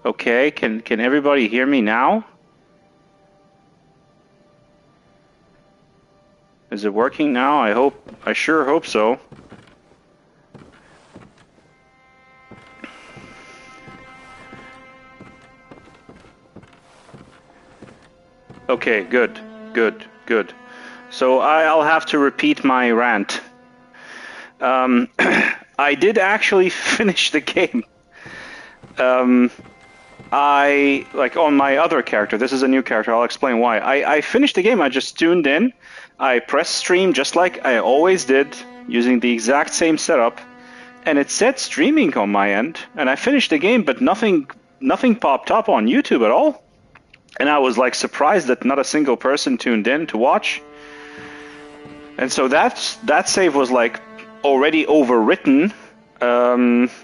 Okay, can everybody hear me now? Is it working now? I sure hope so. Okay, good. So I'll have to repeat my rant. I did actually finish the game. Like on my other character, this is a new character, I'll explain why. I finished the game, I just tuned in, I pressed stream just like I always did, using the exact same setup, and it said streaming on my end, and I finished the game, but nothing popped up on YouTube at all. And I was like surprised that not a single person tuned in to watch. And so that save was like already overwritten.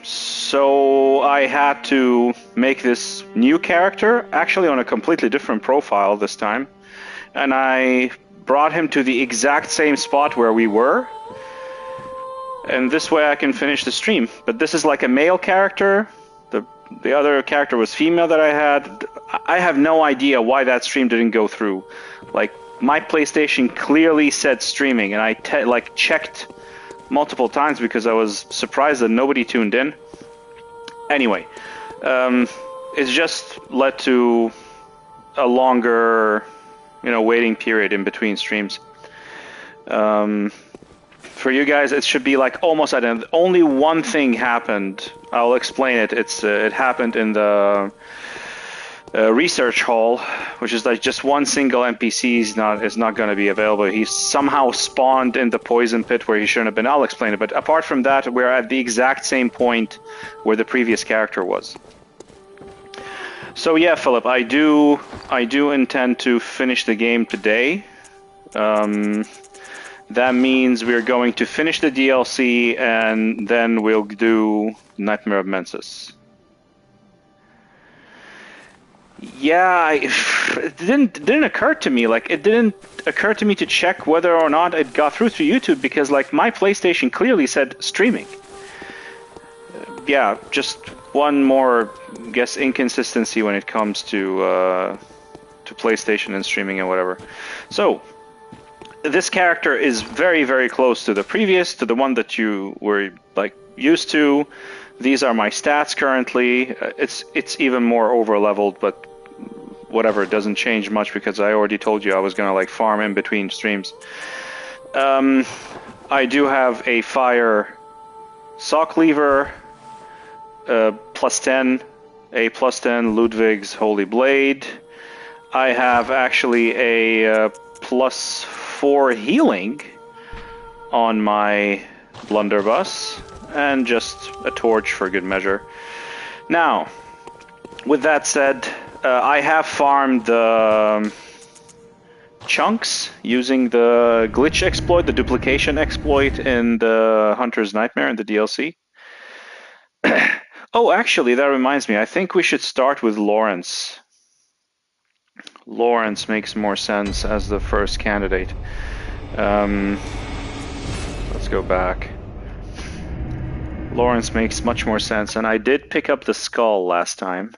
So I had to make this new character, actually on a completely different profile this time. And I brought him to the exact same spot where we were. And this way I can finish the stream. But this is like a male character. The other character was female that I had. I have no idea why that stream didn't go through. Like, my PlayStation clearly said streaming, and I checked multiple times because I was surprised that nobody tuned in. Anyway, it's just led to a longer, waiting period in between streams. For you guys, it should be like almost identical. Only one thing happened. I'll explain it. It happened in the research hall, which is like just one single NPC is not going to be available. He somehow spawned in the poison pit where he shouldn't have been. I'll explain it. But apart from that, we're at the exact same point where the previous character was. So yeah, Philip, I do intend to finish the game today. That means we're going to finish the DLC and then we'll do Nightmare of Mensis. Yeah, it didn't occur to me. Like, it didn't occur to me to check whether or not it got through to YouTube because, like, my PlayStation clearly said streaming. Yeah, just one more, inconsistency when it comes to PlayStation and streaming and whatever. So, this character is very, very close to the one that you were like used to. These are my stats currently. It's even more over leveled, but whatever, it doesn't change much because I already told you I was gonna like farm in between streams. I do have a fire saw cleaver, +10, a +10 Ludwig's Holy Blade. I have actually a +4 healing on my blunderbuss, and just a torch for good measure. Now, with that said, I have farmed the chunks using the glitch exploit, the duplication exploit in the Hunter's Nightmare in the DLC. Oh, actually, that reminds me, I think we should start with Lawrence. Lawrence makes more sense as the first candidate. Let's go back. Lawrence makes much more sense, and I did pick up the skull last time.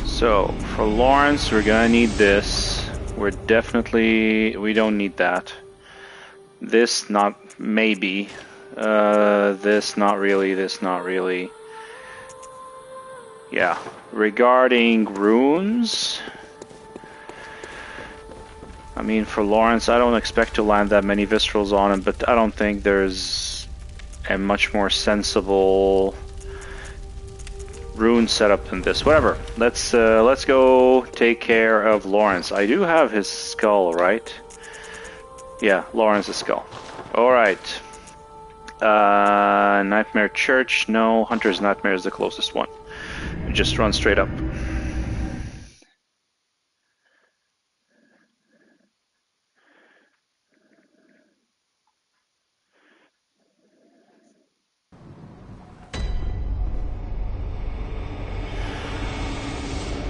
So, for Lawrence, we're gonna need this. We don't need that. This, maybe. This, not really. This, not really. Yeah. Regarding runes, I mean, for Lawrence, I don't expect to land that many Viscerals on him, but I don't think there's a much more sensible rune setup than this. Whatever. Let's go take care of Lawrence. I do have his skull, right? Yeah, Lawrence's skull. All right. Nightmare Church. No, Hunter's Nightmare is the closest one. Just run straight up.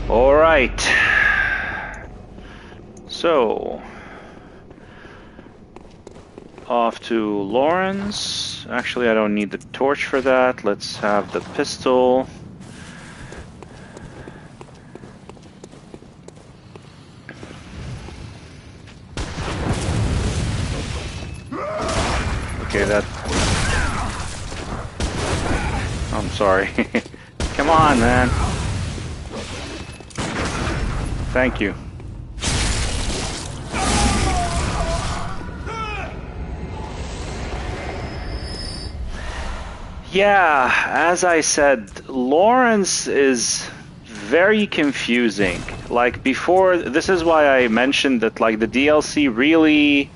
All right. So, off to Lawrence. Actually, I don't need the torch for that. Let's have the pistol. Okay, that... I'm sorry. Come on, man. Thank you. Yeah, as I said, Lawrence is very confusing. Like before, this is why I mentioned that like the DLC really...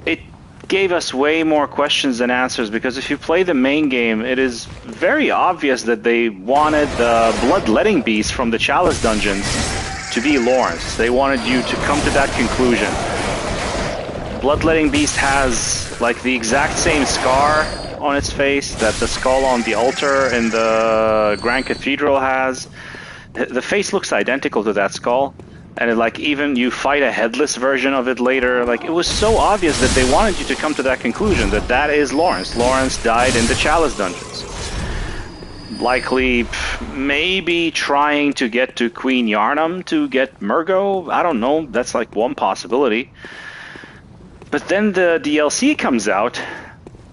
it gave us way more questions than answers, because if you play the main game, it is very obvious that they wanted the bloodletting beast from the Chalice dungeons to be Lawrence. They wanted you to come to that conclusion. Bloodletting beast has like the exact same scar on its face that the skull on the altar in the Grand Cathedral has. The face looks identical to that skull. And it, like, even you fight a headless version of it later. Like, it was so obvious that they wanted you to come to that conclusion, that that is Lawrence. Lawrence died in the Chalice dungeons. Likely, maybe trying to get to Queen Yarnum to get Murgo. I don't know. That's like one possibility. But then the DLC comes out,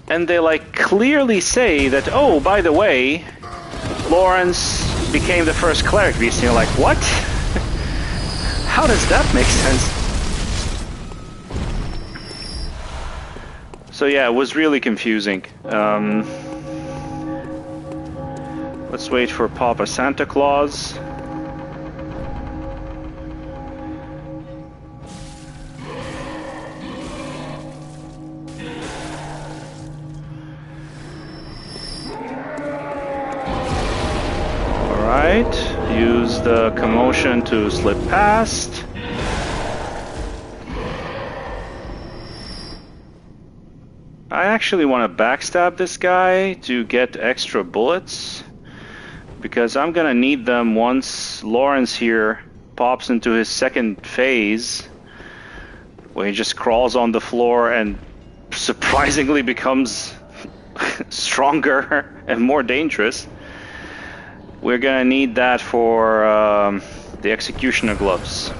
and they like clearly say that, oh, by the way, Lawrence became the first cleric beast. And you're like, what? How does that make sense? So yeah, it was really confusing. Let's wait for Papa Santa Claus. Alright, use the commotion to slip past. I actually want to backstab this guy to get extra bullets, because I'm gonna need them once Lawrence here pops into his second phase, where he just crawls on the floor and surprisingly becomes stronger and more dangerous. We're gonna need that for the Executioner gloves.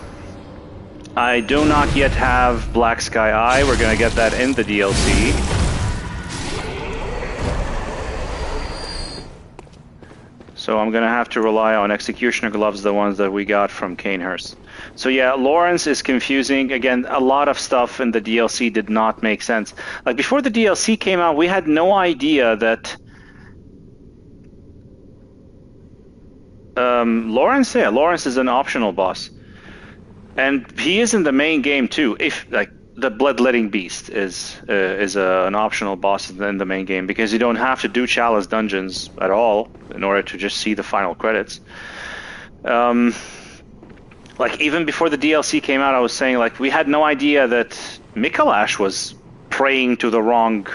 I do not yet have Black Sky Eye. We're gonna get that in the DLC. So I'm gonna have to rely on Executioner gloves, the ones that we got from Canehurst. So yeah, Lawrence is confusing. Again, a lot of stuff in the DLC did not make sense. Like before the DLC came out, we had no idea that Lawrence is an optional boss. And he is in the main game too. If like the Bloodletting Beast is an optional boss in the main game, because you don't have to do Chalice dungeons at all in order to just see the final credits. Like even before the DLC came out, I was saying like we had no idea that Mikolash was praying to the wrong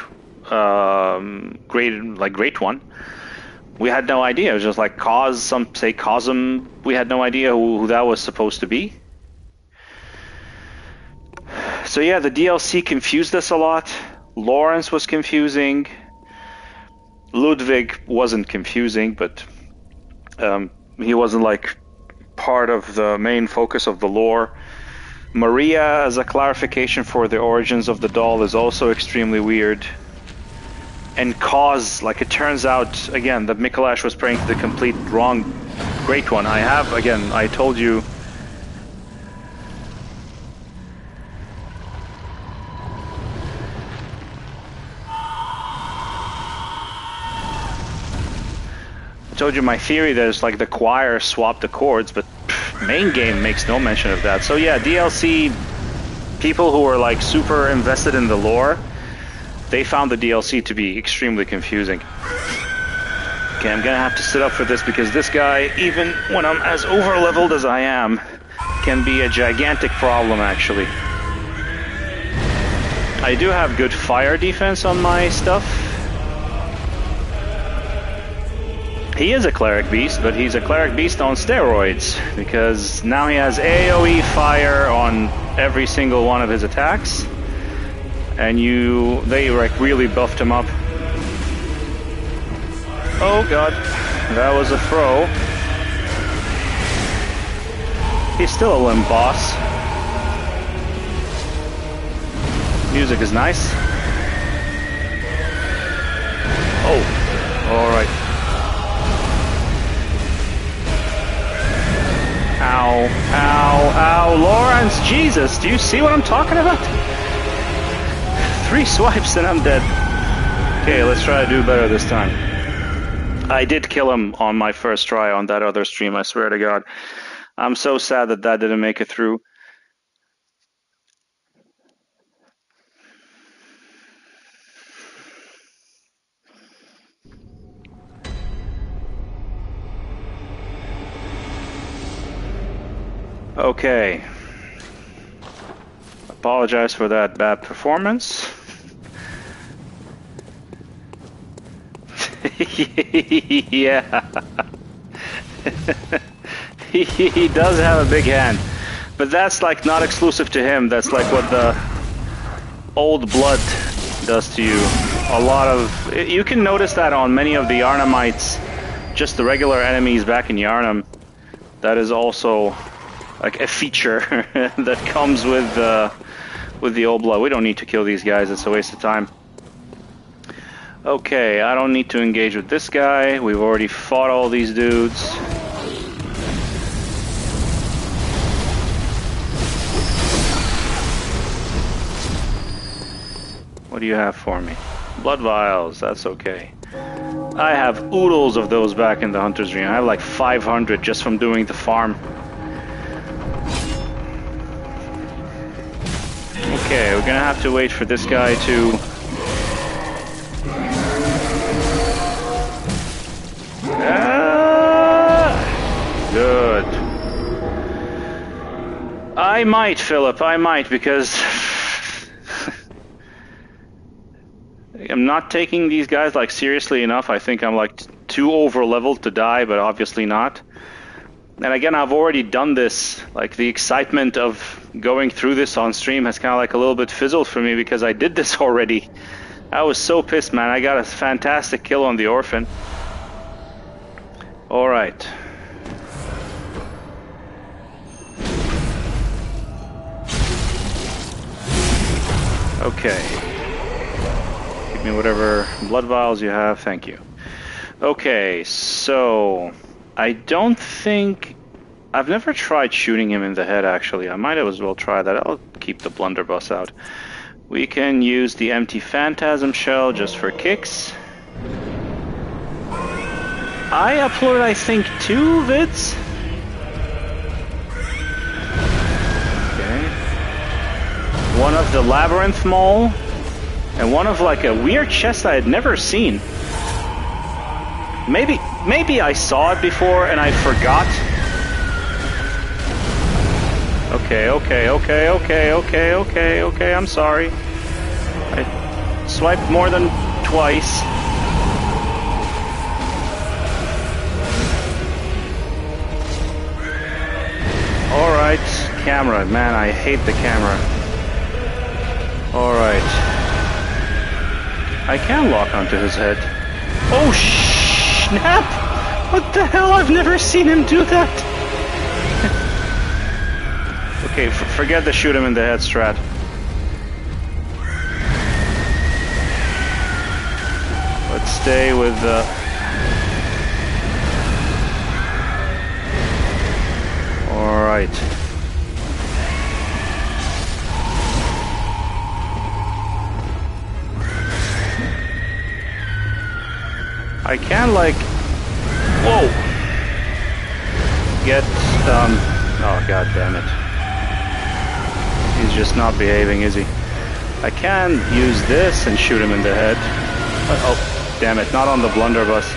great one. We had no idea. It was just like some say Cosm. We had no idea who that was supposed to be. So yeah, the DLC confused us a lot. Lawrence was confusing. Ludwig wasn't confusing, but he wasn't like part of the main focus of the lore. Maria, as a clarification for the origins of the doll, is also extremely weird. And Cause, like it turns out, again, that Mikolash was praying to the complete wrong Great One. I told you... my theory that it's like the choir swapped the chords, but main game makes no mention of that. So yeah, DLC, people who were like super invested in the lore, they found the DLC to be extremely confusing. Okay, I'm gonna have to sit up for this, because this guy, even when I'm as over-leveled as I am, can be a gigantic problem actually. I do have good fire defense on my stuff. He is a cleric beast, but he's a cleric beast on steroids, because now he has AoE fire on every single one of his attacks, and they like really buffed him up. Oh god, that was a throw. He's still a limb boss. Music is nice. Oh, alright. Ow, ow, ow, Lawrence, Jesus, do you see what I'm talking about? 3 swipes and I'm dead. Okay, let's try to do better this time. I did kill him on my first try on that other stream, I swear to God. I'm so sad that that didn't make it through. Okay. Apologize for that bad performance. Yeah. He does have a big hand. But that's like not exclusive to him. That's like what the old blood does to you. A lot of... You can notice that on many of the Yarnamites. Just the regular enemies back in Yarnam. That is also like a feature that comes with the old blood. We don't need to kill these guys. It's a waste of time. Okay, I don't need to engage with this guy. We've already fought all these dudes. What do you have for me? Blood vials, that's okay. I have oodles of those back in the Hunter's Dream. I have like 500 just from doing the farm. Okay, we're gonna have to wait for this guy to... Good. I might, Philip, I might, because... I'm not taking these guys like seriously enough. I think I'm like too over leveled to die, but obviously not. And again, I've already done this. Like the excitement of going through this on stream has kind of like a little bit fizzled for me because I did this already. I was so pissed, man. I got a fantastic kill on the orphan. All right. Okay. Give me whatever blood vials you have, thank you. Okay, so I don't think... I've never tried shooting him in the head, actually. I might as well try that. I'll keep the blunderbuss out. We can use the empty phantasm shell just for kicks. I uploaded, I think, 2 vids. Okay. One of the labyrinth mole. And one of like a weird chest I had never seen. Maybe I saw it before and I forgot. Okay, I'm sorry. I swiped more than twice. Alright, camera. Man, I hate the camera. Alright. I can lock onto his head. Oh, snap! What the hell? I've never seen him do that! Okay, forget the shoot him in the head strat. Let's stay with the... Alright. I can like... Whoa! Get... Oh, god damn it. He's just not behaving, is he? I can use this and shoot him in the head. Oh, damn it, not on the blunderbuss.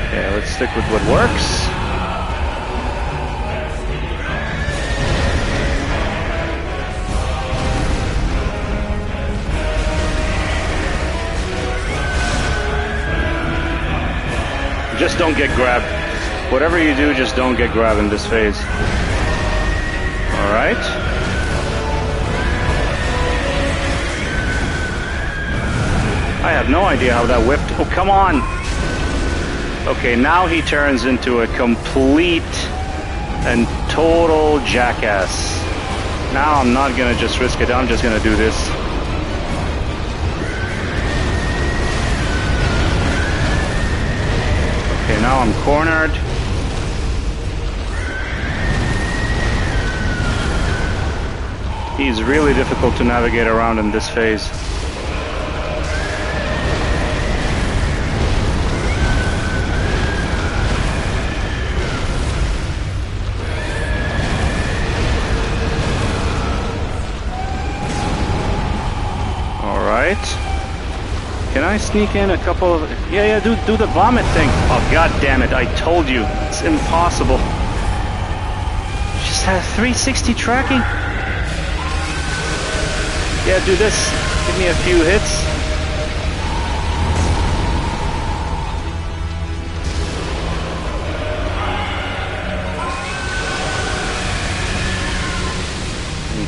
Okay, let's stick with what works. Just don't get grabbed. Whatever you do, just don't get grabbed in this phase. Alright. I have no idea how that whipped. Oh, come on! Okay, now he turns into a complete and total jackass. Now I'm not gonna just risk it, I'm just gonna do this. Okay, now I'm cornered. He's really difficult to navigate around in this phase. Can I sneak in a couple of... Yeah, do the vomit thing. Oh, god damn it, I told you. It's impossible. Just had 360 tracking. Yeah, do this. Give me a few hits.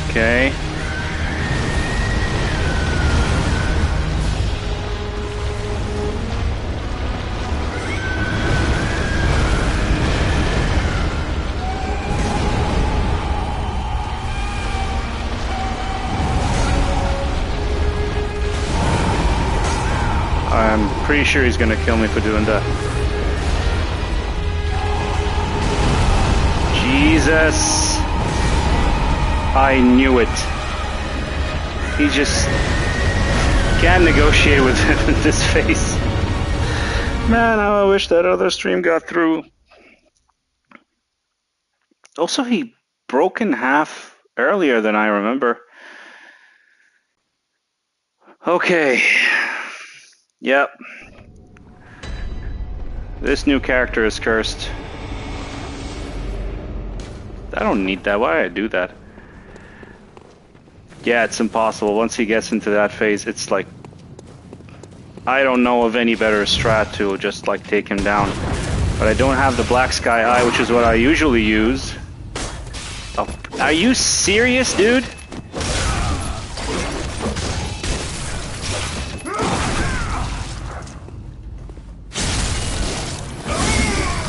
Okay. I'm pretty sure he's gonna kill me for doing that. Jesus! I knew it. He just can't negotiate with him in this face. Man, how I wish that other stream got through. Also, he broke in half earlier than I remember. Okay. Yep. This new character is cursed. I don't need that. Why did I do that? Yeah, it's impossible. Once he gets into that phase, it's like... I don't know of any better strat to just like take him down. But I don't have the Black Sky Eye, which is what I usually use. Oh, are you serious, dude?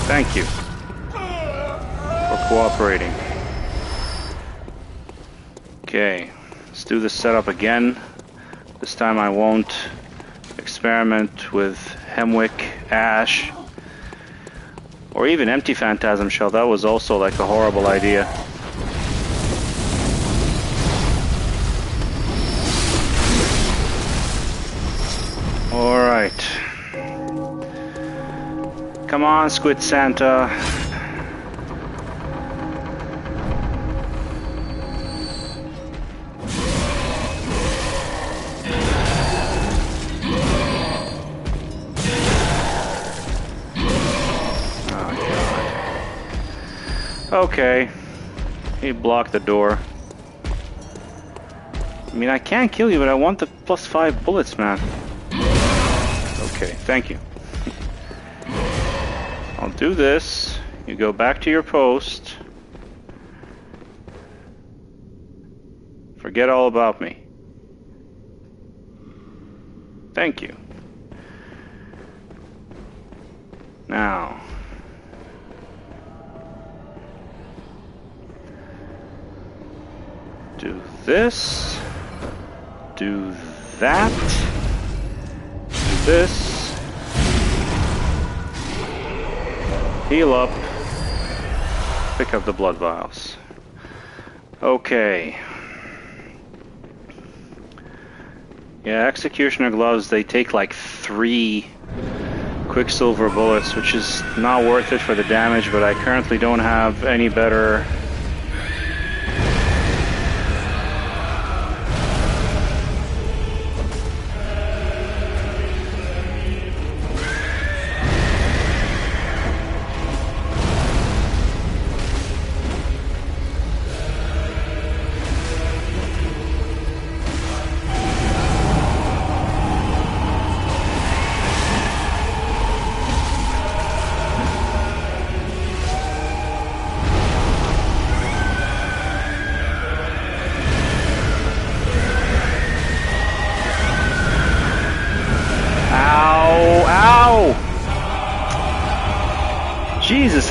Thank you for cooperating. Okay, let's do this setup again. This time I won't experiment with Hemwick, Ash, or even Empty Phantasm Shell. That was also like a horrible idea. Alright. Come on, Squid Santa. Okay. He blocked the door. I mean, I can't kill you, but I want the +5 bullets, man. Okay, thank you. I'll do this. You go back to your post. Forget all about me. Thank you. Now. Do this. Do that. Do this. Heal up. Pick up the blood vials. Okay. Yeah, Executioner gloves, they take like 3 Quicksilver bullets, which is not worth it for the damage, but I currently don't have any better...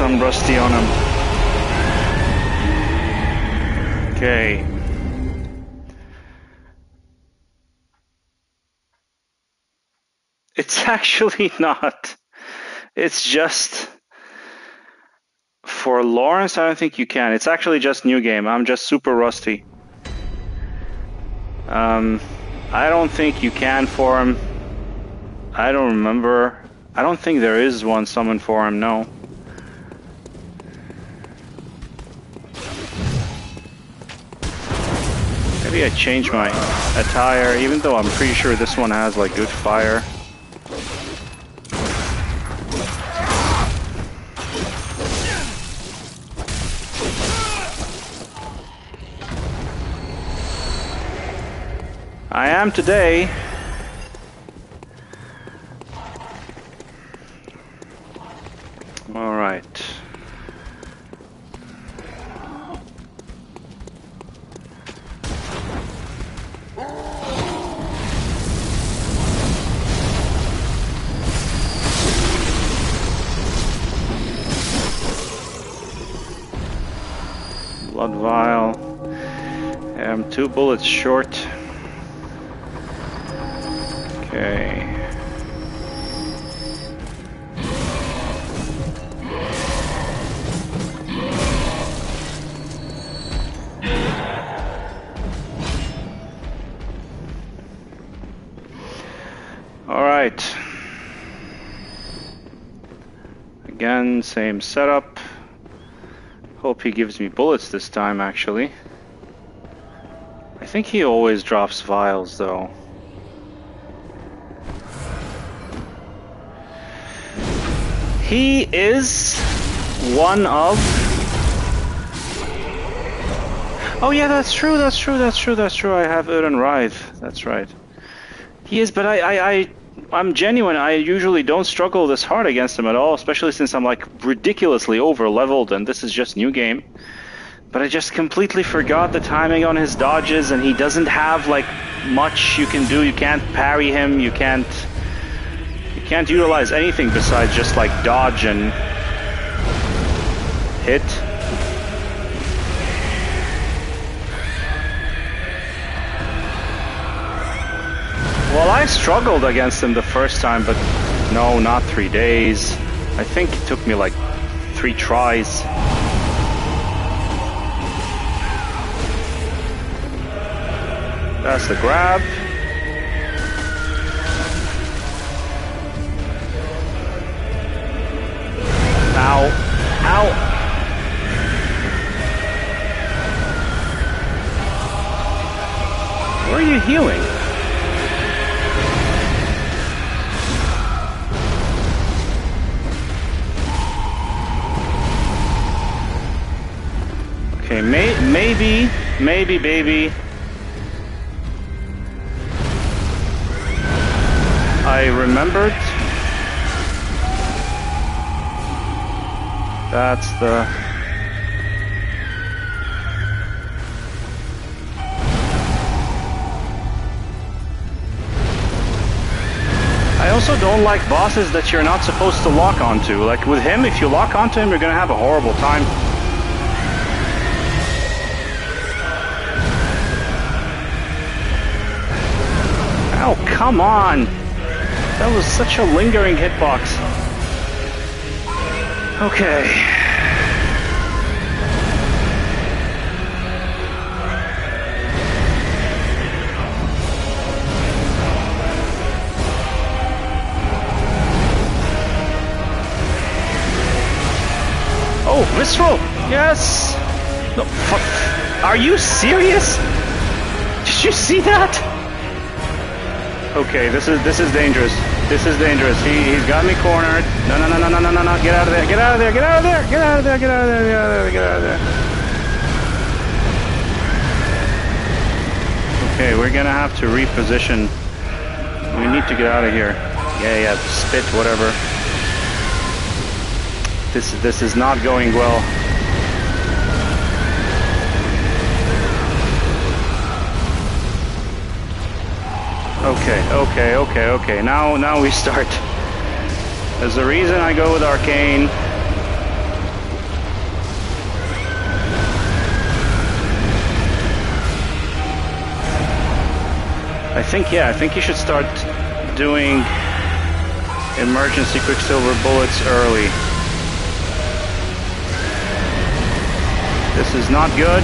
some rusty on him. Okay. It's actually not. It's just... For Lawrence, I don't think you can. It's actually just new game. I'm just super rusty. I don't think you can for him. I don't remember. I don't think there is one summon for him, no. Maybe I changed my attire, even though I'm pretty sure this one has like good fire. I am today. All right. Blood vial. I'm 2 bullets short. Okay. All right. Again, same setup. Hope he gives me bullets this time, actually. I think he always drops vials, though. He is one of... Oh yeah, that's true, that's true, that's true, that's true. I have Uden Wraith. That's right. He is, but I'm genuine. I usually don't struggle this hard against him at all, especially since I'm like ridiculously over-leveled and this is just new game. But I just completely forgot the timing on his dodges, and he doesn't have like much you can do. You can't parry him, you can't utilize anything besides just like dodge and hit. Well, I struggled against him the first time, but no, not 3 days. I think it took me like 3 tries. That's the grab. Ow. Ow. Where are you healing? Okay, maybe, baby. I remembered. That's the... I also don't like bosses that you're not supposed to lock onto. Like with him, if you lock onto him, you're gonna have a horrible time. Oh, come on! That was such a lingering hitbox. Okay. Oh, visceral! Yes! No, are you serious? Did you see that? Okay, this is dangerous. This is dangerous. He's got me cornered. No. Get out of there. Get out of there. Get out of there. Get out of there. Get out of there. Get out of there. Get out of there. Okay, we're gonna have to reposition. We need to get out of here. Yeah, spit, whatever. This is not going well. Okay. Now we start. There's a reason I go with Arcane. I think you should start doing emergency Quicksilver bullets early. This is not good.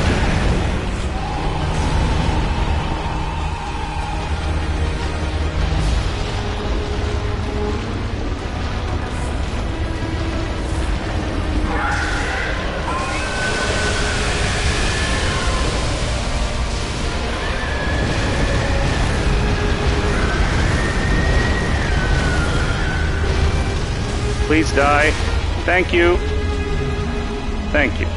Please die. Thank you. Thank you.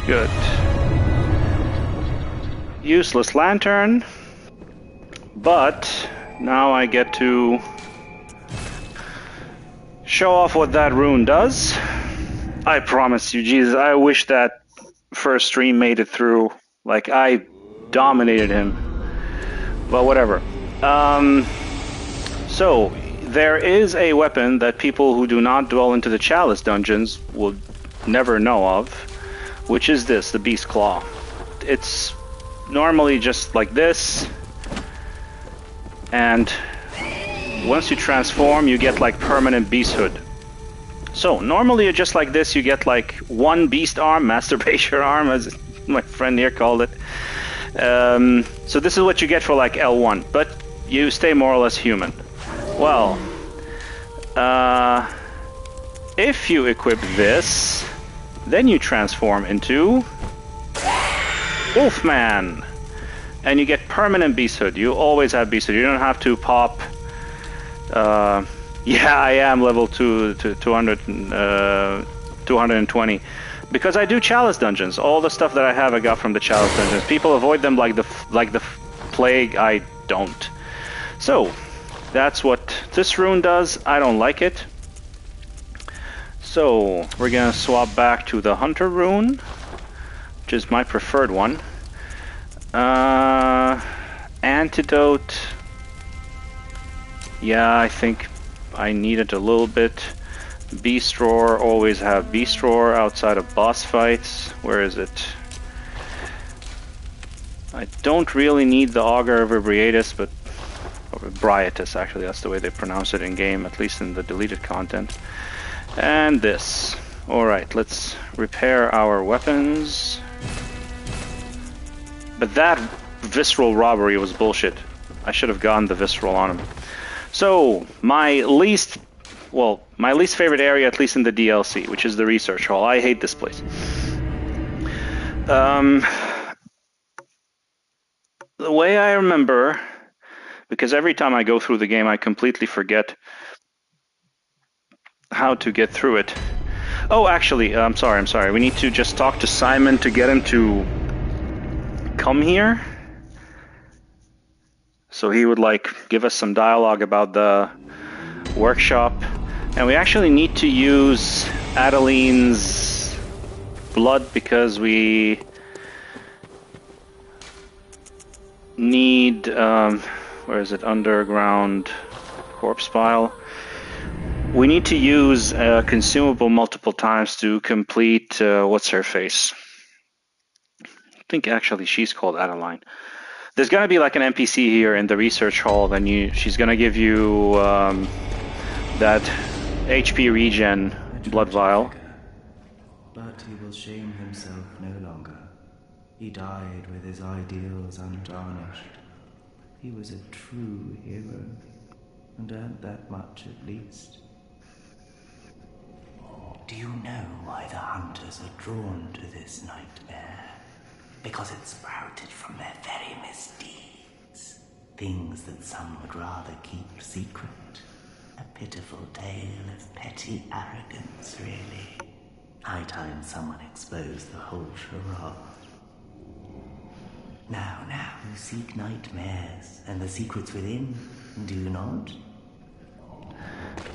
Good. Useless lantern. But now I get to show off what that rune does. I promise you, Jesus, I wish that first stream made it through. Like, I dominated him. But whatever. So, there is a weapon that people who do not dwell into the Chalice dungeons will never know of, which is this, the Beast Claw. It's normally just like this, and once you transform, you get like permanent beasthood. So, normally just like this, you get like one beast arm, masturbation arm, as my friend here called it. So this is what you get for like L1, but you stay more or less human. Well, if you equip this, then you transform into Wolfman, and you get permanent beasthood. You always have beasthood. You don't have to pop. Yeah, I am level 220 because I do Chalice dungeons. All the stuff that I have, I got from the Chalice dungeons. People avoid them like the plague. I don't. So that's what this rune does. I don't like it. So we're gonna swap back to the Hunter rune, which is my preferred one. Antidote. Yeah, I think I need it a little bit. Beast Roar, always have Beast Roar outside of boss fights. Where is it? I don't really need the Augur Vibriatus, but or Briatus, actually, that's the way they pronounce it in game, at least in the deleted content. And this. Alright, let's repair our weapons. But that visceral robbery was bullshit. I should have gotten the visceral on him. So, my least favorite area, at least in the DLC, which is the research hall. I hate this place. The way I remember, because every time I go through the game, I completely forget how to get through it. Oh, actually, I'm sorry. We need to just talk to Simon to get him to come here. So he would, like, give us some dialogue about the workshop. And we actually need to use Adeline's blood because we need, where is it, underground corpse pile. We need to use consumable multiple times to complete, what's her face? I think actually she's called Adeline. There's going to be like an NPC here in the research hall, then she's going to give you that HP regen blood vial. But he will shame himself no longer. He died with his ideals untarnished. He was a true hero, and earned that much at least. Do you know why the hunters are drawn to this nightmare? Because it sprouted from their very misdeeds. Things that some would rather keep secret. A pitiful tale of petty arrogance, really. High time someone exposed the whole charade. Now, you seek nightmares and the secrets within, do you not?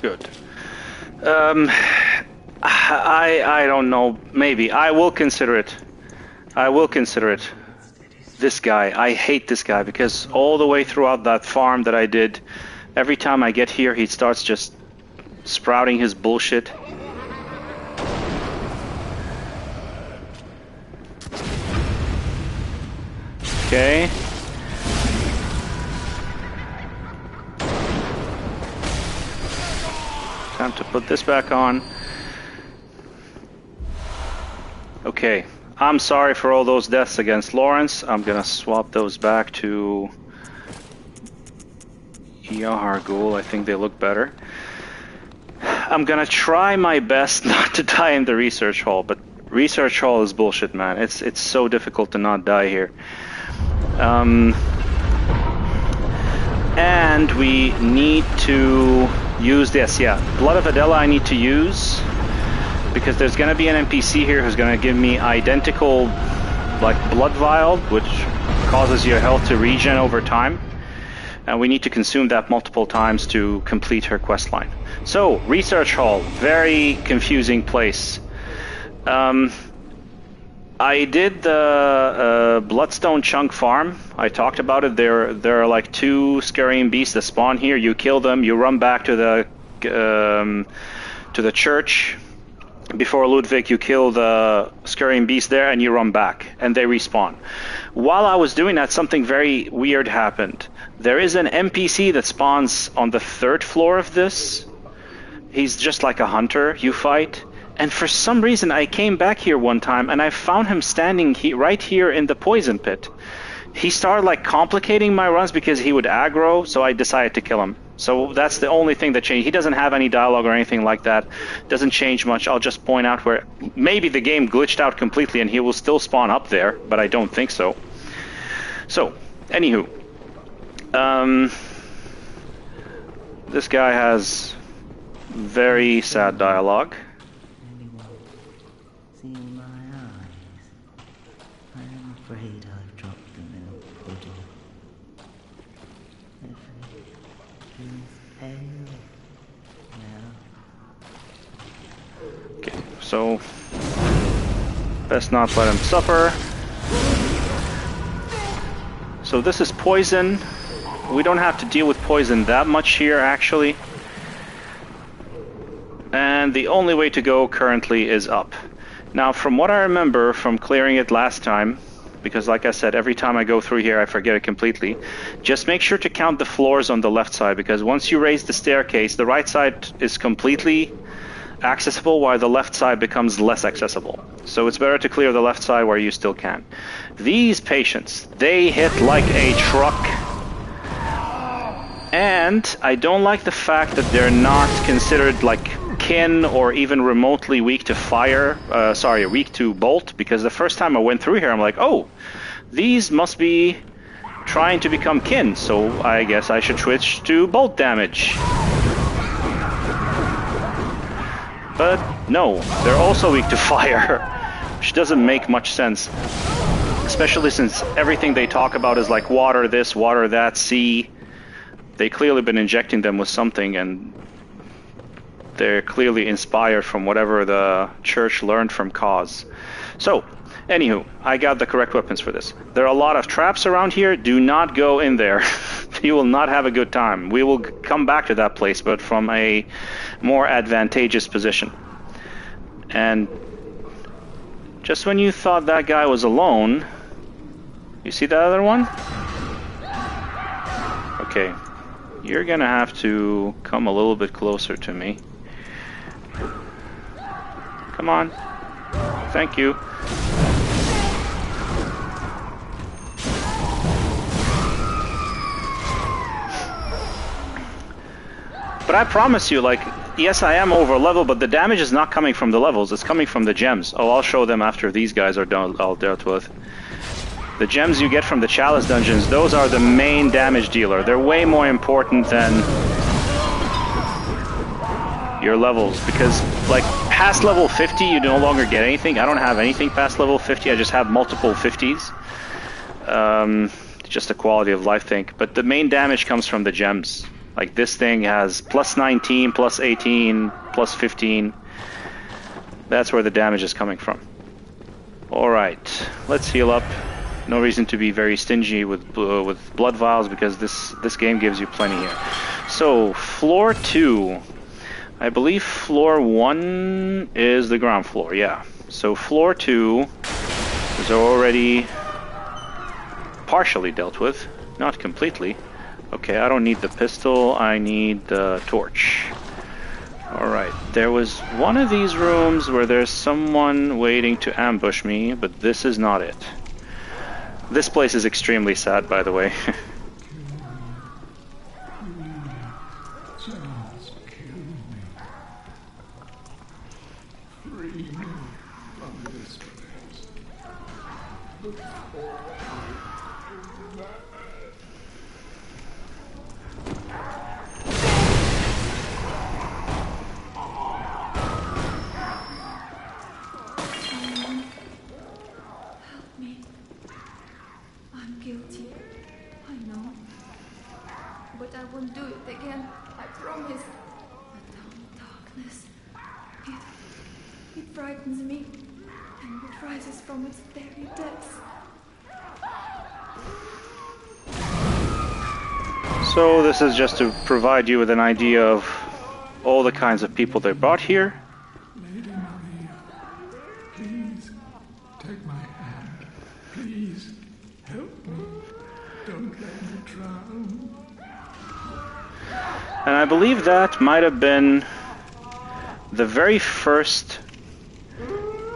Good. I don't know. Maybe. I will consider it. This guy. I hate this guy because all the way throughout that farm that I did, every time I get here, he starts just sprouting his bullshit. Okay. Time to put this back on. Okay. I'm sorry for all those deaths against Lawrence. I'm gonna swap those back to Yahar Ghul. I think they look better. I'm gonna try my best not to die in the research hall, but research hall is bullshit, man. It's so difficult to not die here. And we need to use this, yeah. Blood of Adela I need to use, because there's gonna be an NPC here who's gonna give me identical, like, blood vial, which causes your health to regen over time. And we need to consume that multiple times to complete her questline. So, Research Hall, very confusing place. I did the Bloodstone Chunk farm. I talked about it. There are like 2 Scarian beasts that spawn here. You kill them. You run back to the church. Before Ludwig, you kill the Scarian beast there, and you run back, and they respawn. While I was doing that, something very weird happened. There is an NPC that spawns on the 3rd floor of this. He's just like a hunter you fight. And for some reason, I came back here one time, and I found him standing right here in the poison pit. He started like complicating my runs because he would aggro, so I decided to kill him. So that's the only thing that changed. He doesn't have any dialogue or anything like that. Doesn't change much. I'll just point out where maybe the game glitched out completely and he will still spawn up there, but I don't think so. So, anywho. This guy has very sad dialogue. Seeing my eyes, I am afraid I've dropped them in a puddle. If it is pale, well. Okay, so best not let him suffer. So this is poison. We don't have to deal with poison that much here, actually. And the only way to go currently is up. Now, from what I remember from clearing it last time, because like I said, every time I go through here I forget it completely, just make sure to count the floors on the left side, because once you raise the staircase, the right side is completely accessible while the left side becomes less accessible. So it's better to clear the left side where you still can. These patients, they hit like a truck. And I don't like the fact that they're not considered like kin or even remotely weak to fire, weak to bolt, because the first time I went through here I'm like, oh, these must be trying to become kin, so I guess I should switch to bolt damage. But no, they're also weak to fire, which doesn't make much sense, especially since everything they talk about is like water this, water that, sea. They clearly been injecting them with something, and they're clearly inspired from whatever the church learned from Cause. So, anywho, I got the correct weapons for this. There are a lot of traps around here. Do not go in there. You will not have a good time. We will come back to that place, but from a more advantageous position. And just when you thought that guy was alone, you see that other one? Okay. You're gonna have to come a little bit closer to me. Come on. Thank you. But I promise you, like, yes, I am over level, but the damage is not coming from the levels, it's coming from the gems. Oh, I'll show them after these guys are all dealt with. The gems you get from the Chalice dungeons, those are the main damage dealer. They're way more important than your levels, because like past level 50 you no longer get anything. I don't have anything past level 50, I just have multiple 50s. Just a quality of life thing. But the main damage comes from the gems. Like this thing has plus 19, plus 18, plus 15. That's where the damage is coming from. Alright, let's heal up. No reason to be very stingy with blood vials, because this game gives you plenty here. So, floor 2. I believe floor 1 is the ground floor, yeah. So floor 2 is already partially dealt with, not completely. Okay, I don't need the pistol, I need the torch. Alright, there was one of these rooms where there's someone waiting to ambush me, but this is not it. This place is extremely sad, by the way. Just kill me. Free me from this place. Before I die. Help me. I'm guilty. I know. But I won't do it again. I promise. The darkness. It frightens me. And it rises from its very depths. So this is just to provide you with an idea of all the kinds of people they brought here. Lady Maria, please take my hand. Please help me. Don't let me drown. And I believe that might have been the very first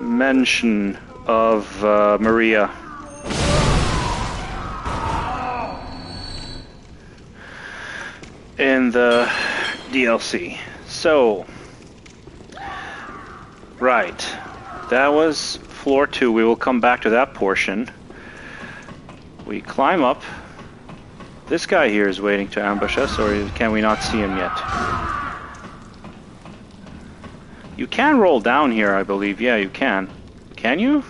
mention of Maria. In the DLC. So, right. That was floor 2. We will come back to that portion. We climb up. This guy here is waiting to ambush us, or can we not see him yet? You can roll down here, I believe. Yeah, you can. Can you?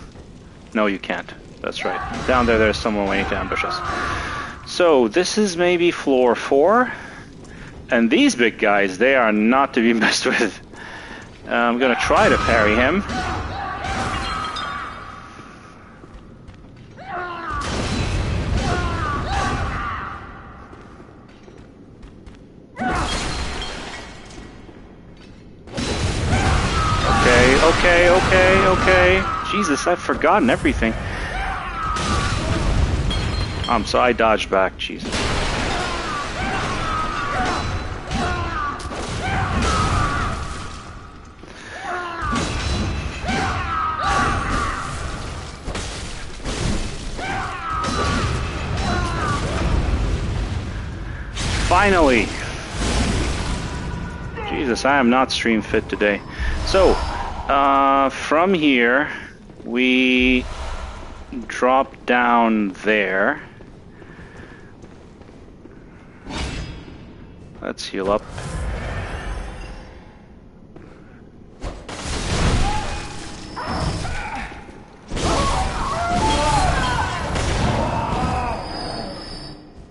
No, you can't. That's right. Down there, there's someone waiting to ambush us. So, this is maybe floor 4. And these big guys, they are not to be messed with. I'm gonna try to parry him. Okay. Jesus, I've forgotten everything. So I dodged back, Jesus. Finally! Jesus, I am not stream fit today. So, from here, we drop down there. Let's heal up.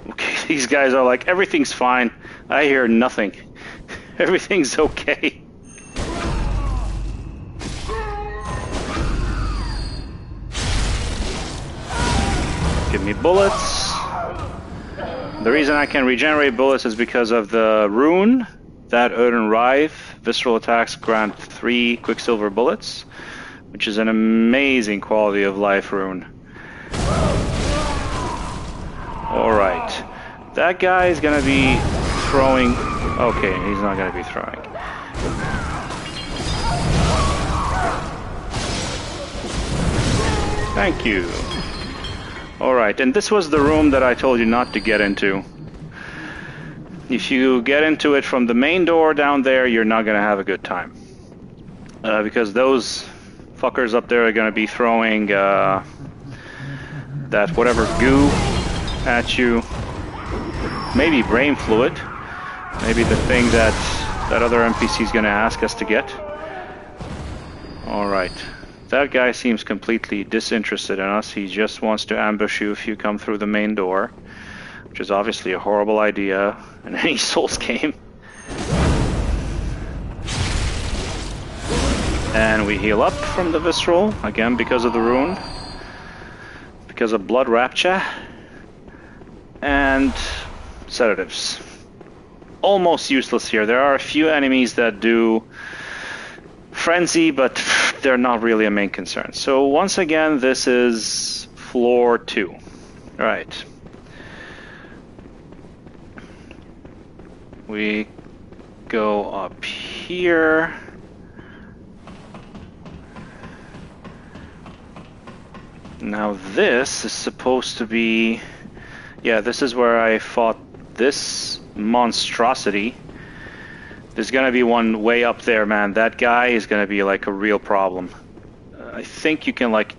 Okay, these guys are like, everything's fine. I hear nothing. Everything's okay. Give me bullets. The reason I can regenerate bullets is because of the rune. That Odin Rive. Visceral attacks grant 3 Quicksilver bullets, which is an amazing quality of life rune. Alright. That guy is gonna be throwing... Okay, he's not gonna be throwing. Thank you. Alright, and this was the room that I told you not to get into. If you get into it from the main door down there, you're not gonna have a good time. Because those fuckers up there are gonna be throwing that whatever goo at you. Maybe brain fluid. Maybe the thing that other NPC is gonna ask us to get. Alright. That guy seems completely disinterested in us. He just wants to ambush you if you come through the main door, which is obviously a horrible idea in any Souls game. And we heal up from the Visceral, again because of the rune, because of Blood Rapture, and sedatives. Almost useless here. There are a few enemies that do Frenzy, but they're not really a main concern. So once again, this is floor 2. Right. We go up here. Now this is supposed to be... Yeah, this is where I fought this monstrosity. There's gonna be one way up there, man. That guy is gonna be like a real problem. I think you can like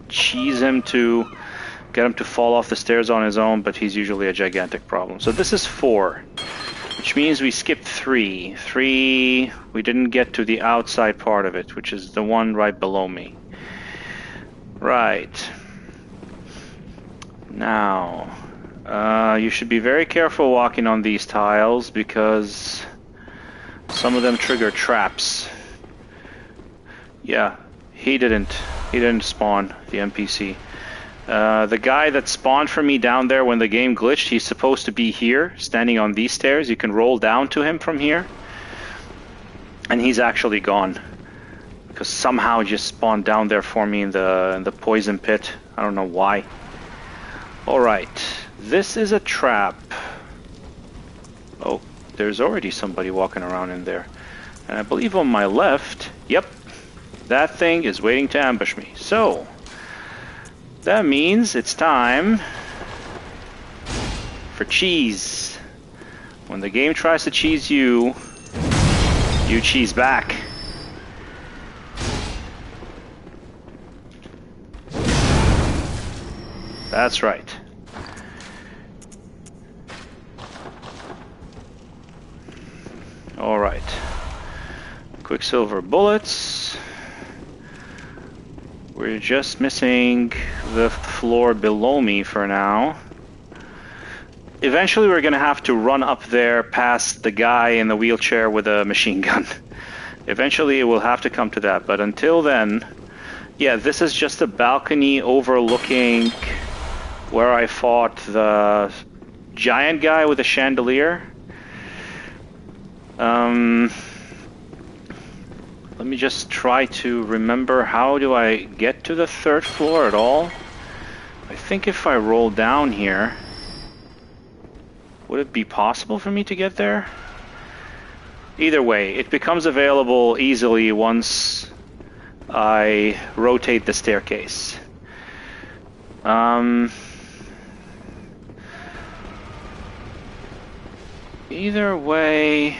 cheese him to get him to fall off the stairs on his own, but he's usually a gigantic problem. So this is 4, which means we skipped 3. 3, we didn't get to the outside part of it, which is the one right below me. Right. Now, you should be very careful walking on these tiles because some of them trigger traps. Yeah, he didn't spawn, the NPC. The guy that spawned for me down there when the game glitched, he's supposed to be here, standing on these stairs. You can roll down to him from here. And he's actually gone. Because somehow he just spawned down there for me in the poison pit. I don't know why. Alright, this is a trap. Oh, there's already somebody walking around in there. And I believe on my left, yep, that thing is waiting to ambush me. So, that means it's time for cheese. When the game tries to cheese you, you cheese back. That's right. All right. Quicksilver bullets. We're just missing the floor below me for now. Eventually we're gonna have to run up there past the guy in the wheelchair with a machine gun. Eventually it will have to come to that, but until then, yeah, this is just a balcony overlooking where I fought the giant guy with a chandelier. Let me just try to remember, how do I get to the 3rd floor at all? I think if I roll down here, would it be possible for me to get there? Either way, it becomes available easily once I rotate the staircase. Either way,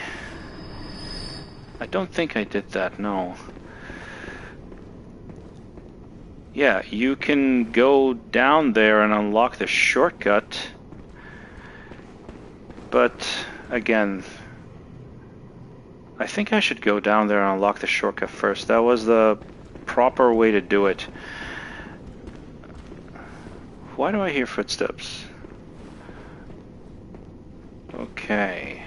I don't think I did that, no. Yeah, you can go down there and unlock the shortcut, but again, I think I should go down there and unlock the shortcut first. That was the proper way to do it. Why do I hear footsteps? Okay.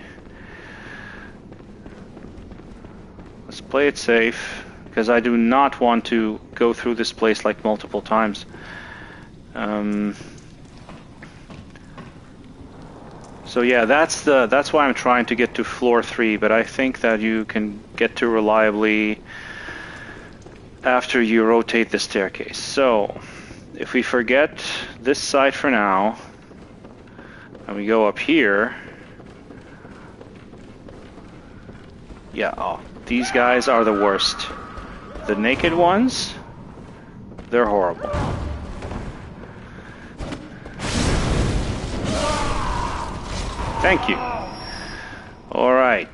Let's play it safe, because I do not want to go through this place like multiple times. So yeah, that's why I'm trying to get to floor 3, but I think that you can get to reliably after you rotate the staircase. So, if we forget this side for now, and we go up here, yeah, oh, these guys are the worst. The naked ones, they're horrible. Thank you. All right.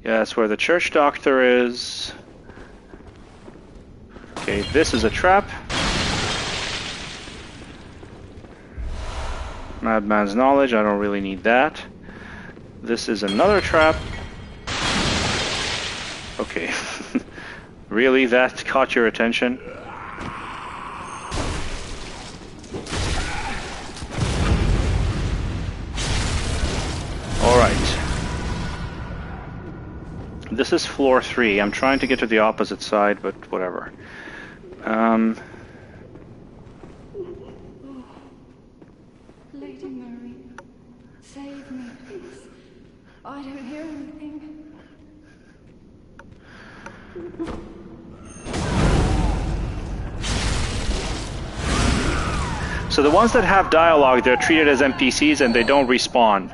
Yeah, that's where the church doctor is. Okay, this is a trap. Madman's knowledge, I don't really need that. This is another trap. Okay. Really? That caught your attention? Alright. This is floor 3. I'm trying to get to the opposite side, but whatever. Lady Mary, save me, please. I don't hear anything. So the ones that have dialogue, they're treated as NPCs and they don't respawn.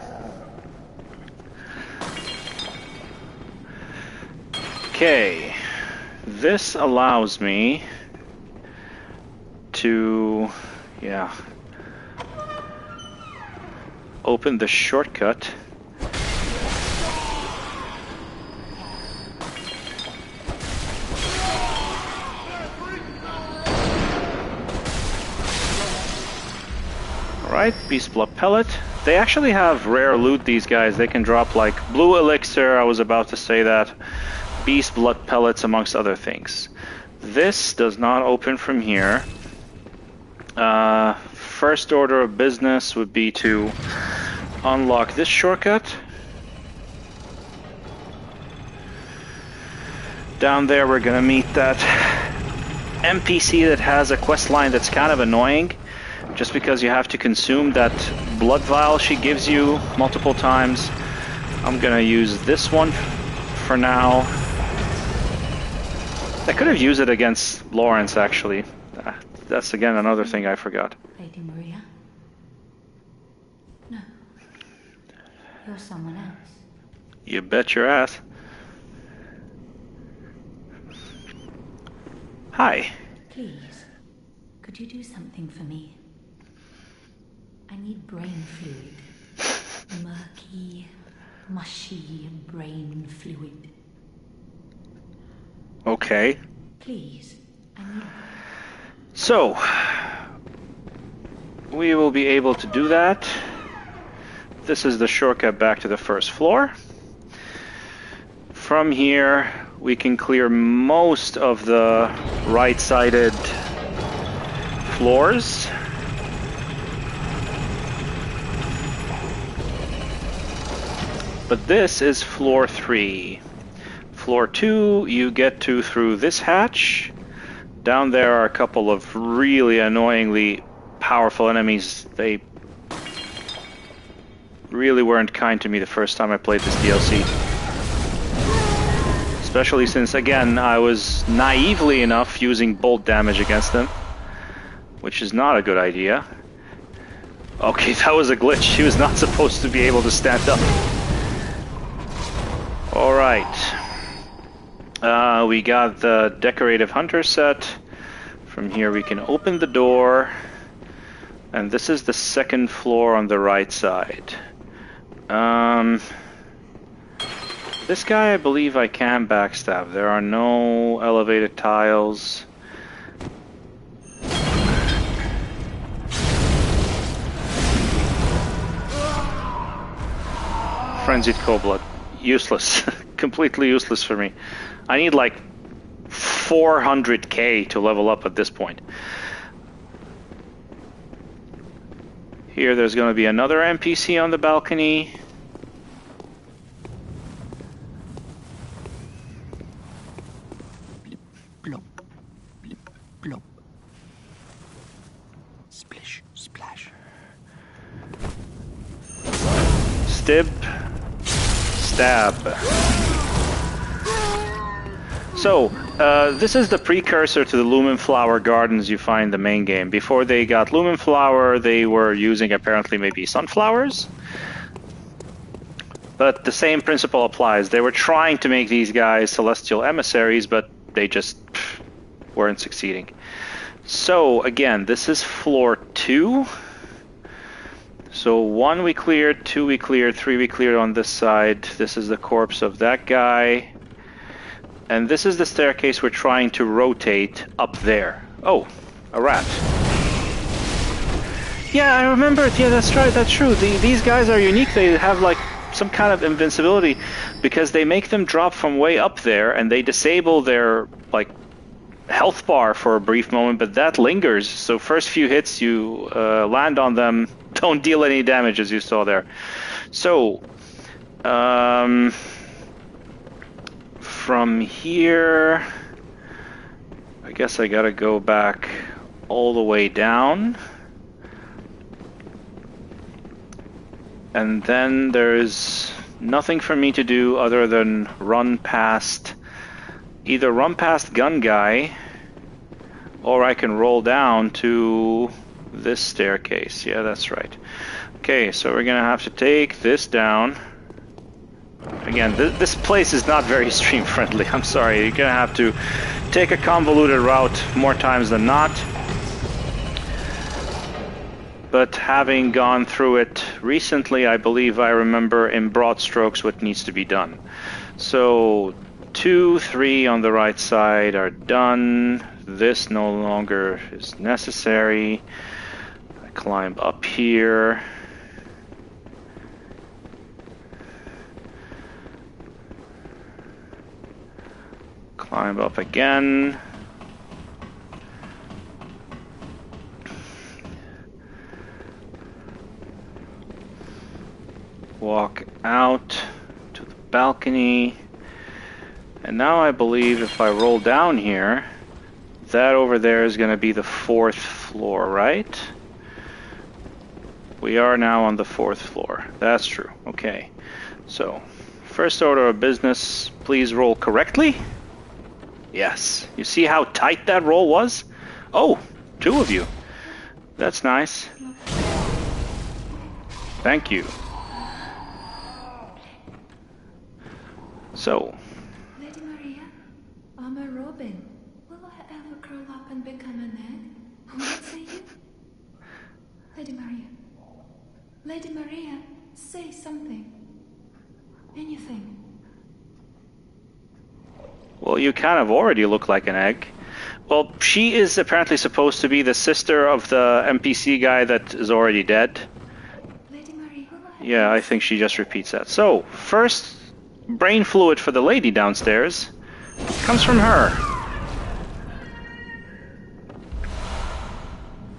Okay, this allows me to, open the shortcut. Alright, Beast Blood Pellet. They actually have rare loot, these guys. They can drop like Blue Elixir, I was about to say that. Beast Blood Pellets, amongst other things. This does not open from here. First order of business would be to unlock this shortcut. Down there we're gonna meet that NPC that has a quest line that's kind of annoying, just because you have to consume that blood vial she gives you multiple times. I'm gonna use this one for now. I could have used it against Lawrence, actually. That's again another thing I forgot. Lady Maria? No. You're someone else. You bet your ass. Hi. Please, could you do something for me? I need brain fluid. Murky, mushy brain fluid. Okay. Please, I need... So, we will be able to do that. This is the shortcut back to the first floor. From here, we can clear most of the right-sided floors. But this is floor 3. Floor 2, you get to through this hatch. Down there are a couple of really annoyingly powerful enemies. They really weren't kind to me the first time I played this DLC. Especially since, again, I was naively enough using bolt damage against them, which is not a good idea. Okay, that was a glitch. She was not supposed to be able to stand up. Alright. We got the Decorative Hunter set. From here we can open the door. And this is the second floor on the right side. This guy, I believe I can backstab. There are no elevated tiles. Frenzied Cold Blood. Useless. Completely useless for me. I need like 400k to level up at this point. Here there's going to be another NPC on the balcony. Blop, blip, blop. Splish, splash. Stib. Stab. So, this is the precursor to the Lumen Flower Gardens you find in the main game. Before they got Lumen Flower, they were using apparently maybe sunflowers. But the same principle applies. They were trying to make these guys celestial emissaries, but they just weren't succeeding. So, again, this is floor 2. So 1 we cleared, 2 we cleared, 3 we cleared on this side. This is the corpse of that guy. And this is the staircase we're trying to rotate up there. Oh, a rat. Yeah, I remember it. Yeah, that's right. That's true. These guys are unique. They have like some kind of invincibility because they make them drop from way up there and they disable their like health bar for a brief moment, but that lingers. So first few hits you land on them don't deal any damage, as you saw there. So, from here, I guess I gotta go back all the way down. And then there's nothing for me to do other than run past, either run past Gun Guy, or I can roll down to this staircase. Yeah, that's right. Okay, so we're gonna have to take this down. Again, this place is not very stream friendly. I'm sorry. You're gonna have to take a convoluted route more times than not. But having gone through it recently, I believe I remember in broad strokes what needs to be done. So 2, 3 on the right side are done. This no longer is necessary. I climb up here. Climb up again. Walk out to the balcony. And now I believe if I roll down here, that over there is going to be the 4th floor, right? We are now on the 4th floor. That's true. Okay. So, first order of business, please roll correctly. Yes. You see how tight that roll was? Oh, 2 of you. That's nice. Thank you. So. Lady Maria, I'm a robin. Will I ever curl up and become an egg? And what say you? Lady Maria. Lady Maria, say something. Anything. Well, you kind of already look like an egg. Well, she is apparently supposed to be the sister of the NPC guy that is already dead. Lady Maria, Yeah, I think she just repeats that. So, first brain fluid for the lady downstairs comes from her.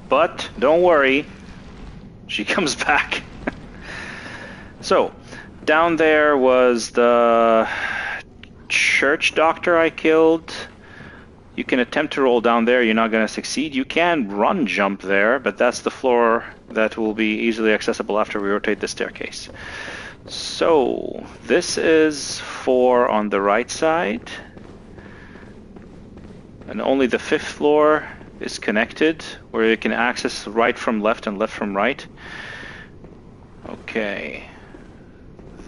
But, don't worry, she comes back. So, down there was the church doctor I killed. You can attempt to roll down there, you're not going to succeed. You can run jump there, but that's the floor that will be easily accessible after we rotate the staircase. So, this is 4 on the right side. And only the 5th floor is connected, where you can access right from left and left from right. Okay.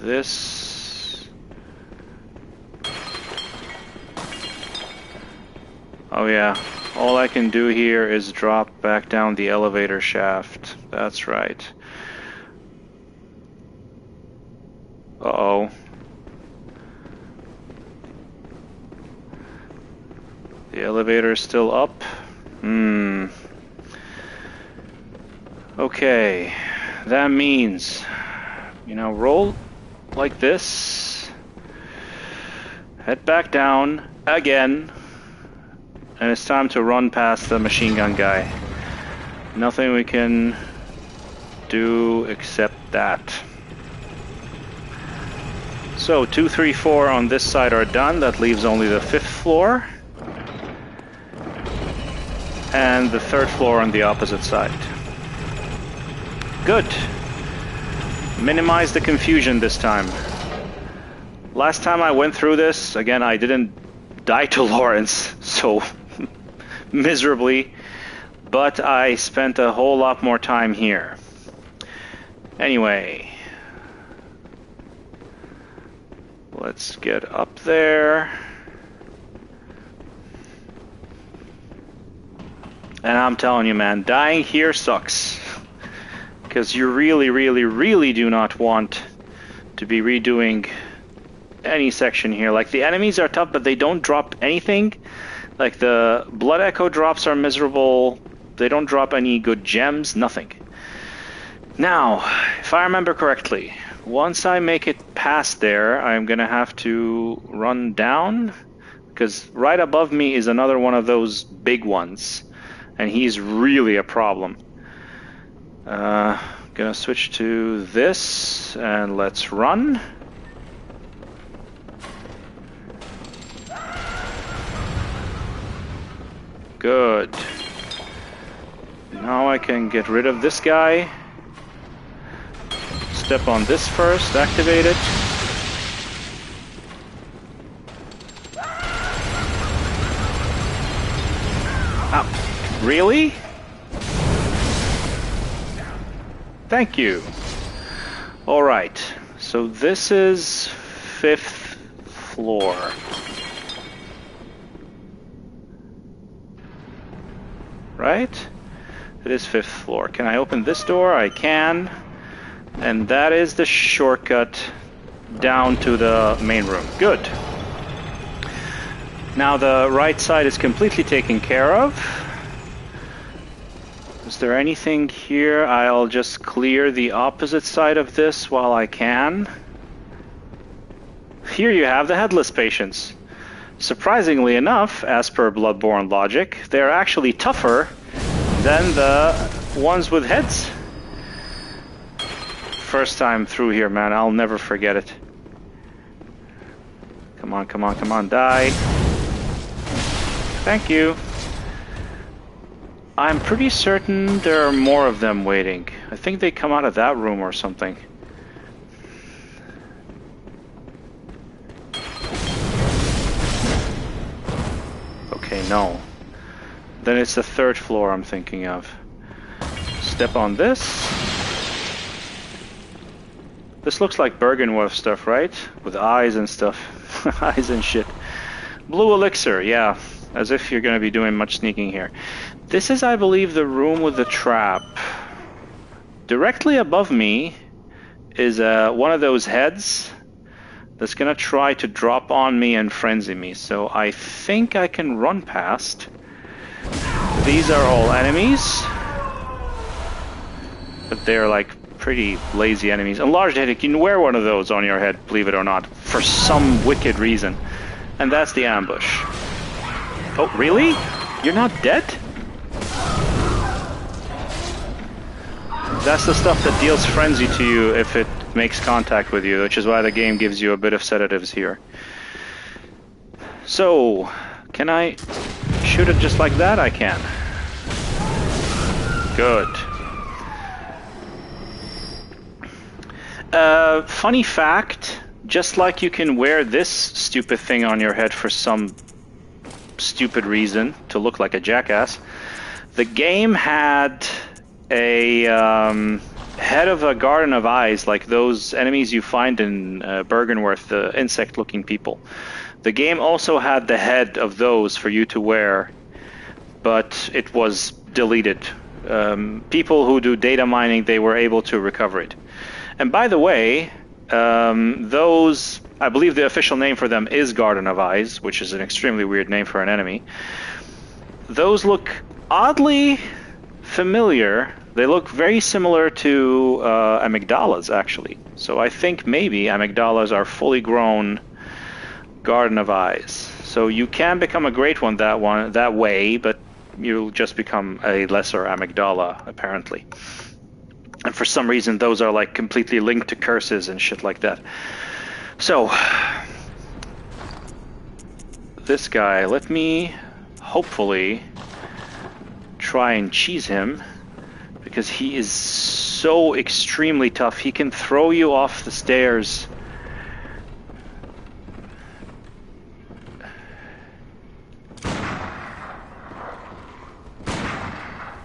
This... Oh yeah, all I can do here is drop back down the elevator shaft. That's right. Uh-oh. The elevator is still up. Okay, that means, roll like this, head back down again, and it's time to run past the machine gun guy. Nothing we can do except that. So 2, 3, 4 on this side are done. That leaves only the 5th floor. And the 3rd floor on the opposite side. Good. Minimize the confusion this time. Last time I went through this, again, I didn't die to Lawrence so miserably, but I spent a whole lot more time here. Anyway, let's get up there. And I'm telling you, man, dying here sucks. Because you really, really, really do not want to be redoing any section here. Like, the enemies are tough, but they don't drop anything. Like, the blood echo drops are miserable. They don't drop any good gems, nothing. Now, if I remember correctly, once I make it past there, I'm gonna have to run down. Because right above me is another one of those big ones. And he's really a problem. Gonna switch to this, and let's run. Good. Now I can get rid of this guy. Step on this first, activate it. Ow. Really? Thank you. Alright, so this is 5th floor. Right? It is 5th floor. Can I open this door? I can. And that is the shortcut down to the main room. Good. Now the right side is completely taken care of. Is there anything here? I'll just clear the opposite side of this while I can. Here you have the headless patients. Surprisingly enough, as per Bloodborne logic, they're actually tougher than the ones with heads. First time through here, man. I'll never forget it. Come on, come on, come on, die. Thank you. I'm pretty certain there are more of them waiting. I think they come out of that room or something. Okay, no. Then it's the 3rd floor I'm thinking of. Step on this. This looks like Bergenworth stuff, right? With eyes and stuff. Eyes and shit. Blue elixir, yeah. As if you're going to be doing much sneaking here. This is, I believe, the room with the trap. Directly above me is one of those heads that's going to try to drop on me and frenzy me. So I think I can run past. These are all enemies. But they're like pretty lazy enemies. Enlarged head, you can wear one of those on your head, believe it or not, for some wicked reason. And that's the ambush. Oh, really? You're not dead? That's the stuff that deals frenzy to you if it makes contact with you, which is why the game gives you a bit of sedatives here. So, can I shoot it just like that? I can. Good. Funny fact, just like you can wear this stupid thing on your head for some stupid reason, to look like a jackass, the game had a head of a garden of eyes, like those enemies you find in Bergenworth, the insect-looking people. The game also had the head of those for you to wear, but it was deleted. People who do data mining, they were able to recover it. And by the way, those, I believe the official name for them is Garden of Eyes, which is an extremely weird name for an enemy. Those look oddly familiar. They look very similar to amygdalas, actually. So I think maybe amygdalas are fully grown Garden of Eyes. So you can become a great one that way, but you'll just become a lesser amygdala, apparently. And for some reason, those are like completely linked to curses and shit like that. So, this guy, let me hopefully try and cheese him, because he is so extremely tough. He can throw you off the stairs.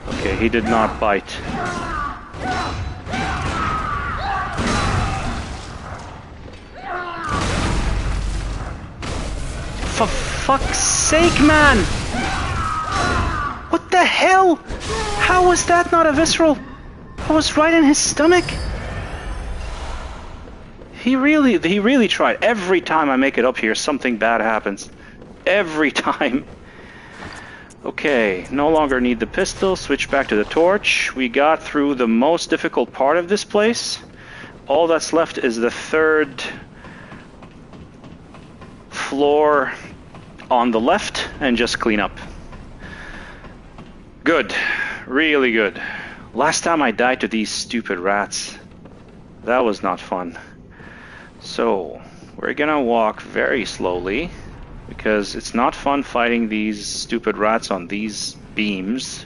Okay, he did not bite. For fuck's sake, man! What the hell? How was that not a visceral? I was right in his stomach. He really tried. Every time I make it up here, something bad happens. Every time. Okay, no longer need the pistol. Switch back to the torch. We got through the most difficult part of this place. All that's left is the 3rd floor on the left, and just clean up. Good. Really good. Last time I died to these stupid rats. That was not fun. So, we're gonna walk very slowly, because it's not fun fighting these stupid rats on these beams.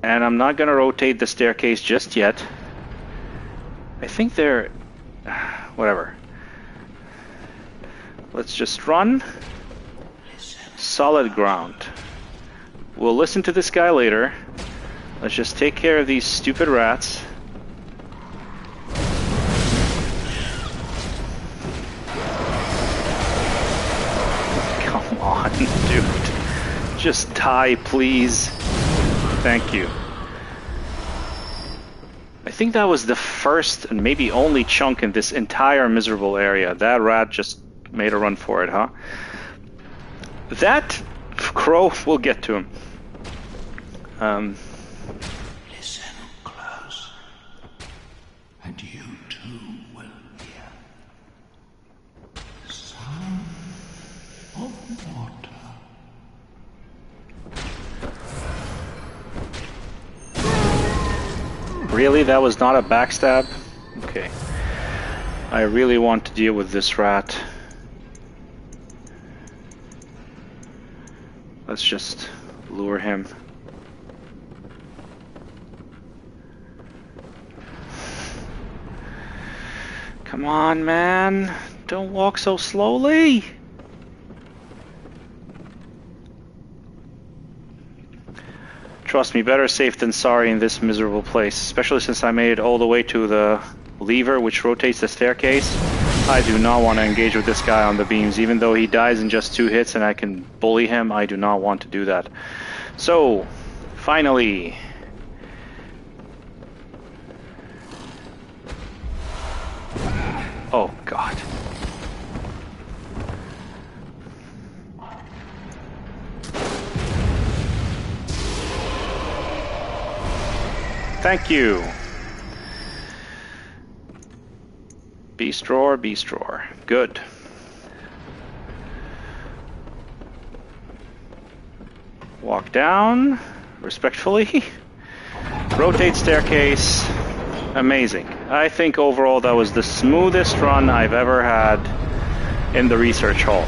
And I'm not gonna rotate the staircase just yet. I think they're... whatever. Let's just run. Solid ground. We'll listen to this guy later. Let's just take care of these stupid rats. Come on, dude. Just die, please. Thank you. I think that was the first and maybe only chunk in this entire miserable area. That rat just made a run for it, huh? That crow, we'll get to him. Listen close, and you too will hear the sound of water. Really? That was not a backstab? Okay. I really want to deal with this rat. Let's just lure him. Come on, man. Don't walk so slowly. Trust me, better safe than sorry in this miserable place, especially since I made it all the way to the lever which rotates the staircase. I do not want to engage with this guy on the beams, even though he dies in just 2 hits and I can bully him. I do not want to do that. So, finally. Oh, God. Thank you. Beast drawer, beast drawer. Good. Walk down respectfully. Rotate staircase. Amazing. I think overall that was the smoothest run I've ever had in the research hall.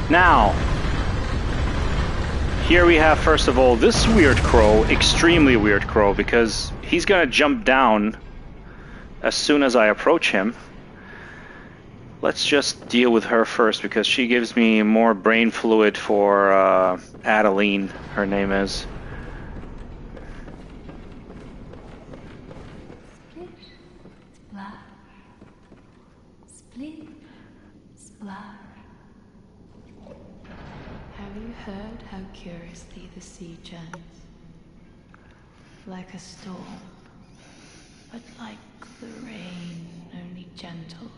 Now, here we have, first of all, this weird crow, extremely weird crow, because he's gonna jump down as soon as I approach him. Let's just deal with her first, because she gives me more brain fluid for Adeline, her name is. Split, splash. Have you heard how curiously the sea churns? Like a storm, but like the rain, only gentle,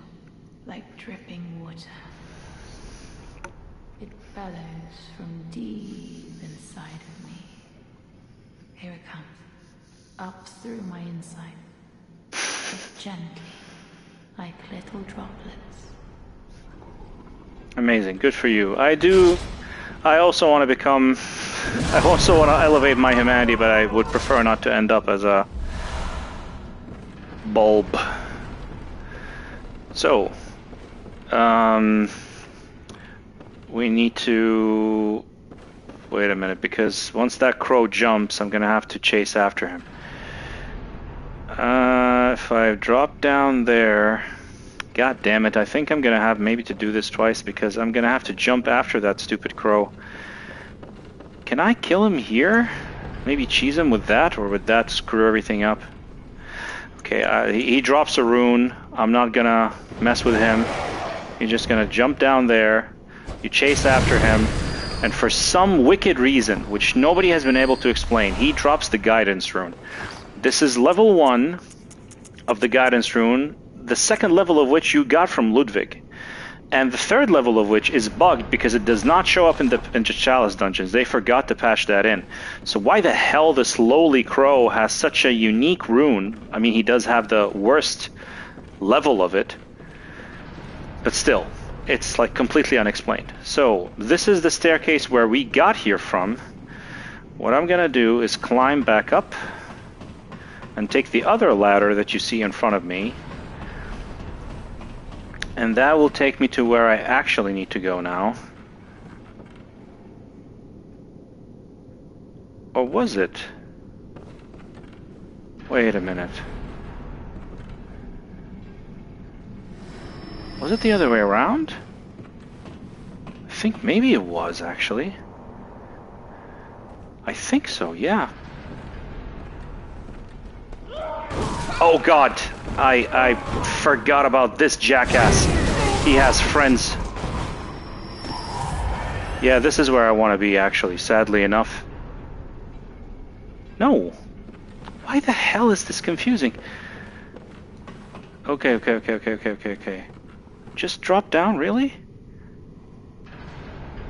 like dripping water. It bellows from deep inside of me. Here it comes, up through my inside, but gently, like little droplets. Amazing, good for you. I also want to elevate my humanity, but I would prefer not to end up as a bulb. So, we need to wait a minute, because once that crow jumps, I'm gonna have to chase after him. If I drop down there, god damn it, I think I'm gonna have maybe to do this twice, because I'm gonna have to jump after that stupid crow. Can I kill him here? Maybe cheese him with that, or would that screw everything up? Okay, he drops a rune. I'm not gonna mess with him. He's just gonna jump down there. You chase after him, and for some wicked reason, which nobody has been able to explain, he drops the guidance rune. This is level 1 of the guidance rune, the second level of which you got from Ludwig, and the third level of which is bugged because it does not show up in the Chalice dungeons. They forgot to patch that in. So why the hell this lowly crow has such a unique rune? I mean, he does have the worst level of it, but still, it's like completely unexplained. So this is the staircase where we got here from. What I'm gonna do is climb back up and take the other ladder that you see in front of me, and that will take me to where I actually need to go now. Or was it? Wait a minute. Was it the other way around? I think maybe it was, actually. I think so, yeah. Oh god! I forgot about this jackass. He has friends. Yeah, this is where I want to be, actually, sadly enough. No! Why the hell is this confusing? Okay. Just drop down, really?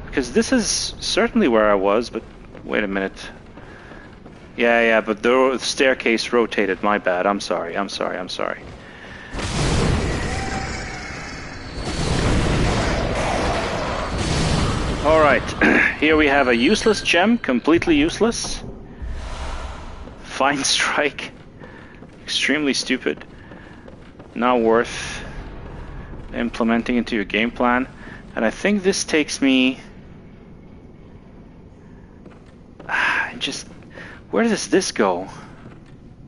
Because this is certainly where I was, but wait a minute. Yeah, but the staircase rotated. My bad. I'm sorry. Alright, here we have a useless gem, completely useless. Fine strike. Extremely stupid. Not worth implementing into your game plan. And I think this takes me... just... where does this go?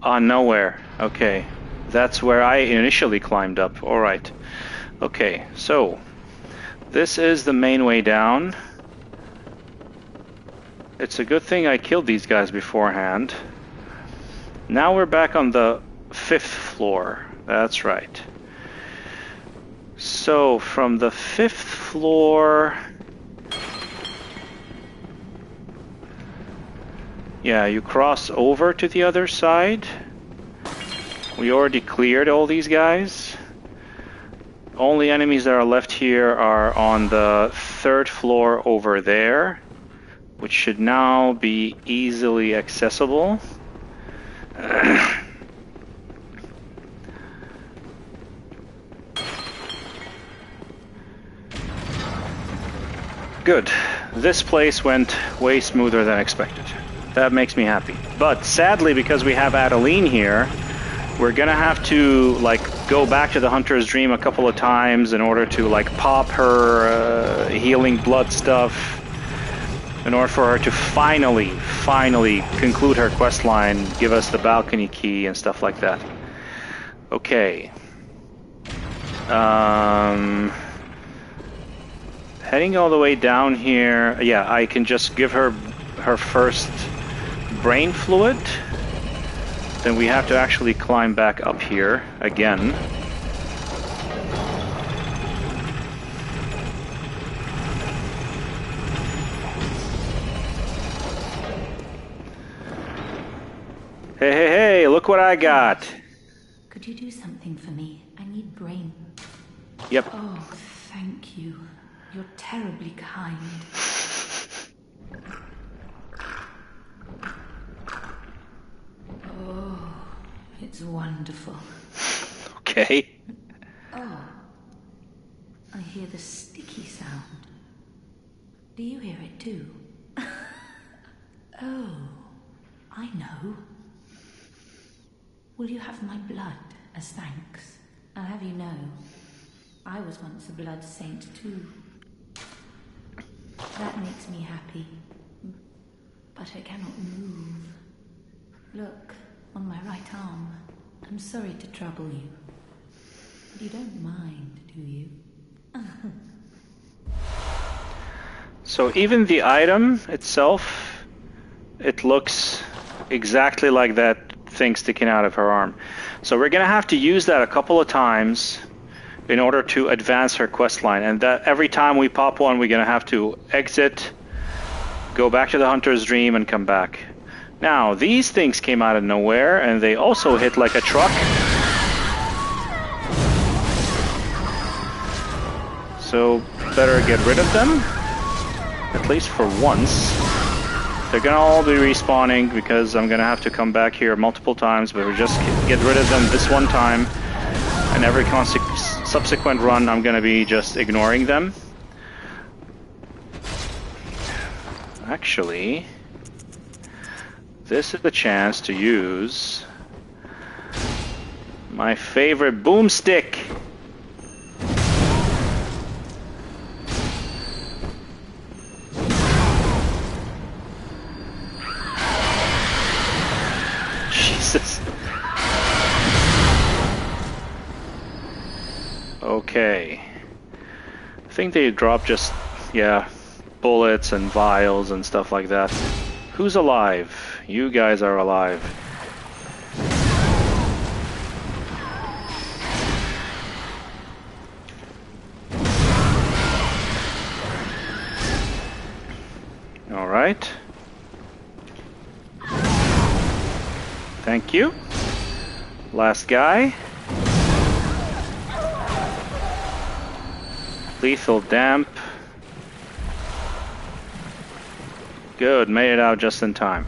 Nowhere. Okay. That's where I initially climbed up. Alright. Okay, so... this is the main way down. It's a good thing I killed these guys beforehand. Now we're back on the 5th floor. That's right. So, from the 5th floor... yeah, you cross over to the other side. We already cleared all these guys. Only enemies that are left here are on the 3rd floor over there, which should now be easily accessible. Good. This place went way smoother than expected. That makes me happy. But sadly, because we have Adeline here, we're gonna have to like go back to the Hunter's Dream a couple of times in order to like pop her healing blood stuff, in order for her to finally conclude her quest line, give us the balcony key and stuff like that. Okay. Heading all the way down here, yeah, I can just give her her first brain fluid. Then we have to actually climb back up here again. Hey, look what I got. Could you do something for me? I need brain. Yep. Oh, thank you. You're terribly kind. Oh, it's wonderful. Okay. Oh, I hear the sticky sound. Do you hear it too? Oh, I know. Will you have my blood as thanks? I'll have you know, I was once a blood saint too. That makes me happy. But I cannot move. Look, on my right arm. I'm sorry to trouble you. But you don't mind, do you? So even the item itself, it looks exactly like that thing sticking out of her arm. So we're gonna have to use that a couple of times in order to advance her quest line, and that every time we pop one, we're gonna have to exit, go back to the Hunter's Dream, and come back. Now, these things came out of nowhere, and they also hit like a truck. So, better get rid of them, at least for once. They're gonna all be respawning because I'm gonna have to come back here multiple times, but we'll just get rid of them this one time, and every subsequent run I'm gonna be just ignoring them. Actually, this is the chance to use my favorite boomstick. Jesus. Okay. I think they dropped just, yeah, bullets and vials and stuff like that. Who's alive? You guys are alive. All right. Thank you. Last guy. Lethal damp. Good, made it out just in time.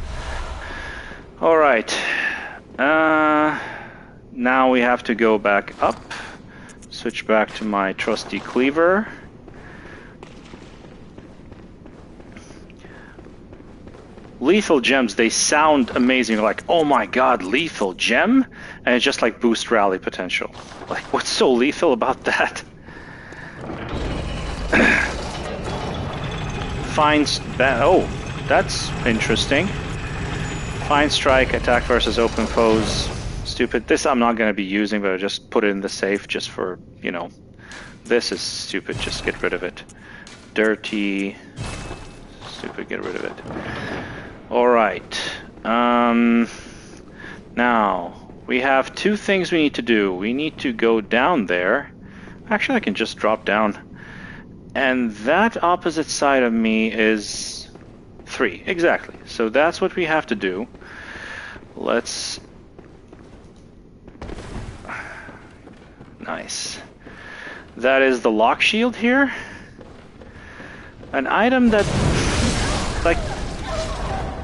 Alright. Now we have to go back up. Switch back to my trusty cleaver. Lethal gems, they sound amazing. Like, oh my god, lethal gem? And it just like boost rally potential. Like, what's so lethal about that? Oh, that's interesting. Fine strike, attack versus open foes. Stupid. This I'm not going to be using, but I just put it in the safe just for, you know. This is stupid, just get rid of it. Dirty. Stupid, get rid of it. Alright. Now, we have two things we need to do. We need to go down there. Actually, I can just drop down. And that opposite side of me is 3. Exactly. So that's what we have to do. Let's... Nice. That is the lock shield here. An item that... like...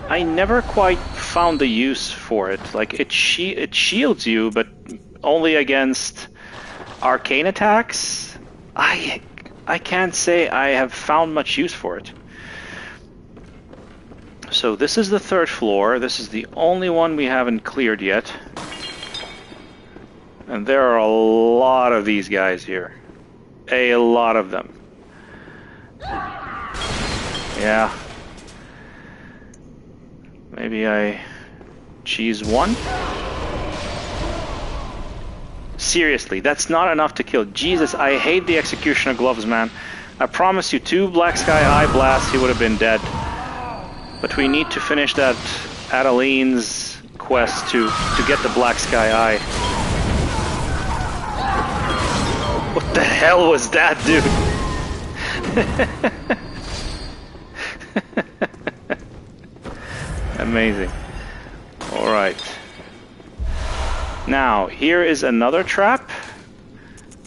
I never quite found the use for it. Like, it shields you, but only against arcane attacks. I can't say I have found much use for it. So this is the 3rd floor. This is the only one we haven't cleared yet. And there are a lot of these guys here. A lot of them. Yeah. Maybe I cheese one? Seriously, that's not enough to kill. Jesus, I hate the Executioner gloves, man. I promise you, 2 Black Sky Eye blasts, he would have been dead. But we need to finish that Adeline's quest to get the Black Sky Eye. What the hell was that, dude? Amazing. Alright. Now, here is another trap.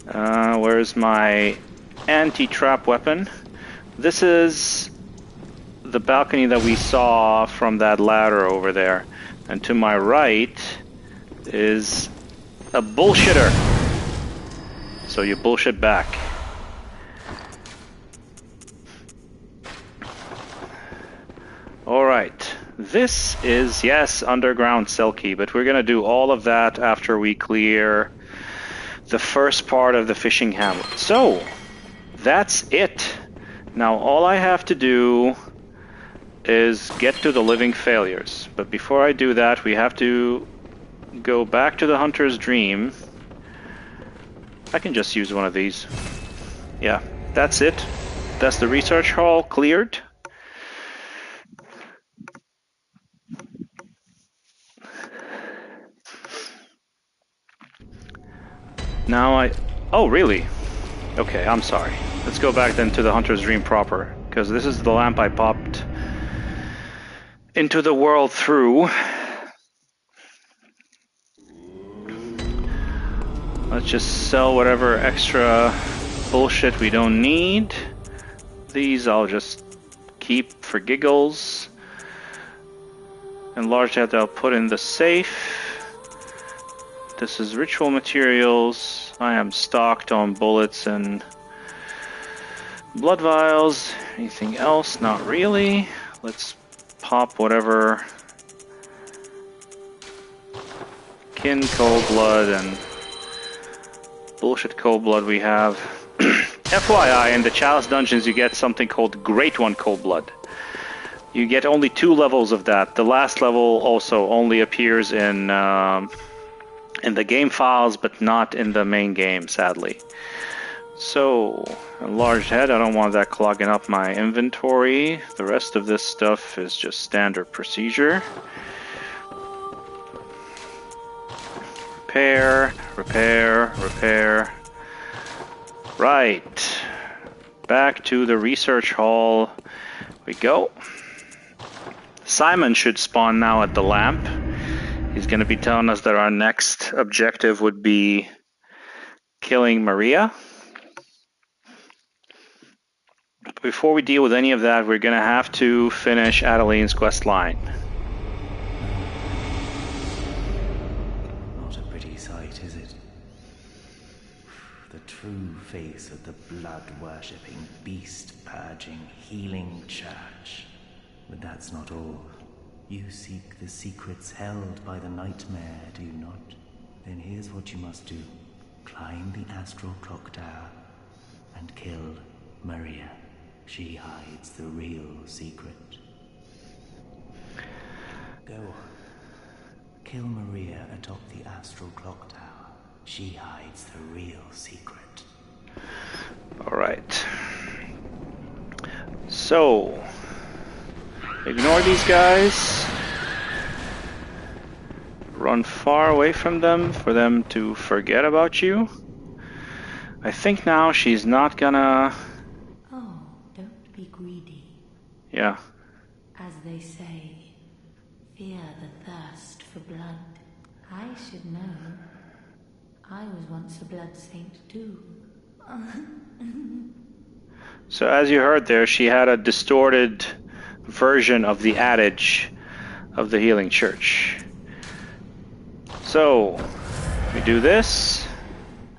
Where's my anti-trap weapon? This is the balcony that we saw from that ladder over there. And to my right is a bullshitter. So you bullshit back. Alright. This is, yes, underground cell key, but we're gonna do all of that after we clear the first part of the fishing hamlet. So, that's it. Now all I have to do is get to the living failures. But before I do that, we have to go back to the Hunter's Dream. I can just use one of these. Yeah, that's it. That's the research hall cleared. Now oh, really? Okay, I'm sorry. Let's go back then to the Hunter's Dream proper, because this is the lamp I popped into the world through. Let's just sell whatever extra bullshit we don't need. These I'll just keep for giggles. Enlarged that I'll put in the safe. This is ritual materials. I am stocked on bullets and blood vials. Anything else? Not really. Let's pop whatever kin cold blood and bullshit cold blood we have. FYI, in the Chalice dungeons you get something called Great One Cold Blood. You get only 2 levels of that. The last level also only appears in the game files, but not in the main game, sadly. So, enlarged head, I don't want that clogging up my inventory. The rest of this stuff is just standard procedure. Repair, repair, repair. Right. Back to the research hall we go. Simon should spawn now at the lamp. He's going to be telling us that our next objective would be killing Maria. Before we deal with any of that, we're going to have to finish Adeline's quest line. Not a pretty sight, is it? The true face of the blood-worshipping, beast-purging, healing church. But that's not all. You seek the secrets held by the nightmare, do you not? Then here's what you must do. Climb the astral clock tower and kill Maria. She hides the real secret. Go on. Kill Maria atop the astral clock tower. She hides the real secret. Alright. So, ignore these guys. Run far away from them for them to forget about you. I think now she's not gonna... Oh, don't be greedy. Yeah. As they say, fear the thirst for blood. I should know. I was once a blood saint too. So as you heard there, she had a distorted version of the adage of the healing church. So, we do this.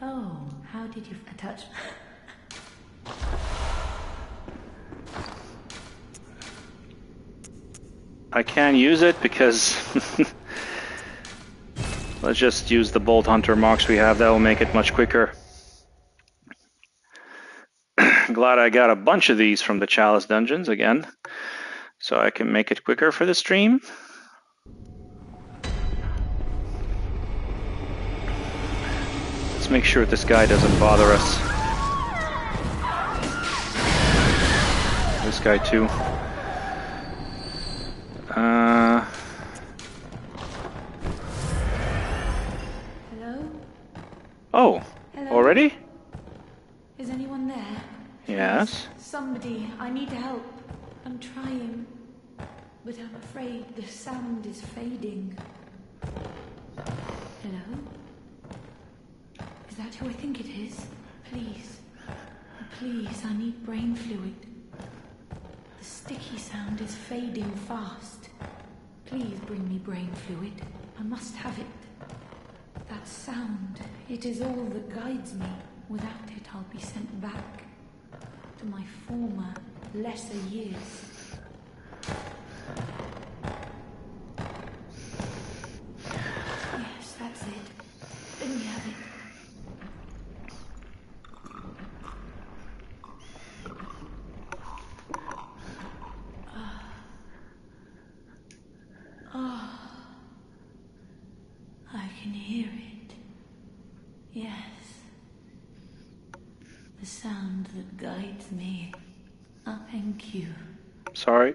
Oh, how did you touch? I can't use it because let's just use the bolt hunter marks we have. That will make it much quicker. Glad I got a bunch of these from the Chalice dungeons again, so I can make it quicker for the stream. Let's make sure this guy doesn't bother us. This guy too. Hello? Oh, Hello? already? Is anyone there? Yes. Somebody, I need help. I'm trying, but I'm afraid the sound is fading. Hello? Is that who I think it is? Please. Please, I need brain fluid. The sticky sound is fading fast. Please bring me brain fluid. I must have it. That sound, it is all that guides me. Without it, I'll be sent back to my former, lesser years. Yes, that's it. Let me have it. I can hear it. Yes. The sound that guides me. Oh, thank you. Sorry.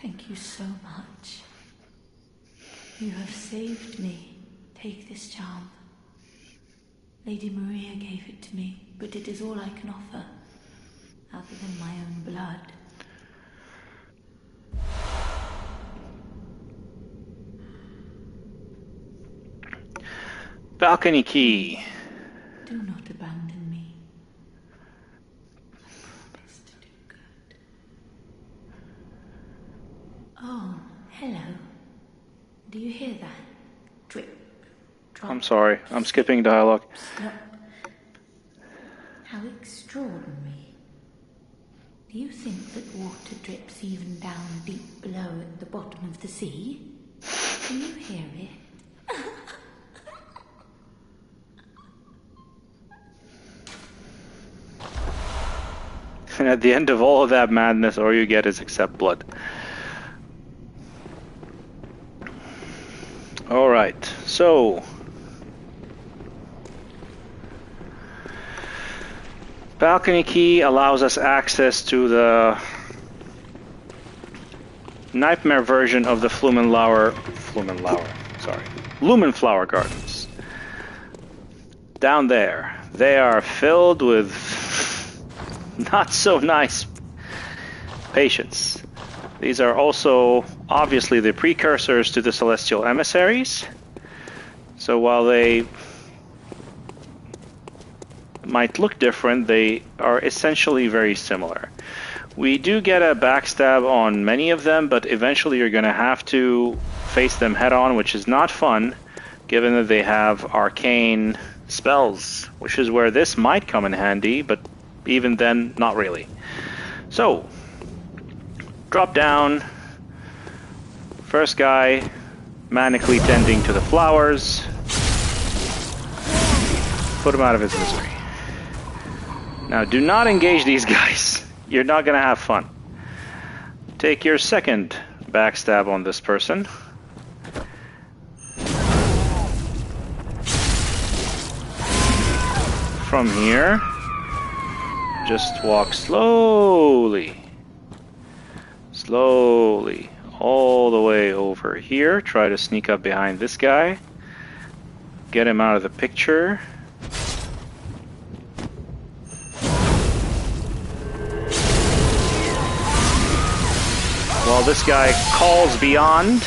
Thank you so much. You have saved me. Take this charm. Lady Maria gave it to me, but it is all I can offer, other than my own blood. Balcony key. Do not abandon me. I promise to do good. Oh, hello. Do you hear that? Drip, drop. I'm sorry. I'm skipping dialogue. Stop. How extraordinary. Do you think that water drips even down deep below at the bottom of the sea? Can you hear it? And at the end of all of that madness, all you get is except blood. Alright, so... balcony key allows us access to the nightmare version of the Lumen Flower Gardens. Down there, they are filled with not so nice patients. These are also obviously the precursors to the Celestial Emissaries. So while they might look different, they are essentially very similar. We do get a backstab on many of them, but eventually you're going to have to face them head on, which is not fun, given that they have arcane spells, which is where this might come in handy, but even then, not really. So, drop down. First guy, manically tending to the flowers. Put him out of his misery. Now, do not engage these guys. You're not going to have fun. Take your second backstab on this person. From here, just walk slowly. Slowly. All the way over here. Try to sneak up behind this guy. Get him out of the picture. While this guy calls beyond.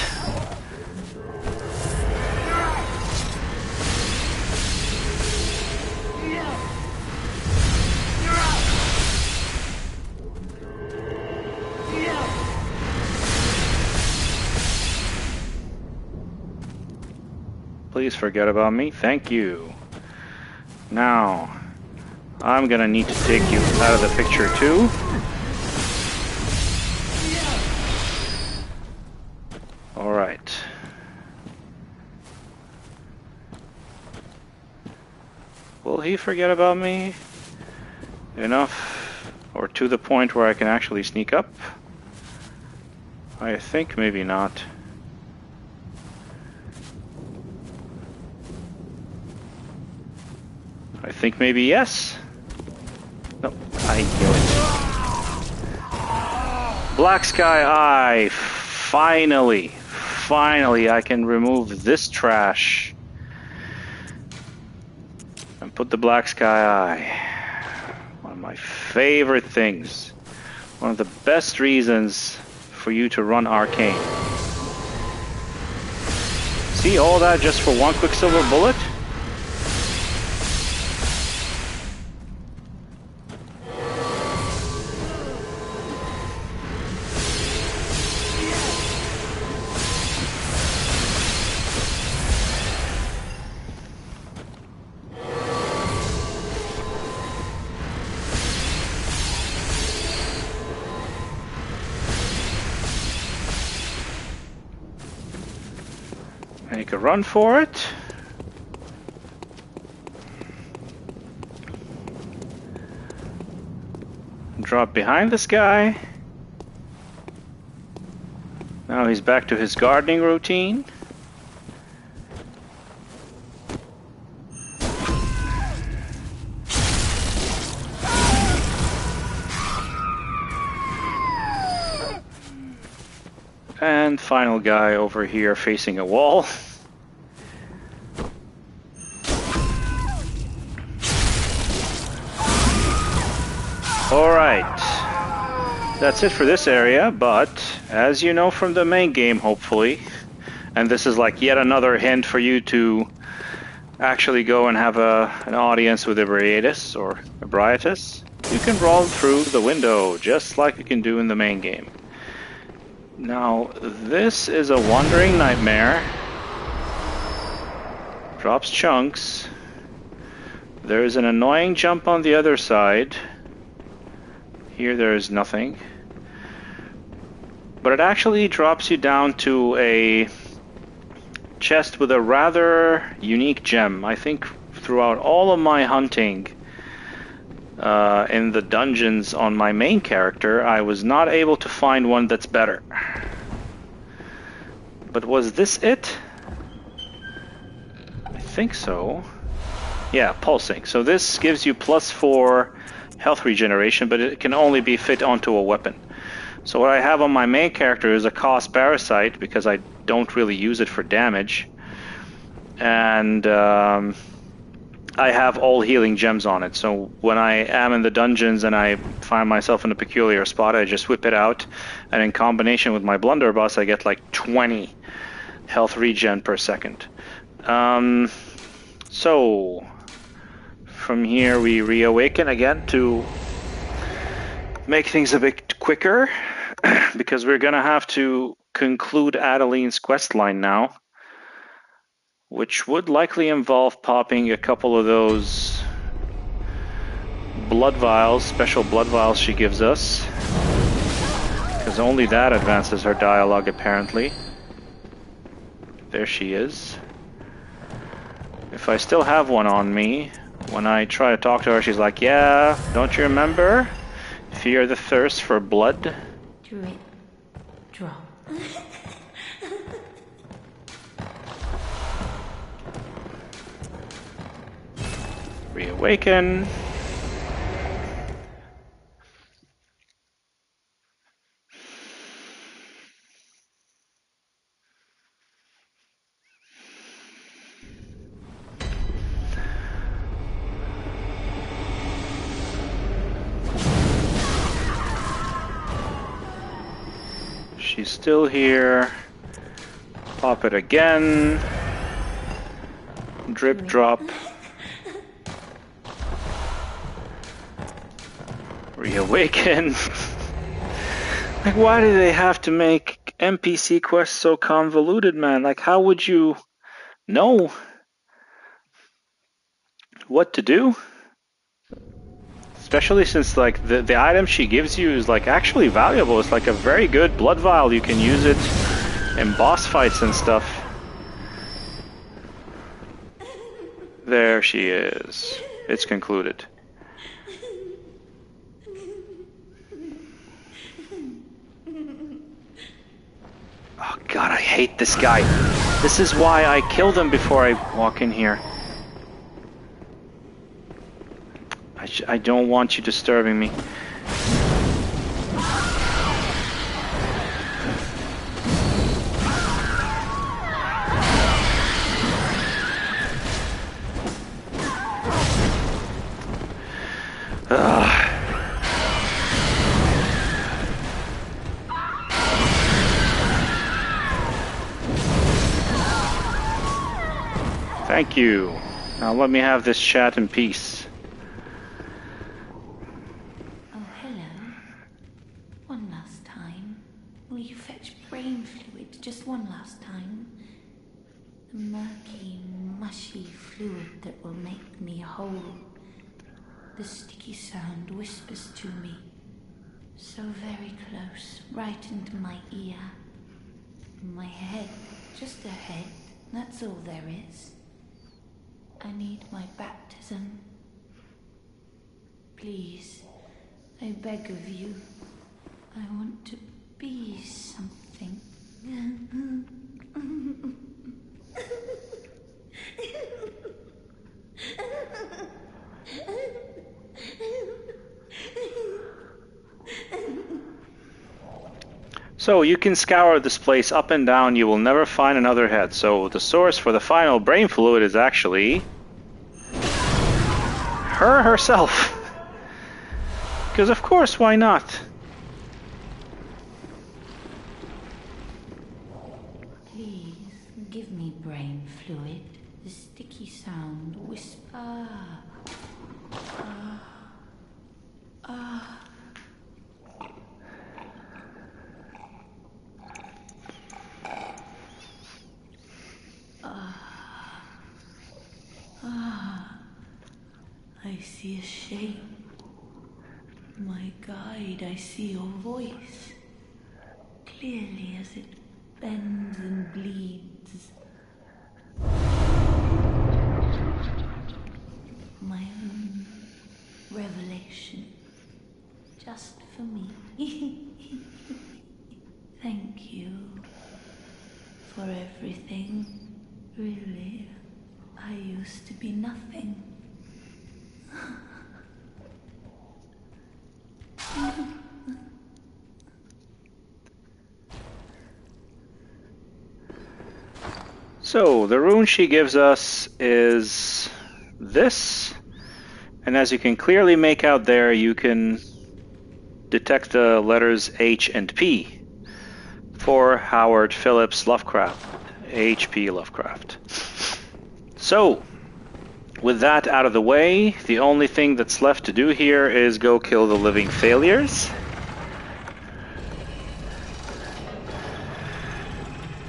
Please forget about me. Thank you. Now, I'm gonna need to take you out of the picture too. Alright. Will he forget about me? Enough, or to the point where I can actually sneak up? I think maybe not. I think maybe yes. No, I knew it. Black Sky Eye. Finally I can remove this trash and put the Black Sky Eye. One of my favorite things. One of the best reasons for you to run Arcane. See all that just for one Quicksilver bullet? Make a run for it. Drop behind this guy. Now he's back to his gardening routine. And final guy over here facing a wall. Alright, that's it for this area, but as you know from the main game, hopefully, and this is like yet another hint for you to actually go and have an audience with Ebrietas or Ebrietas, you can roll through the window just like you can do in the main game. Now, this is a wandering nightmare. Drops chunks. There's an annoying jump on the other side. Here there is nothing. But it actually drops you down to a chest with a rather unique gem. I think throughout all of my hunting in the dungeons on my main character, I was not able to find one that's better. But was this it? I think so. Yeah, pulsing. So this gives you +4 health regeneration, but it can only be fit onto a weapon. So what I have on my main character is a cost parasite because I don't really use it for damage. And I have all healing gems on it. So when I am in the dungeons and I find myself in a peculiar spot, I just whip it out. And in combination with my blunderbuss, I get like 20 health regen per second. So from here we reawaken again to make things a bit quicker because we're gonna have to conclude Adeline's quest line now, which would likely involve popping a couple of those blood vials, special blood vials she gives us, because only that advances her dialogue apparently. There she is. If I still have one on me, when I try to talk to her, she's like, yeah, don't you remember? Fear the thirst for blood. Drip, drop. Reawaken. She's still here. Pop it again. Drip, drop. Reawaken. Like, why do they have to make NPC quests so convoluted, man? Like, how would you know what to do? Especially since, like, the item she gives you is, like, actually valuable. It's like a very good blood vial. You can use it in boss fights and stuff. There she is. It's concluded. Oh god, I hate this guy. This is why I killed him before I walk in here. I don't want you disturbing me. Thank you. Now let me have this chat in peace. Oh, hello. One last time. Will you fetch brain fluid just one last time? The murky, mushy fluid that will make me whole. The sticky sound whispers to me. So very close, right into my ear. My head, just a head, that's all there is. I need my baptism. Please, I beg of you. I want to be something. So you can scour this place up and down, you will never find another head. So the source for the final brain fluid is actually her herself. Because of course, why not? Please, give me brain fluid. The sticky sound whisper. I see a shape. My guide, I see your voice. Clearly as it bends and bleeds. My own revelation. Just for me. Thank you for everything. Really, I used to be nothing. So, the rune she gives us is this. And as you can clearly make out there, you can detect the letters H and P for Howard Phillips Lovecraft, H.P. Lovecraft. So, with that out of the way, the only thing that's left to do here is go kill the living failures.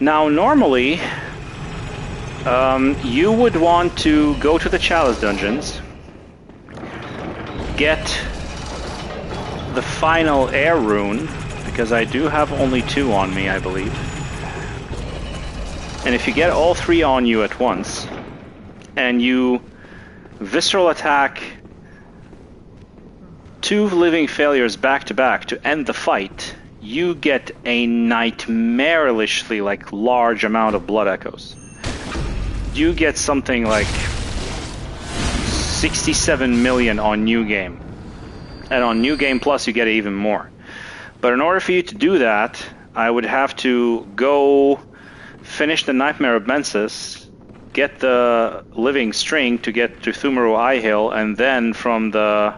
Now, normally, you would want to go to the Chalice Dungeons, get the final air rune, because I do have only 2 on me, I believe. And if you get all 3 on you at once, and you visceral attack 2 living failures back to back to end the fight, you get a nightmarishly large amount of blood echoes. You get something like 67 million on New Game. And on New Game Plus you get even more. But in order for you to do that, I would have to go finish the Nightmare of Mensis, get the living string to get to Thumaru Eye Hill, and then from the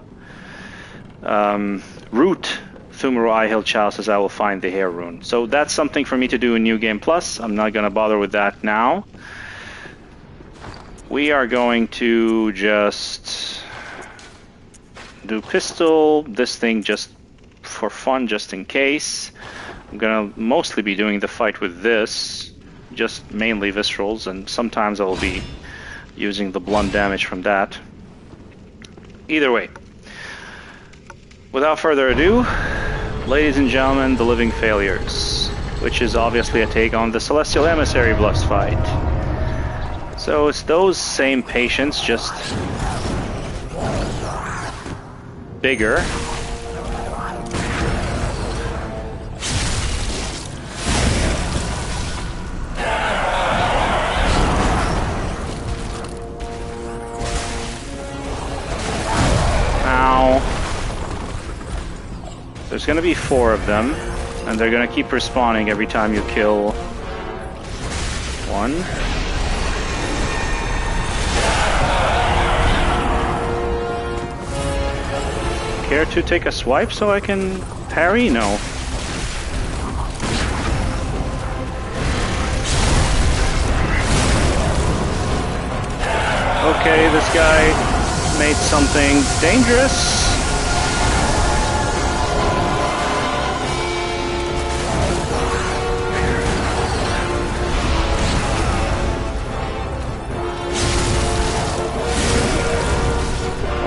root Thumaru Eye Hill chalices I will find the hair rune. So that's something for me to do in New Game Plus. I'm not going to bother with that now. We are going to just do pistol, this thing just for fun, just in case. I'm going to mostly be doing the fight with this, just mainly viscerals, and sometimes I will be using the blunt damage from that. Either way, without further ado, ladies and gentlemen, the Living Failures, which is obviously a take on the Celestial Emissary Bluffs fight. So it's those same patients, just bigger. Ow. There's going to be 4 of them, and they're going to keep respawning every time you kill one. Care to take a swipe so I can parry? No. Okay, this guy made something dangerous.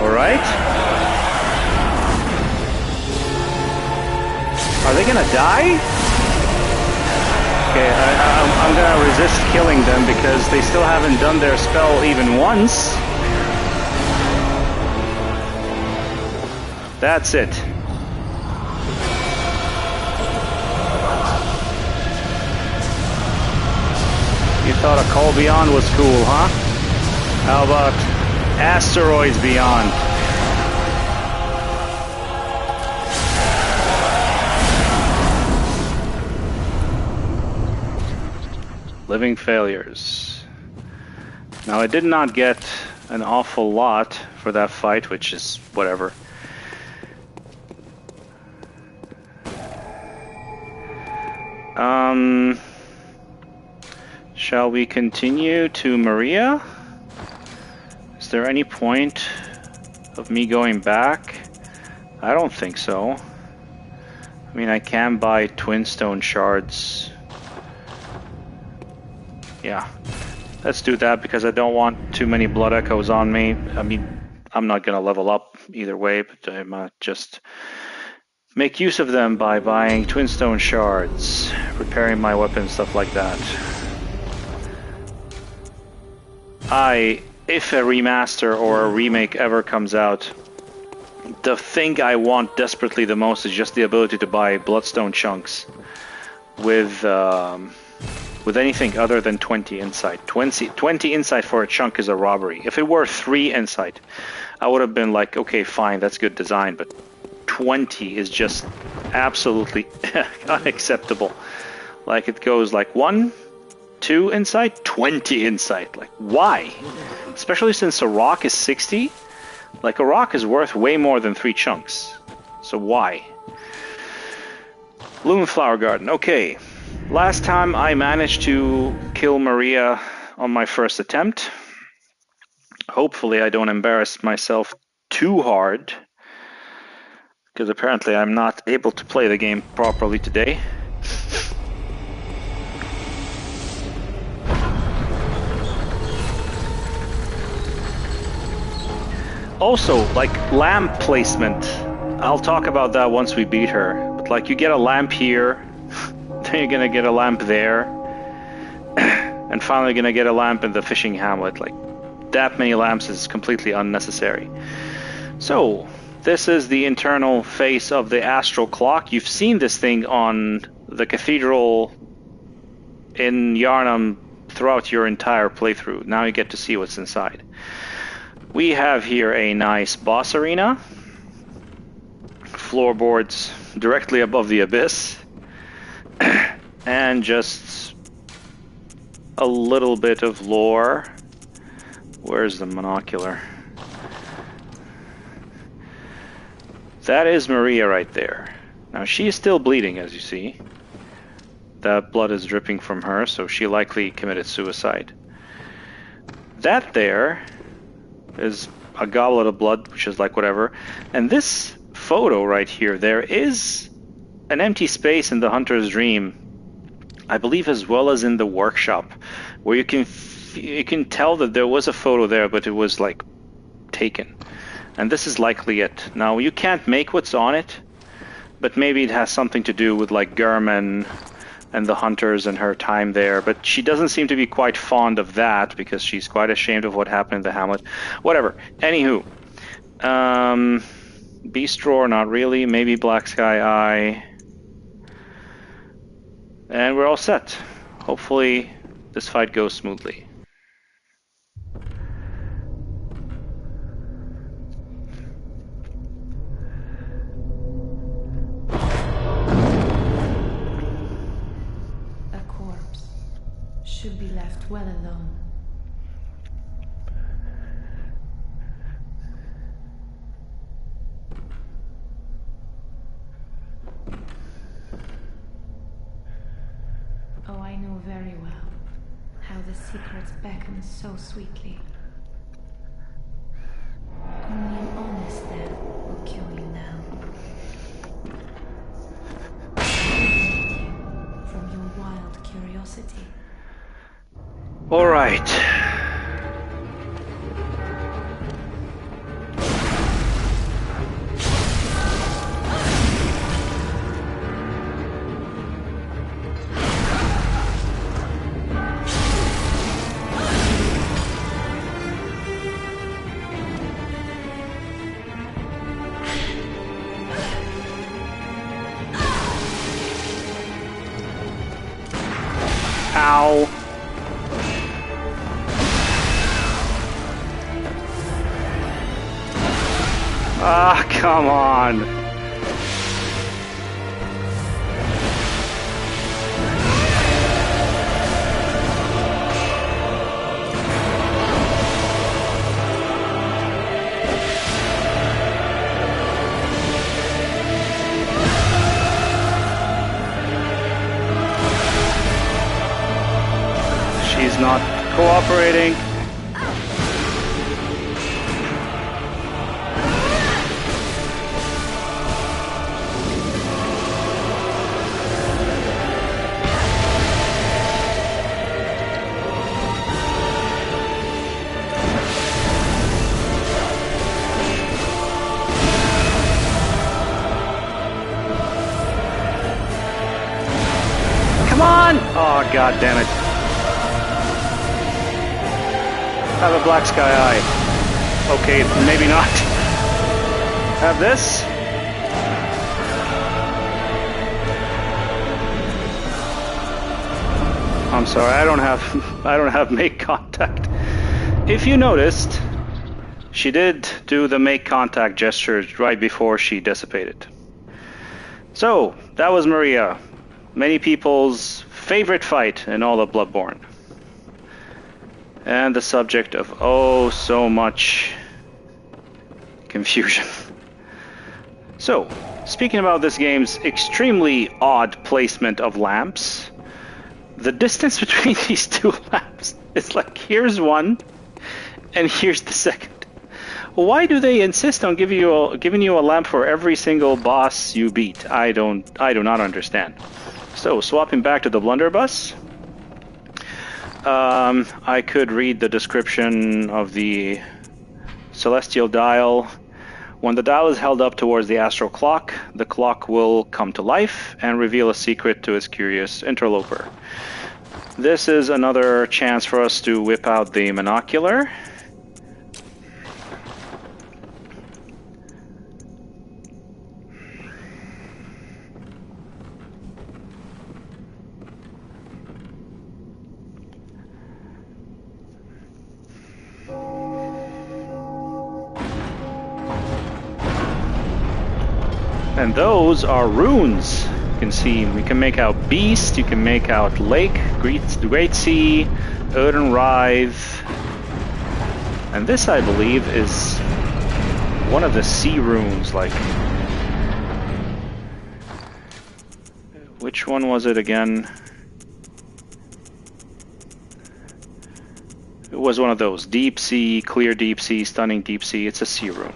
Alright. Are they gonna die? Okay, I'm gonna resist killing them because they still haven't done their spell even once. That's it. You thought a call beyond was cool, huh? How about asteroids beyond? Living Failures. Now I did not get an awful lot for that fight, which is whatever. Shall we continue to Maria? Is there any point of me going back? I don't think so. I mean, I can buy twin stone shards. Yeah, let's do that because I don't want too many blood echoes on me. I mean, I'm not gonna level up either way, but I might just make use of them by buying twin stone shards, repairing my weapon, stuff like that. If a remaster or a remake ever comes out, the thing I want desperately the most is just the ability to buy bloodstone chunks with with anything other than 20 insight. 20 insight for a chunk is a robbery. If it were 3 insight, I would have been like, okay, fine, that's good design, but 20 is just absolutely unacceptable. Like, it goes like 1, 2 insight, 20 insight. Like, why? Especially since a rock is 60. Like, a rock is worth way more than 3 chunks. So why? Bloom Flower Garden. Okay. Last time I managed to kill Maria on my first attempt. Hopefully I don't embarrass myself too hard, because apparently I'm not able to play the game properly today. Also, like, lamp placement. I'll talk about that once we beat her. But like, you get a lamp here, then you're gonna get a lamp there, and finally gonna get a lamp in the fishing hamlet. Like, that many lamps is completely unnecessary. So, this is the internal face of the astral clock. You've seen this thing on the cathedral in Yharnam throughout your entire playthrough. Now you get to see what's inside. We have here a nice boss arena. Floorboards directly above the abyss. And just a little bit of lore. Where's the monocular? That is Maria right there. Now she is still bleeding, as you see. That blood is dripping from her, so she likely committed suicide. That there is a goblet of blood, which is like whatever. And this photo right here, there is an empty space in the Hunter's Dream, I believe, as well as in the workshop, where you can tell that there was a photo there, but it was like taken. And this is likely it. Now, you can't make what's on it, but maybe it has something to do with like German and the hunters and her time there. But she doesn't seem to be quite fond of that, because she's quite ashamed of what happened in the hamlet. Whatever. Anywho. Beast Roar, not really. Maybe Black Sky Eye. And we're all set. Hopefully this fight goes smoothly. Should be left well alone. Oh, I know very well how the secrets beckon so sweetly. Only an honest death will kill you now. From your wild curiosity. All right. Ow. Ah, come on. She's not cooperating. Come on! Oh, god damn it. Have a Black Sky Eye. Okay, maybe not. Have this. I'm sorry, I don't have make contact. If you noticed, she did do the make contact gesture right before she dissipated. So, that was Maria. Many people's favorite fight in all of Bloodborne. And the subject of oh so much confusion. So, speaking about this game's extremely odd placement of lamps, the distance between these two lamps is like, here's one, and here's the second. Why do they insist on giving you a lamp for every single boss you beat? I do not understand. So, swapping back to the blunderbuss, I could read the description of the celestial dial. When the dial is held up towards the astral clock, the clock will come to life and reveal a secret to its curious interloper. This is another chance for us to whip out the monocular. And those are runes. You can see, we can make out Beast, you can make out Lake, Great Sea, Odin Writhe. And this, I believe, is one of the sea runes, like... Which one was it again? It was one of those. Deep Sea, Clear Deep Sea, Stunning Deep Sea. It's a sea rune.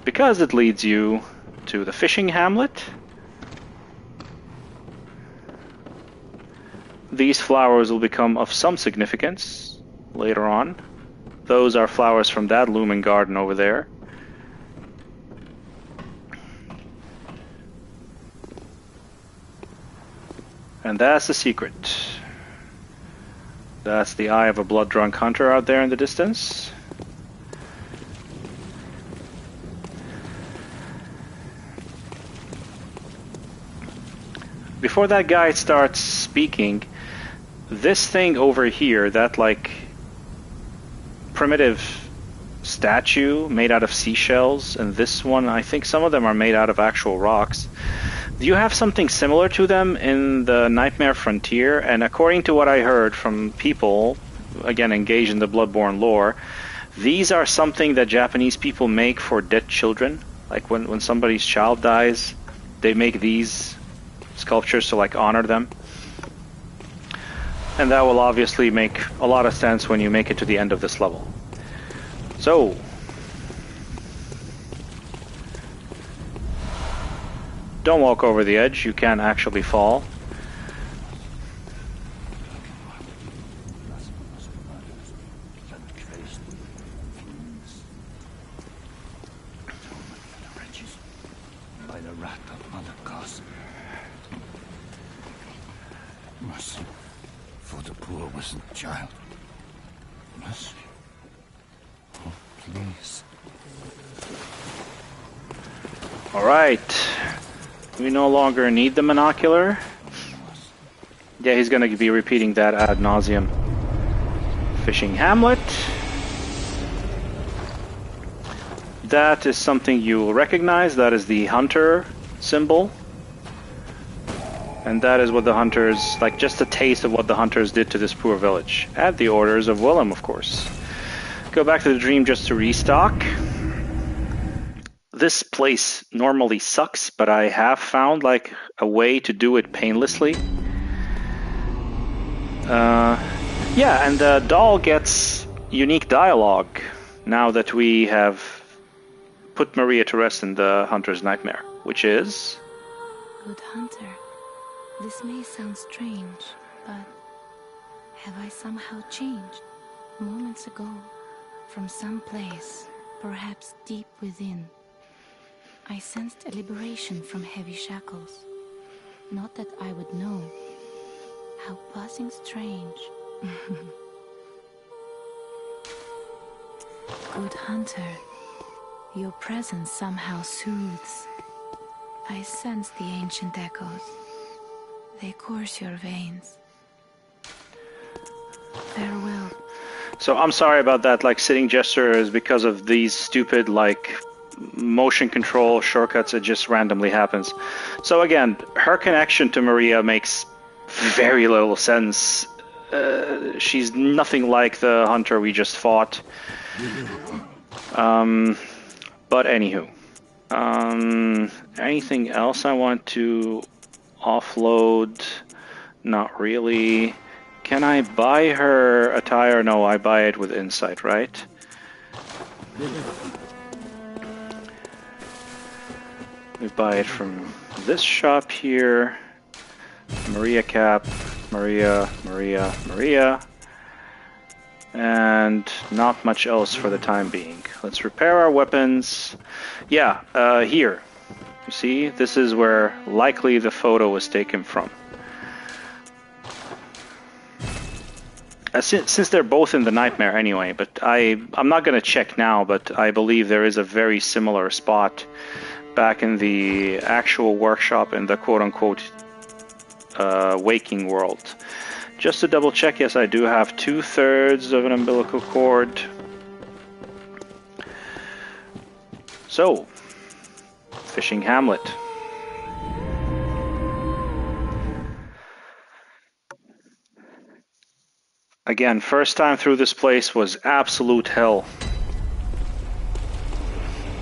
Because it leads you to the fishing hamlet. These flowers will become of some significance later on. Those are flowers from that looming garden over there. And that's the secret. That's the eye of a blood-drunk hunter out there in the distance. Before that guy starts speaking, this thing over here, that like primitive statue made out of seashells, and this one, I think some of them are made out of actual rocks. Do you have something similar to them in the Nightmare Frontier? And according to what I heard from people, again engaged in the Bloodborne lore, these are something that Japanese people make for dead children. Like when somebody's child dies, they make these sculptures to like honor them. And that will obviously make a lot of sense when you make it to the end of this level. So, don't walk over the edge, you can actually fall. By the wrath of Mother Gods. Mercy for the poor wasn't child. Mercy. Oh, please. Alright. We no longer need the monocular. Yeah, he's gonna be repeating that ad nauseum. Fishing hamlet. That is something you will recognize. That is the hunter symbol. And that is what the hunters, like just a taste of what the hunters did to this poor village. At the orders of Willem, of course. Go back to the dream just to restock. This place normally sucks, but I have found like a way to do it painlessly. Yeah, and the doll gets unique dialogue now that we have put Maria to rest in the hunter's nightmare, which is... Good hunter, this may sound strange, but have I somehow changed? Moments ago, from some place, perhaps deep within, I sensed a liberation from heavy shackles. Not that I would know. How buzzing strange. Good hunter, your presence somehow soothes. I sense the ancient echoes. They course your veins. Farewell. So I'm sorry about that, like, sitting gesture is because of these stupid, like, motion control shortcuts. It just randomly happens. So again, her connection to Maria makes very little sense. She's nothing like the hunter we just fought. But anywho. Anything else I want to offload? Not really. Can I buy her attire? No, I buy it with insight, right? We buy it from this shop here. Maria cap, Maria, Maria, Maria. And not much else for the time being. Let's repair our weapons. Yeah, here. You see, this is where likely the photo was taken from. Since they're both in the nightmare anyway, but I'm not going to check now, but I believe there is a very similar spot back in the actual workshop in the quote-unquote waking world. Just to double check, yes, I do have 2/3 of an umbilical cord. So, fishing hamlet. Again, first time through this place was absolute hell.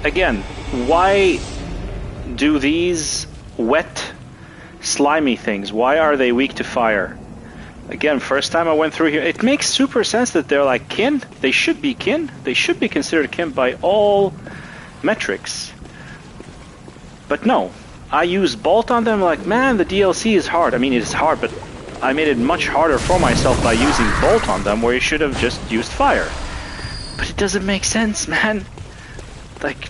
Again, why do these wet, slimy things, why are they weak to fire? Again, first time I went through here, it makes super sense that they're like kin. They should be kin. They should be considered kin by all metrics. But no, I use bolt on them like, man, the DLC is hard. I mean, it is hard, but I made it much harder for myself by using bolt on them where you should have just used fire. But it doesn't make sense, man. Like,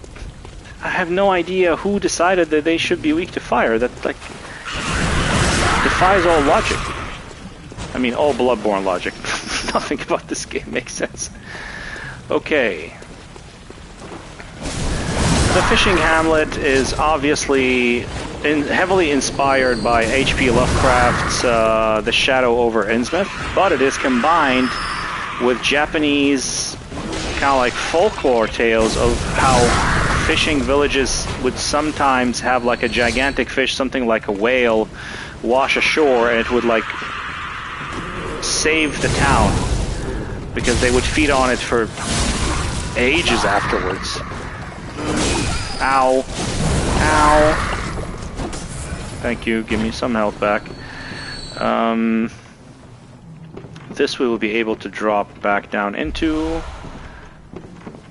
I have no idea who decided that they should be weak to fire. That, like, defies all logic. I mean, all Bloodborne logic. Nothing about this game makes sense. Okay. The fishing hamlet is obviously heavily inspired by H.P. Lovecraft's The Shadow over Innsmouth, but it is combined with Japanese kind of like folklore tales of how fishing villages would sometimes have like a gigantic fish, something like a whale, wash ashore, and it would like save the town because they would feed on it for ages afterwards. Ow. Ow. Thank you, give me some health back. This we will be able to drop back down into.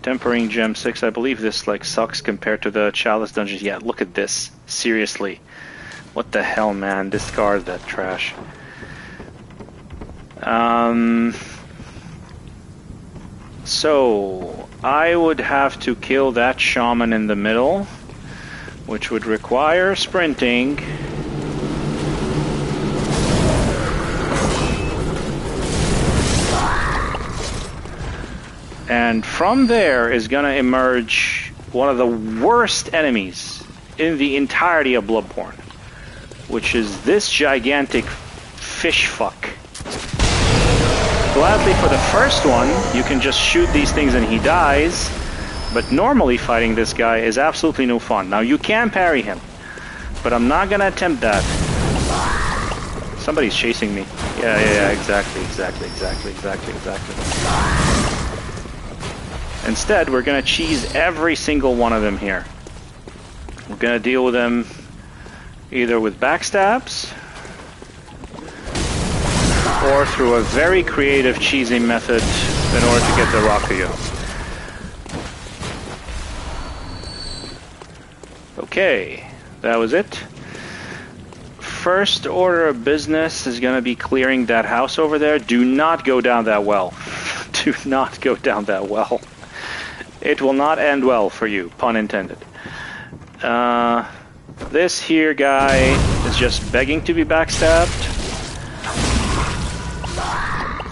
Tempering Gem 6, I believe this like sucks compared to the Chalice dungeons. Yeah, look at this. Seriously. What the hell, man? Discard that trash. So, I would have to kill that shaman in the middle, which would require sprinting. And from there is gonna emerge one of the worst enemies in the entirety of Bloodborne, which is this gigantic fish fuck. Gladly for the first one, you can just shoot these things and he dies, but normally fighting this guy is absolutely no fun. Now you can parry him, but I'm not gonna attempt that. Somebody's chasing me. Yeah, exactly. Instead, we're gonna cheese every single one of them here. We're gonna deal with them either with backstabs or through a very creative cheesing method in order to get the Rakuyo. Okay, that was it. First order of business is going to be clearing that house over there. Do not go down that well. Do not go down that well. It will not end well for you, pun intended. This here guy is just begging to be backstabbed.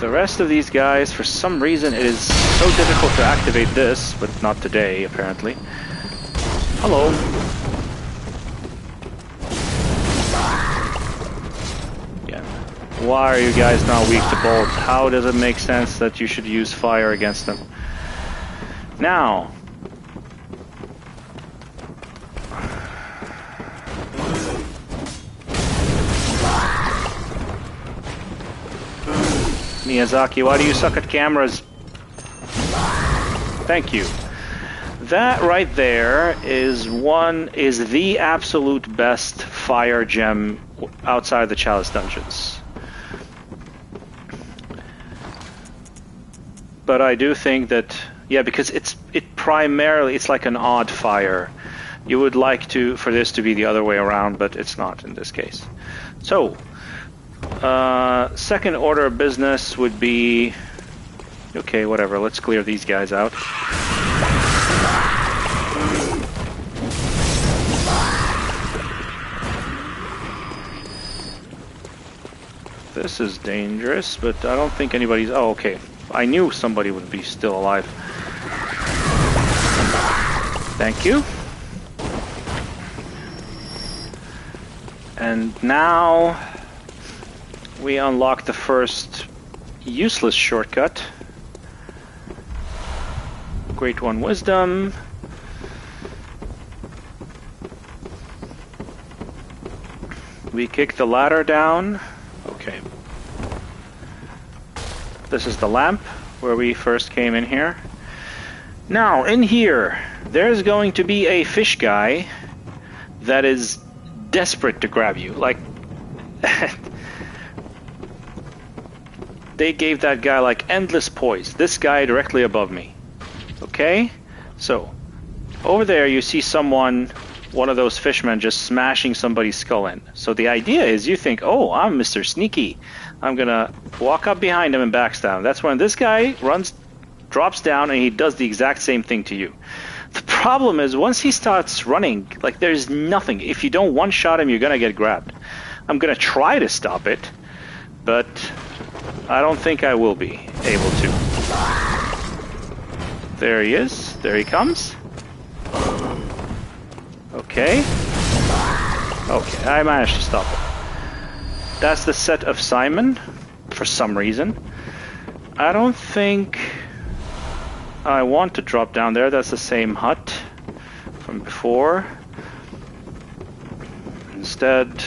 The rest of these guys, for some reason, it is so difficult to activate this, but not today, apparently. Hello. Yeah. Why are you guys not weak to bolts? How does it make sense that you should use fire against them? Now, Miyazaki, why do you suck at cameras? Thank you. That right there is the absolute best fire gem outside the Chalice dungeons. But I do think that, yeah, because it's like an odd fire. You would like for this to be the other way around, but it's not in this case. So, second order of business would be, okay, whatever, let's clear these guys out. This is dangerous, but I don't think anybody's... Oh, okay. I knew somebody would be still alive. Thank you. And now we unlock the first useless shortcut. Great One Wisdom. We kick the ladder down. Okay. This is the lamp where we first came in here. Now, in here, there's going to be a fish guy that is desperate to grab you. Like, they gave that guy like endless poise. This guy directly above me. Okay? So, over there you see someone, one of those fishmen, just smashing somebody's skull in. So the idea is you think, oh, I'm Mr. Sneaky. I'm gonna walk up behind him and backstab him. That's when this guy drops down, and he does the exact same thing to you. The problem is, once he starts running, like, there's nothing. If you don't one-shot him, you're gonna get grabbed. I'm gonna try to stop it, but I don't think I will be able to. There he is. There he comes. Okay. Okay, I managed to stop it. That's the set of Simon, for some reason. I don't think I want to drop down there. That's the same hut from before. Instead,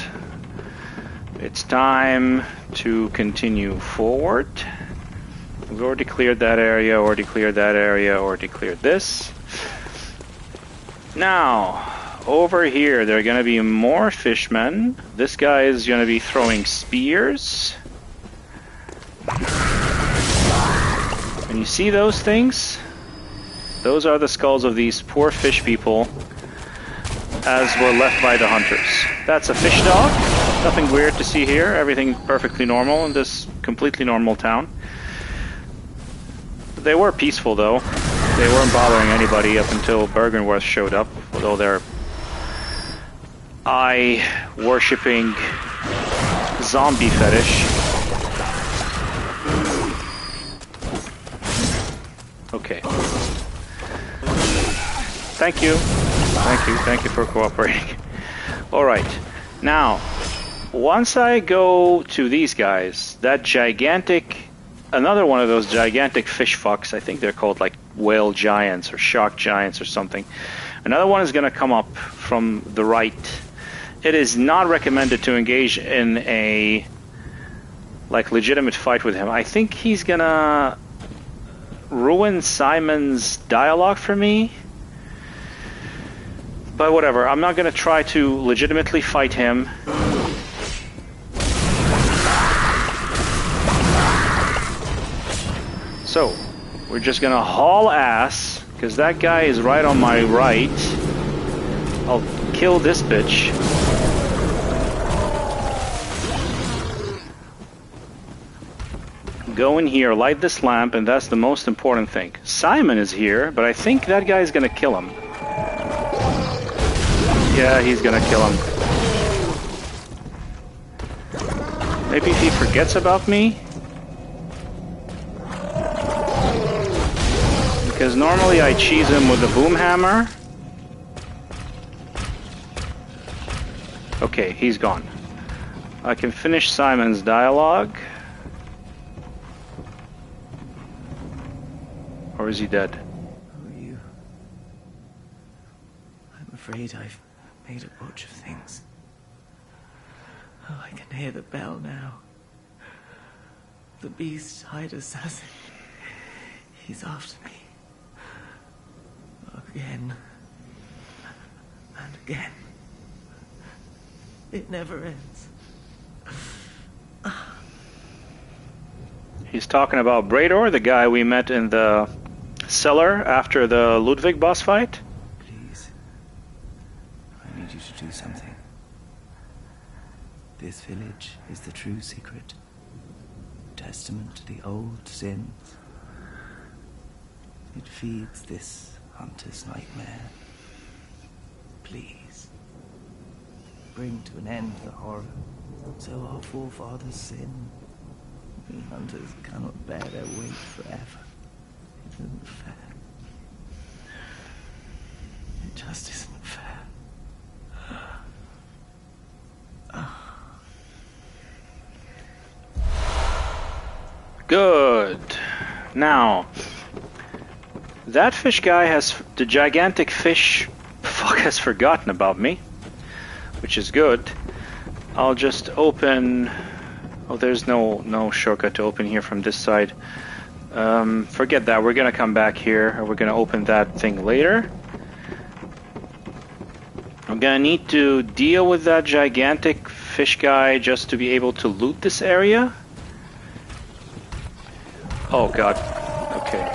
it's time to continue forward. We've already cleared that area, already cleared that area, already cleared this. Now, over here, there are going to be more fishmen. This guy is going to be throwing spears. And you see those things? Those are the skulls of these poor fish people as were left by the hunters. That's a fish dog. Nothing weird to see here. Everything perfectly normal in this completely normal town. They were peaceful, though. They weren't bothering anybody up until Bergenworth showed up, although they're eye-worshipping zombie fetish. Okay. Thank you. Thank you for cooperating. Alright. Now, once I go to these guys, that gigantic... Another one of those gigantic fish fucks, I think they're called like whale giants or shark giants or something. Another one is going to come up from the right. It is not recommended to engage in a like legitimate fight with him. I think he's going to ruin Simon's dialogue for me. But whatever, I'm not going to try to legitimately fight him. So, we're just gonna haul ass, because that guy is right on my right. I'll kill this bitch. Go in here, light this lamp, and that's the most important thing. Simon is here, but I think that guy's gonna kill him. Yeah, he's gonna kill him. Maybe if he forgets about me? Because normally I cheese him with a boom hammer. Okay, he's gone. I can finish Simon's dialogue. Or is he dead? Who are you? I'm afraid I've made a botch of things. Oh, I can hear the bell now. The beast-eyed assassin. He's after me. Again. And again. It never ends. He's talking about Brador, the guy we met in the cellar after the Ludwig boss fight. Please. I need you to do something. This village is the true secret. Testament to the old sins. It feeds this hunter's nightmare. Please. Bring to an end the horror. So our forefathers sinned. We hunters cannot bear their weight forever. It isn't fair. It just isn't fair. Good. Now, that fish guy has... The gigantic fish has forgotten about me, which is good. I'll just open... Oh, there's no shortcut to open here from this side. Forget that. We're gonna come back here, and we're gonna open that thing later. I'm gonna need to deal with that gigantic fish guy just to be able to loot this area. Oh god. Okay.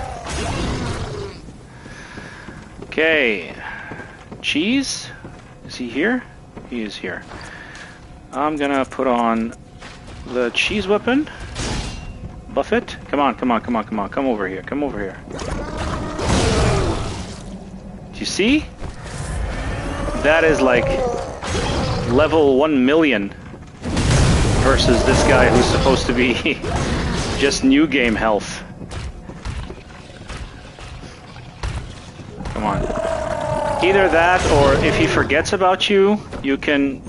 Okay. Cheese? Is he here? He is here. I'm gonna put on the cheese weapon. Buff it. Come on. Come over here. Come over here. Do you see? That is like level 1 million versus this guy who's supposed to be just new game health. Come on. Either that, or if he forgets about you, you can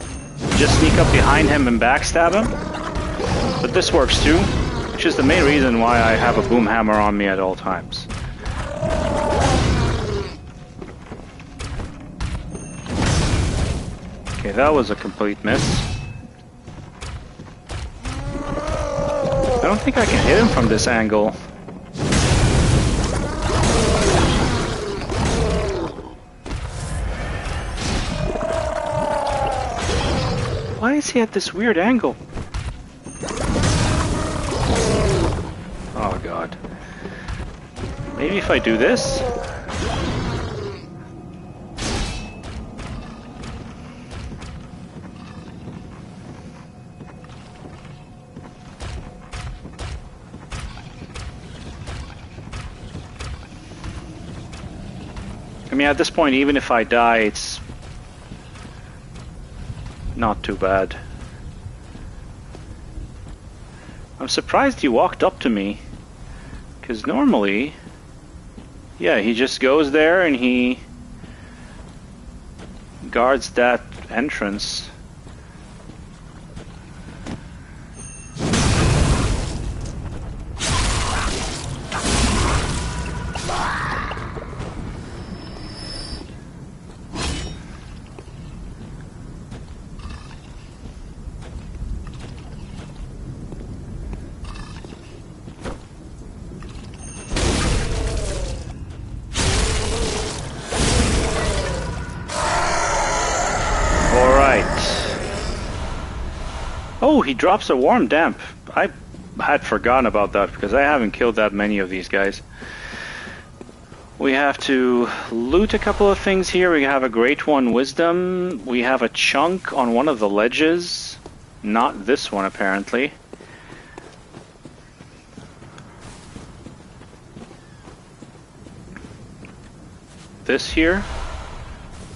just sneak up behind him and backstab him. But this works too, which is the main reason why I have a boom hammer on me at all times. Okay, that was a complete miss. I don't think I can hit him from this angle. Why is he at this weird angle? Oh god. Maybe if I do this? I mean, at this point, even if I die, it's not too bad. I'm surprised he walked up to me, because normally, yeah, he just goes there and he guards that entrance. Oh, he drops a warm damp. I had forgotten about that because I haven't killed that many of these guys. We have to loot a couple of things here. We have a Great One Wisdom. We have a chunk on one of the ledges. Not this one, apparently. This here.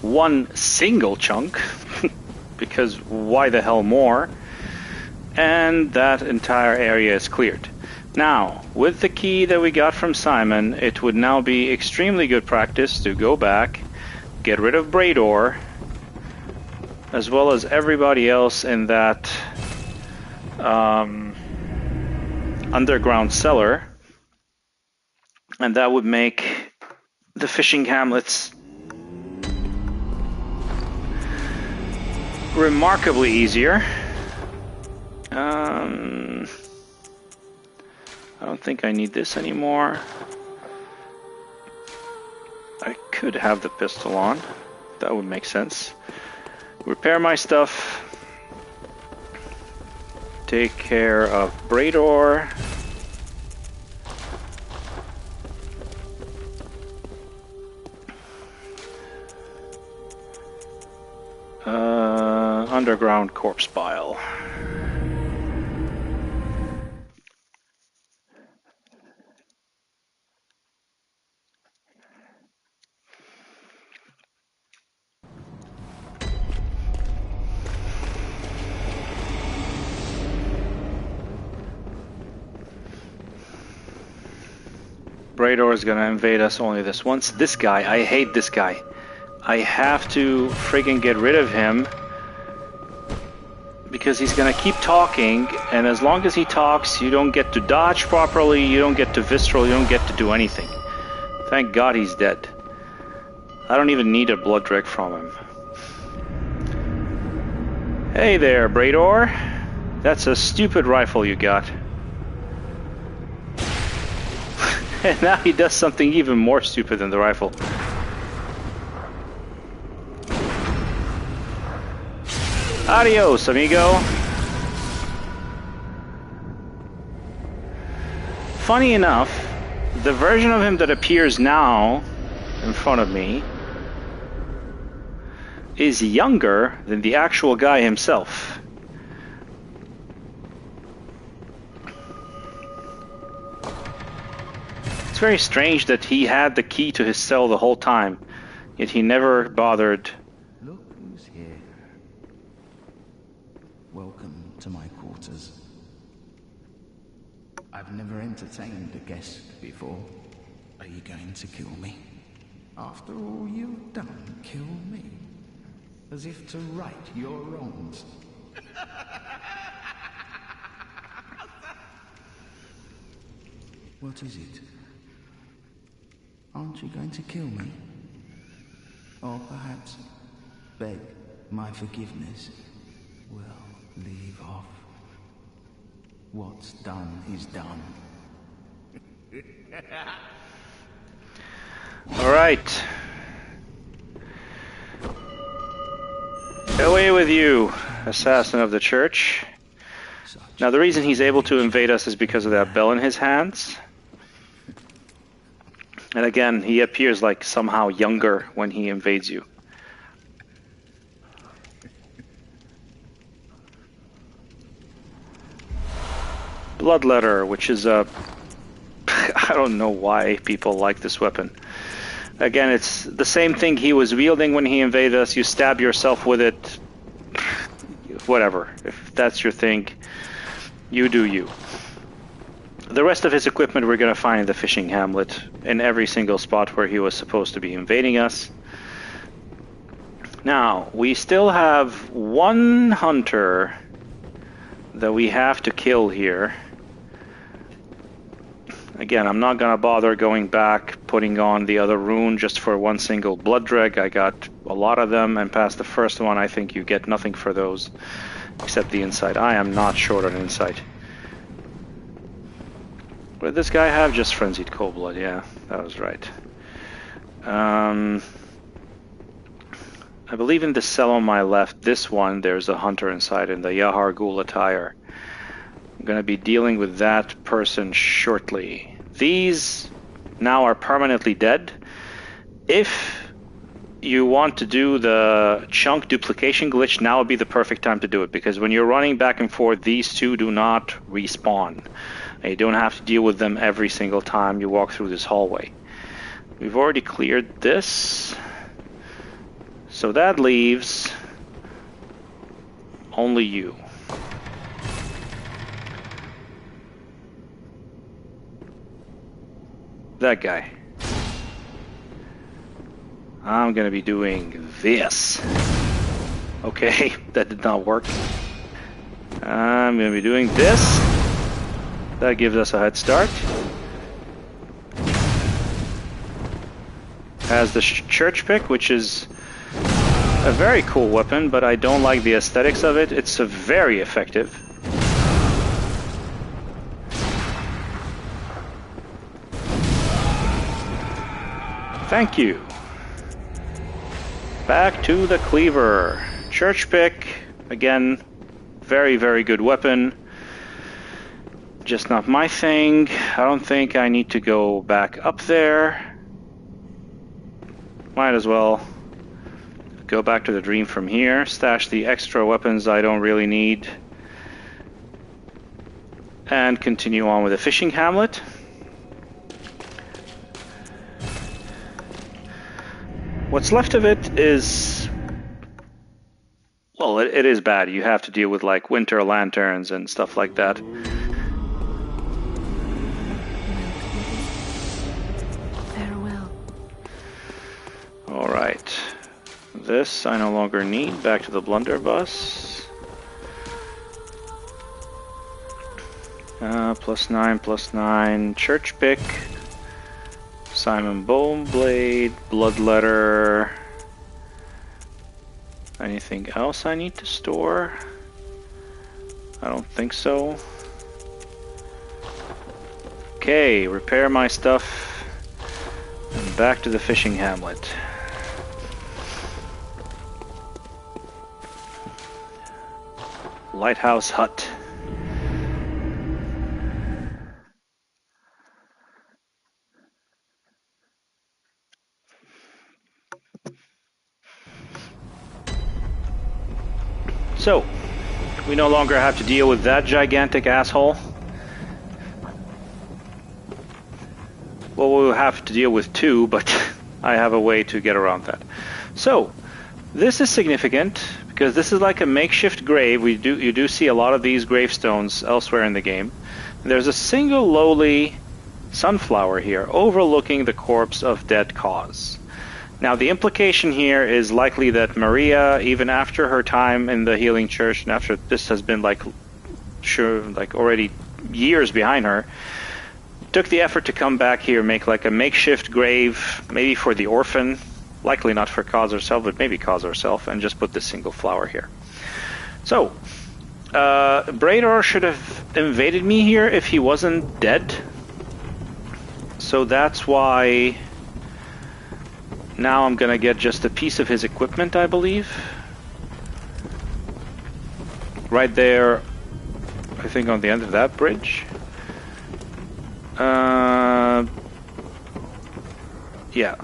One single chunk. Because why the hell more? And that entire area is cleared. Now, with the key that we got from Simon, it would now be extremely good practice to go back, get rid of Brador, as well as everybody else in that underground cellar, and that would make the fishing hamlets remarkably easier. I don't think I need this anymore. I could have the pistol on. That would make sense. Repair my stuff. Take care of Brador. Underground corpse pile. Brador is gonna invade us only this once. This guy, I hate this guy. I have to friggin' get rid of him because he's gonna keep talking, and as long as he talks, you don't get to dodge properly, you don't get to visceral, you don't get to do anything. Thank God he's dead. I don't even need a blood drag from him. Hey there, Brador. That's a stupid rifle you got. And now he does something even more stupid than the rifle. Adios, amigo. Funny enough, the version of him that appears now in front of me is younger than the actual guy himself. It's very strange that he had the key to his cell the whole time, yet he never bothered. Look who's here. Welcome to my quarters. I've never entertained a guest before. Are you going to kill me? After all you've done, kill me. As if to right your wrongs. What is it? Aren't you going to kill me? Or perhaps beg my forgiveness? Well, leave off. What's done is done. All right. Away with you, assassin of the church. Now the reason he's able to invade us is because of that bell in his hands. And again, he appears like somehow younger when he invades you. Bloodletter, which is a... I don't know why people like this weapon. Again, it's the same thing he was wielding when he invaded us. You stab yourself with it. Whatever. If that's your thing, you do you. The rest of his equipment we're going to find in the fishing hamlet in every single spot where he was supposed to be invading us. Now, we still have one hunter that we have to kill here. Again, I'm not going to bother going back, putting on the other rune just for one single blood drag. I got a lot of them, and past the first one, I think you get nothing for those, except the insight. I am not short on insight. What did this guy have? Just Frenzied Cold Blood, yeah, that was right. I believe in the cell on my left, this one, there's a hunter inside in the Yahar Ghul attire. I'm going to be dealing with that person shortly. These now are permanently dead. If you want to do the chunk duplication glitch, now would be the perfect time to do it, because when you're running back and forth, these two do not respawn. You don't have to deal with them every single time you walk through this hallway. We've already cleared this, so that leaves only you. That guy. I'm gonna be doing this. Okay, that did not work. I'm going to be doing this. That gives us a head start. Has the church pick, which is a very cool weapon, but I don't like the aesthetics of it. It's very effective. Thank you. Back to the cleaver. Church pick, again, very, very good weapon. Just not my thing. I don't think I need to go back up there. Might as well go back to the dream from here. Stash the extra weapons I don't really need. And continue on with the fishing hamlet. What's left of it is... well, it is bad. You have to deal with like winter lanterns and stuff like that. Farewell. Alright. This I no longer need. Back to the blunderbuss. +9, church pick. Simon Boneblade, Bloodletter. Anything else I need to store? I don't think so. Okay, repair my stuff. And back to the fishing hamlet. Lighthouse hut. So, we no longer have to deal with that gigantic asshole. Well, we'll have to deal with two, but I have a way to get around that. So, this is significant because this is like a makeshift grave. You do see a lot of these gravestones elsewhere in the game. And there's a single lowly sunflower here overlooking the corpse of dead cause. Now, the implication here is likely that Maria, even after her time in the Healing Church, and after this has been like already years behind her, took the effort to come back here, make like a makeshift grave, maybe for the orphan, likely not for Cause herself, but maybe Cause herself, and just put this single flower here. So, Brador should have invaded me here if he wasn't dead. So that's why... now I'm gonna get just a piece of his equipment, I believe. Right there, I think on the end of that bridge. Yeah.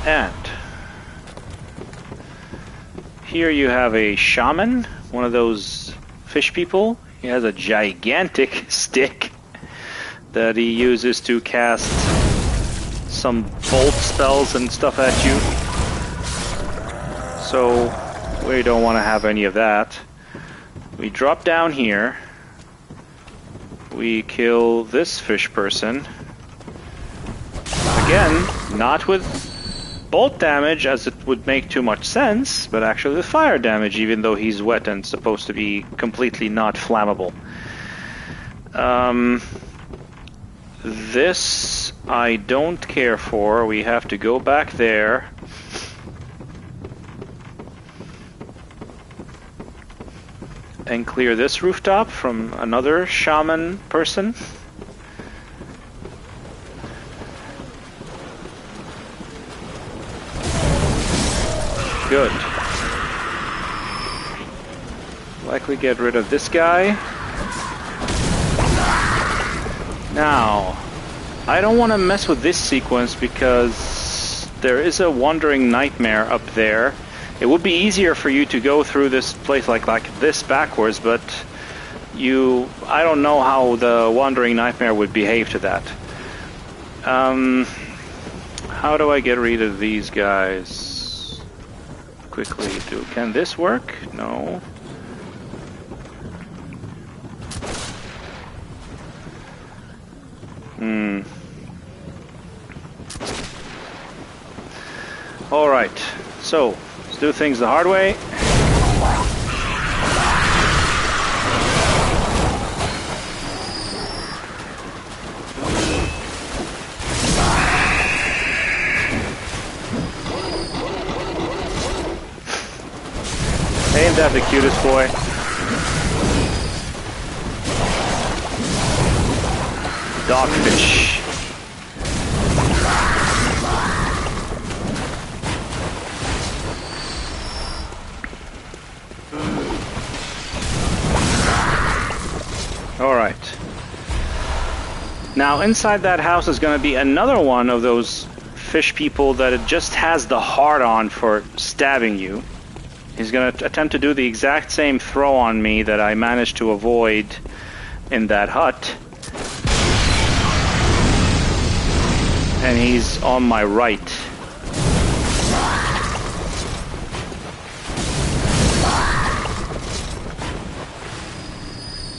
And here you have a shaman, one of those fish people. He has a gigantic stick that he uses to cast some bolt spells and stuff at you. So we don't want to have any of that. We drop down here. We kill this fish person. Again, not with bolt damage, as it would make too much sense, but actually with fire damage, even though he's wet and supposed to be completely not flammable. This I don't care for. We have to go back there. And clear this rooftop from another shaman person. Good. Likely get rid of this guy. Now, I don't want to mess with this sequence because there is a wandering nightmare up there. It would be easier for you to go through this place like this backwards, but I don't know how the wandering nightmare would behave to that. How do I get rid of these guys? Quickly, can this work? No. Alright, so do things the hard way. Ain't that the cutest boy? Dogfish. All right. Now inside that house is going to be another one of those fish people that it just has the heart on for stabbing you. He's going to attempt to do the exact same throw on me that I managed to avoid in that hut. And he's on my right.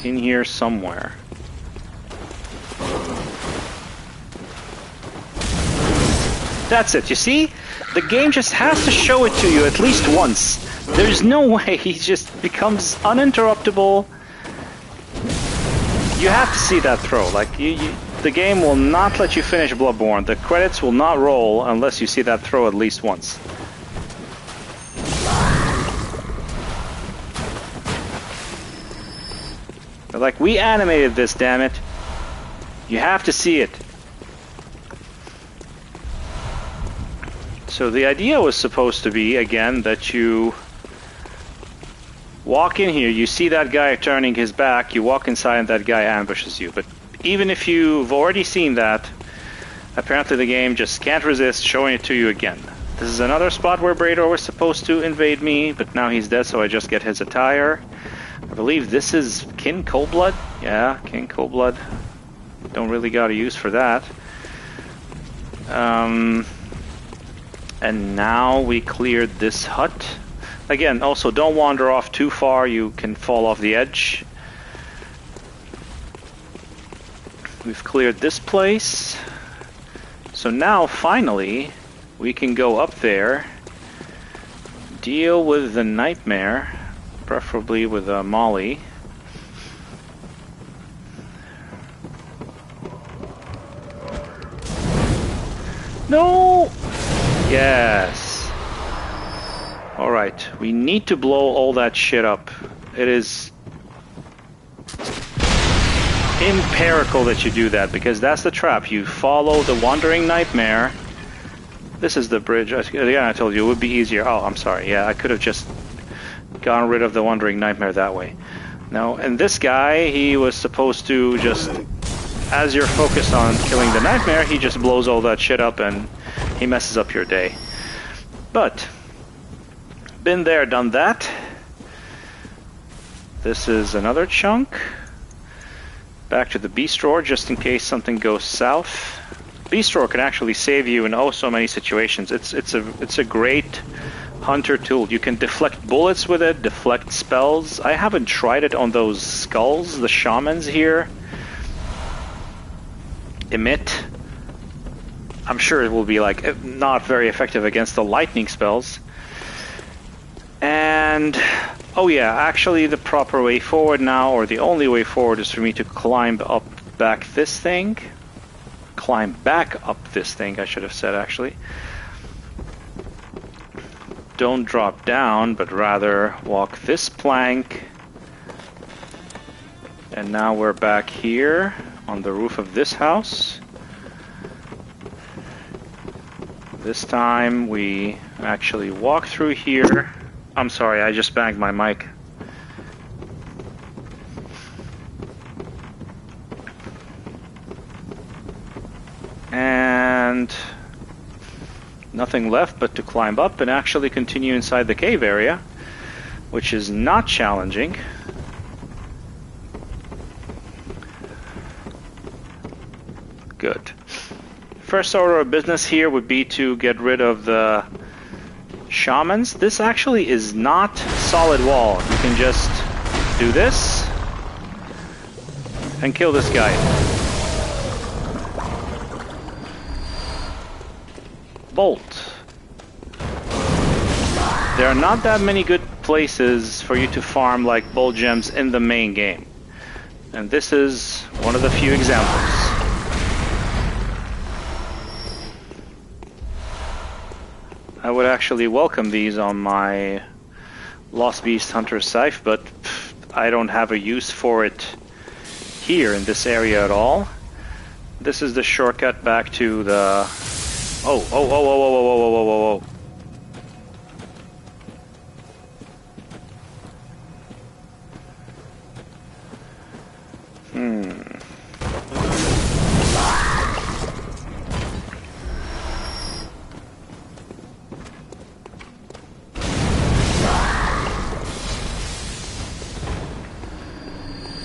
In here somewhere. That's it, you see? The game just has to show it to you at least once. There's no way he just becomes uninterruptible. You have to see that throw. Like, the game will not let you finish Bloodborne. The credits will not roll unless you see that throw at least once. They're like, we animated this, damn it. You have to see it. So the idea was supposed to be, again, that you walk in here, you see that guy turning his back, you walk inside and that guy ambushes you. But even if you've already seen that, apparently the game just can't resist showing it to you again. This is another spot where Brador was supposed to invade me, but now he's dead, so I just get his attire. I believe this is Kin Coldblood? Yeah, Kin Coldblood. Don't really got a use for that. And now we cleared this hut. Again, also don't wander off too far, you can fall off the edge. We've cleared this place. So now, finally, we can go up there, deal with the nightmare, preferably with Molly. No! Yes. Alright, we need to blow all that shit up. It is imperative that you do that, because that's the trap. You follow the wandering nightmare. This is the bridge. Yeah, I told you it would be easier. Oh, I'm sorry. Yeah, I could have just gotten rid of the wandering nightmare that way. No, and this guy, he was supposed to just, as you're focused on killing the nightmare, he just blows all that shit up and he messes up your day. But been there, done that. This is another chunk. Back to the beast drawer, just in case something goes south. Beast drawer can actually save you in oh so many situations. It's a great hunter tool. You can deflect bullets with it, deflect spells. I haven't tried it on those skulls the shamans here emit. I'm sure it will be like not very effective against the lightning spells. And oh yeah, actually the proper way forward now, or the only way forward, is for me to climb back this thing. Climb back up this thing, I should have said, actually. Don't drop down, but rather walk this plank. And now we're back here on the roof of this house. This time we actually walk through here. I'm sorry, I just banged my mic. And nothing left but to climb up and actually continue inside the cave area, which is not challenging. Good. First order of business here would be to get rid of the shamans. This actually is not solid wall. You can just do this and kill this guy. Bolt. there are not that many good places for you to farm like bull gems in the main game. And this is one of the few examples. I would actually welcome these on my Lost Beast Hunter scythe, but I don't have a use for it here in this area at all. This is the shortcut back to the... Oh.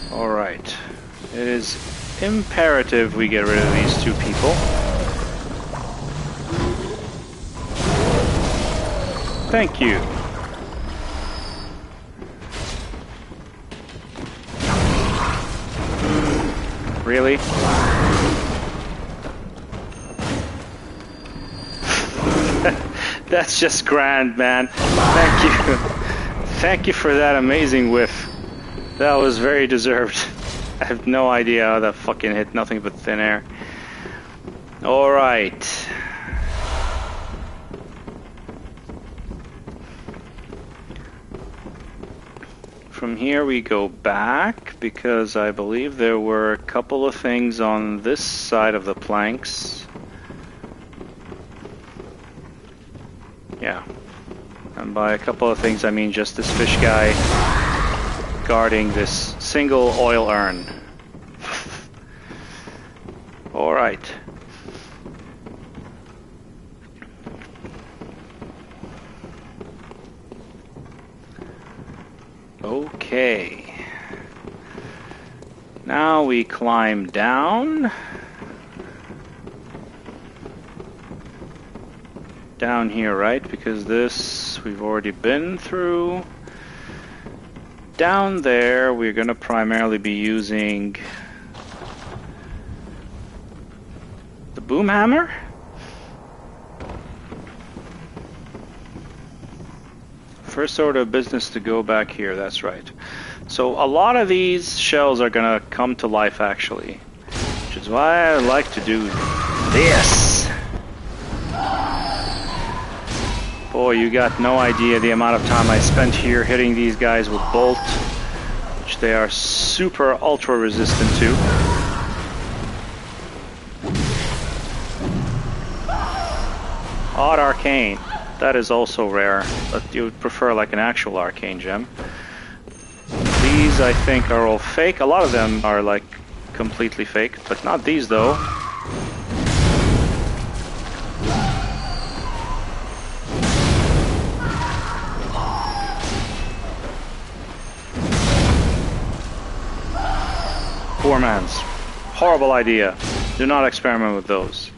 Alright. It is imperative we get rid of these two people. Thank you. Really? That's just grand, man. Thank you. Thank you for that amazing whiff. That was very deserved. I have no idea how that fucking hit nothing but thin air. Alright. From here we go back, because I believe there were a couple of things on this side of the planks. Yeah. And by a couple of things I mean just this fish guy guarding this single oil urn. Alright. Okay. Now we climb down. Down here, right? Because this we've already been through. Down there, we're going to primarily be using the boom hammer. First order of business to go back here, that's right. So a lot of these shells are going to come to life actually, which is why I like to do this. Boy, you got no idea the amount of time I spent here hitting these guys with bolt, which they are super ultra resistant to. Odd arcane, that is also rare, but you would prefer like an actual arcane gem. These I think are all fake. A lot of them are like completely fake, but not these though. Poor man's. Horrible idea. Do not experiment with those.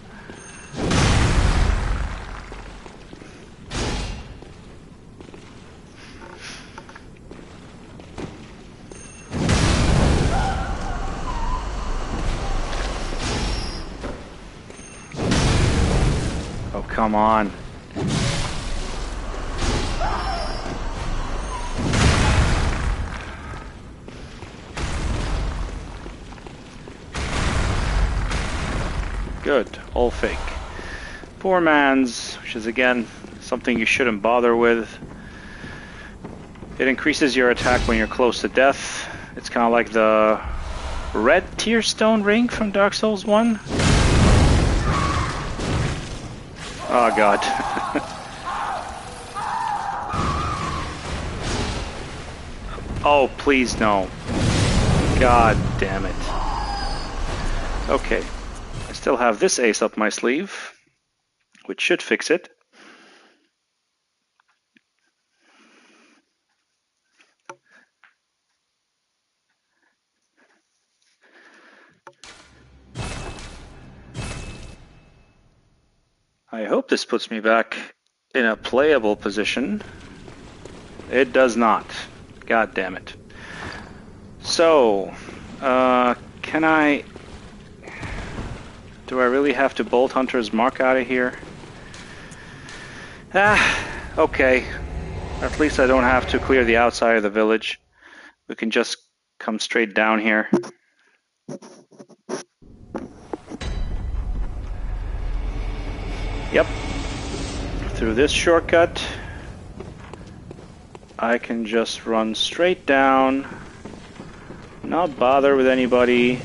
Oh, come on. Good, all fake. Poor man's, which is again something you shouldn't bother with. It increases your attack when you're close to death. It's kind of like the red tear stone ring from Dark Souls 1. Oh god. Oh, please no. God damn it. Okay. Still have this ace up my sleeve, which should fix it. I hope this puts me back in a playable position. It does not. God damn it. So, can I... Do I really have to bolt Hunter's Mark out of here? Ah, okay. At least I don't have to clear the outside of the village. We can just come straight down here. Yep. Through this shortcut, I can just run straight down, not bother with anybody,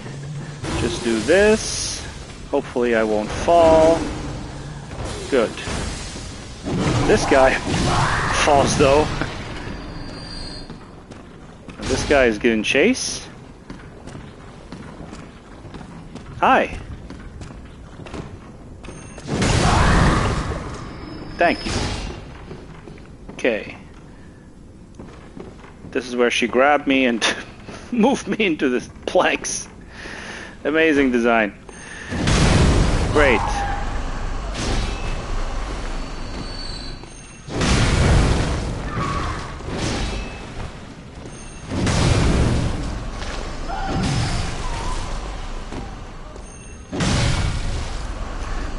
just do this. Hopefully I won't fall. Good. This guy falls though. This guy is getting chased. Hi. Thank you. Okay. This is where she grabbed me and moved me into the planks. Amazing design. Great.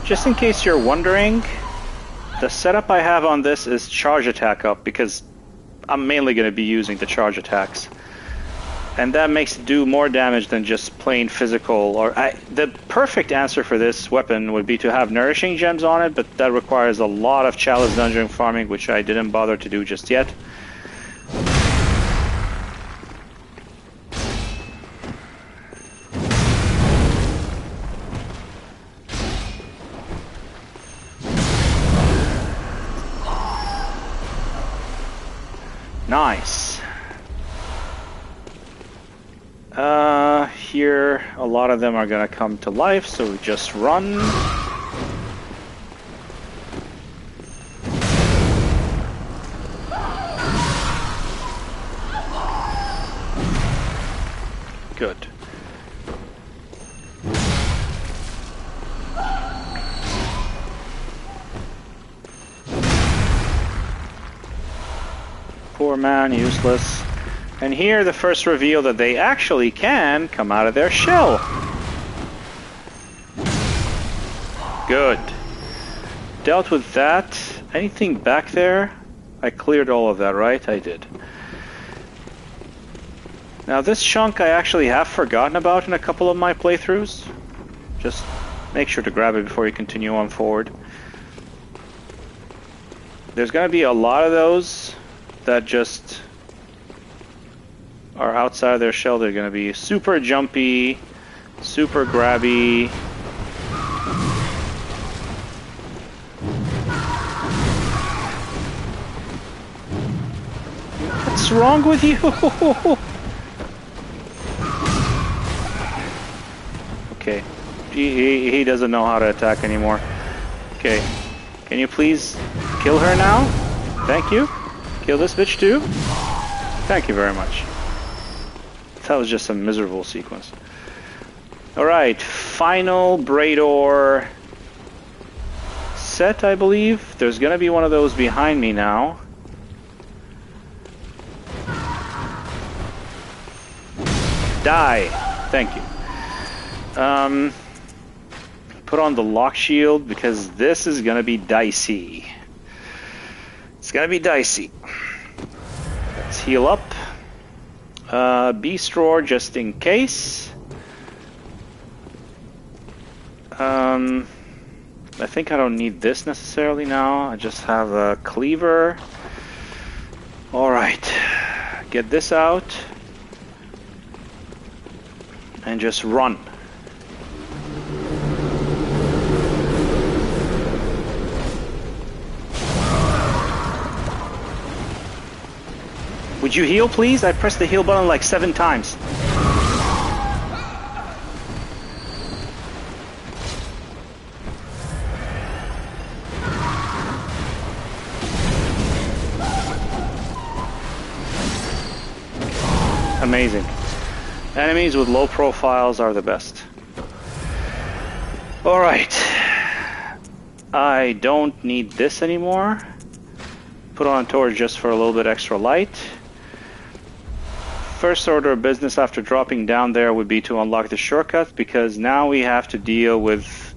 Just in case you're wondering, the setup I have on this is charge attack up because I'm mainly going to be using the charge attacks. And that makes it do more damage than just plain physical. The perfect answer for this weapon would be to have nourishing gems on it, but that requires a lot of chalice dungeon farming, which I didn't bother to do just yet. Nice. Here, a lot of them are gonna come to life, so we just run. Good. Poor man, useless. And here the first reveal that they actually can come out of their shell. Good. Dealt with that. Anything back there? I cleared all of that, right? I did. Now this chunk I actually have forgotten about in a couple of my playthroughs. Just make sure to grab it before you continue on forward. There's going to be a lot of those that just are outside of their shell. They're going to be super jumpy, super grabby. What's wrong with you? Okay, he doesn't know how to attack anymore. Okay, can you please kill her now? Thank you. Kill this bitch too. Thank you very much. That was just a miserable sequence. Alright, final Brador set, I believe. There's gonna be one of those behind me now. Die! Thank you. Put on the lock shield because this is gonna be dicey. It's gonna be dicey. Let's heal up. Beast Roar just in case. I think I don't need this necessarily now. I just have a cleaver. Alright. Get this out. And just run. Would you heal, please? I pressed the heal button like 7 times. Amazing. Enemies with low profiles are the best. Alright. I don't need this anymore. Put on a torch just for a little bit extra light. First order of business after dropping down there would be to unlock the shortcut, because now we have to deal with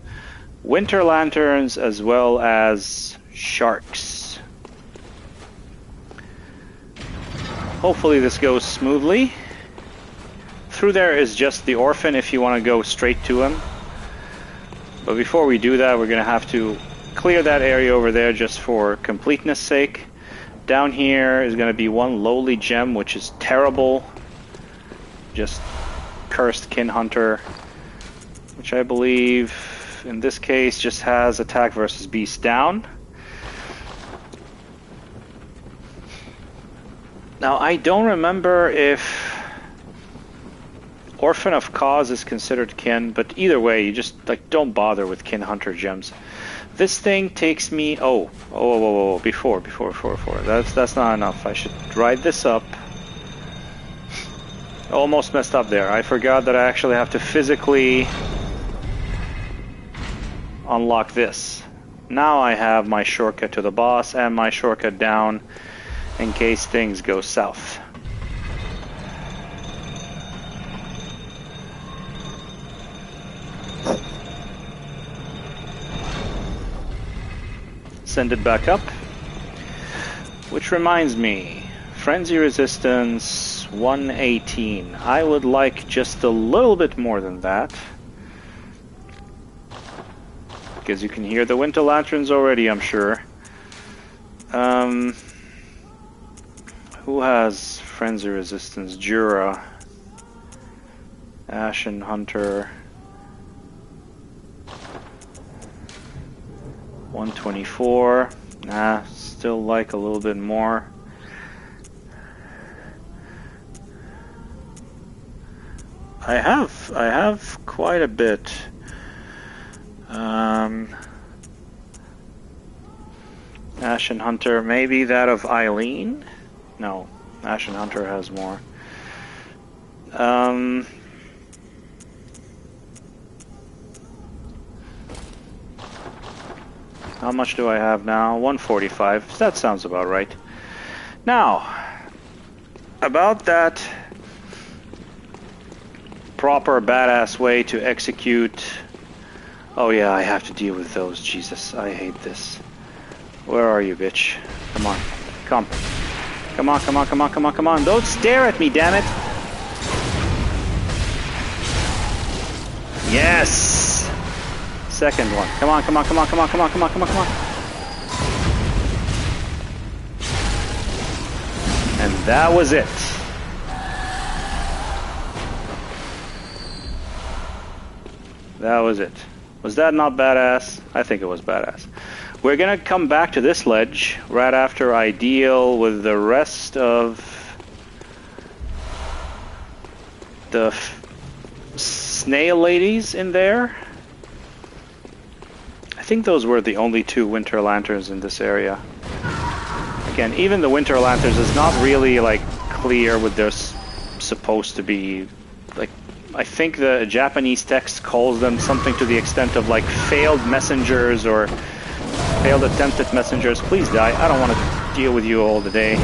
winter lanterns as well as sharks. Hopefully this goes smoothly. Through there is just the orphan if you want to go straight to him. But before we do that, we're going to have to clear that area over there just for completeness sake. Down here is going to be one lowly gem, which is terrible. Just cursed kin hunter, which I believe in this case just has attack versus beast down. Now I don't remember if Orphan of Cause is considered kin, but either way, you just like don't bother with kin hunter gems. This thing takes me before. That's not enough. I should ride this up. Almost messed up there. I forgot that I actually have to physically unlock this. Now I have my shortcut to the boss and my shortcut down in case things go south. Send it back up. Which reminds me, Frenzy Resistance 118. I would like just a little bit more than that. Because you can hear the winter lanterns already, I'm sure. Who has Frenzy Resistance? Jura. Ashen Hunter. 124. Nah, still like a little bit more. I have quite a bit. Ashen Hunter, maybe that of Eileen? No, Ashen Hunter has more. How much do I have now? 145. That sounds about right. Now, about that proper badass way to execute... Oh yeah, I have to deal with those. Jesus, I hate this. Where are you, bitch? Come on. Come. Come on, come on, come on, come on, come on. Don't stare at me, damn it! Yes! Second one. Come on, come on, come on, come on, come on, come on, come on, come on. And that was it. That was it. Was that not badass? I think it was badass. We're gonna come back to this ledge right after I deal with the rest of the snail ladies in there. I think those were the only two winter lanterns in this area. Again, even the winter lanterns is not really like clear what they're supposed to be. Like, I think the Japanese text calls them something to the extent of like failed messengers or failed attempted messengers. Please die. I don't want to deal with you all today.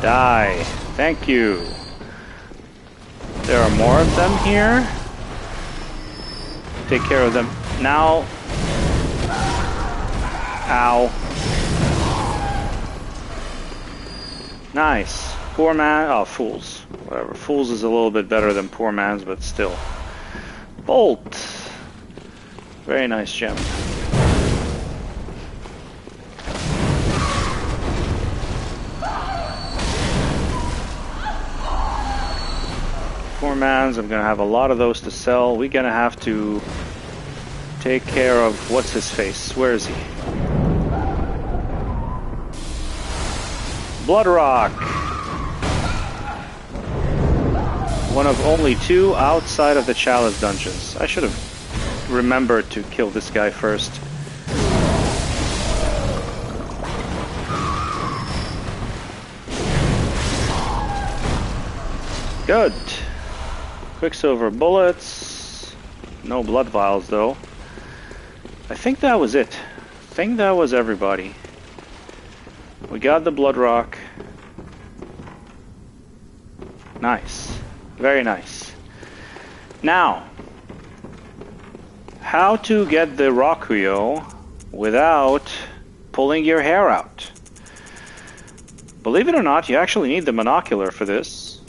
Die. Thank you. There are more of them here. Take care of them now. Ow. Nice. Poor man. Oh, fools. Whatever. Fools is a little bit better than poor man's, but still. Bolt. Very nice gem. Poor man's. I'm gonna have a lot of those to sell. We're gonna have to take care of what's his face. Where is he? Bloodrock. One of only two outside of the Chalice dungeons. I should have remembered to kill this guy first. Good. Quicksilver bullets. No blood vials though. I think that was it. I think that was everybody. We got the blood rock. Nice. Very nice. Now, how to get the Rakuyo without pulling your hair out? Believe it or not, you actually need the monocular for this.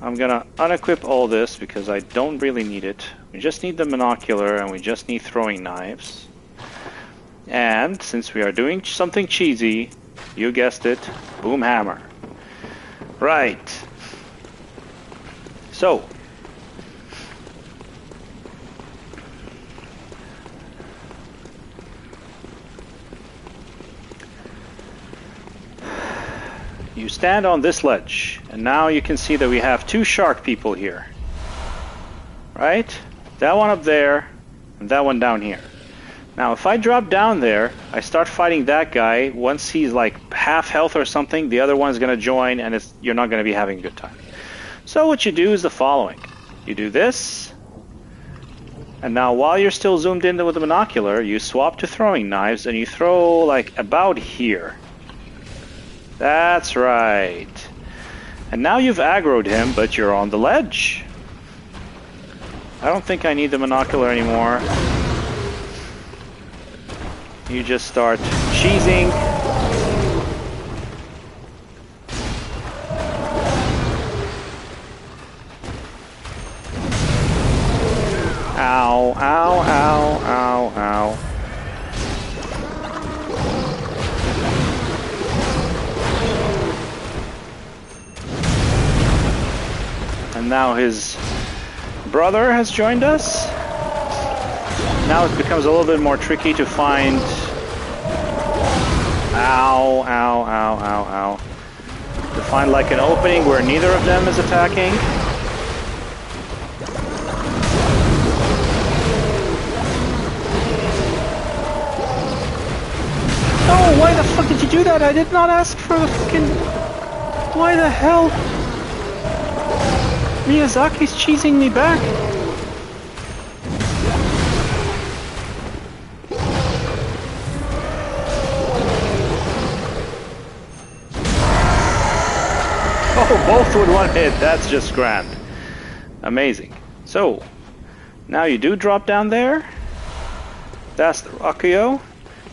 I'm gonna unequip all this because I don't really need it. We just need the monocular and we just need throwing knives. And since we are doing something cheesy, you guessed it, boom hammer. Right. So. You stand on this ledge, and now you can see that we have two shark people here. Right? That one up there, and that one down here. Now, if I drop down there, I start fighting that guy. Once he's like half health or something, the other one's going to join, and you're not going to be having a good time. So what you do is the following. You do this, and now while you're still zoomed in with the binocular, you swap to throwing knives, and you throw like about here. That's right. And now you've aggroed him, but you're on the ledge. I don't think I need the monocular anymore. You just start cheesing. Ow, ow, ow, ow, ow. And now his brother has joined us. Now it becomes a little bit more tricky to find... Ow, ow, ow, ow, ow. To find like an opening where neither of them is attacking. Oh, why the fuck did you do that? I did not ask for the fucking... Why the hell? Miyazaki's cheesing me back. Oh, both with one hit. That's just grand. Amazing. So, now you do drop down there. That's the Rakuyo.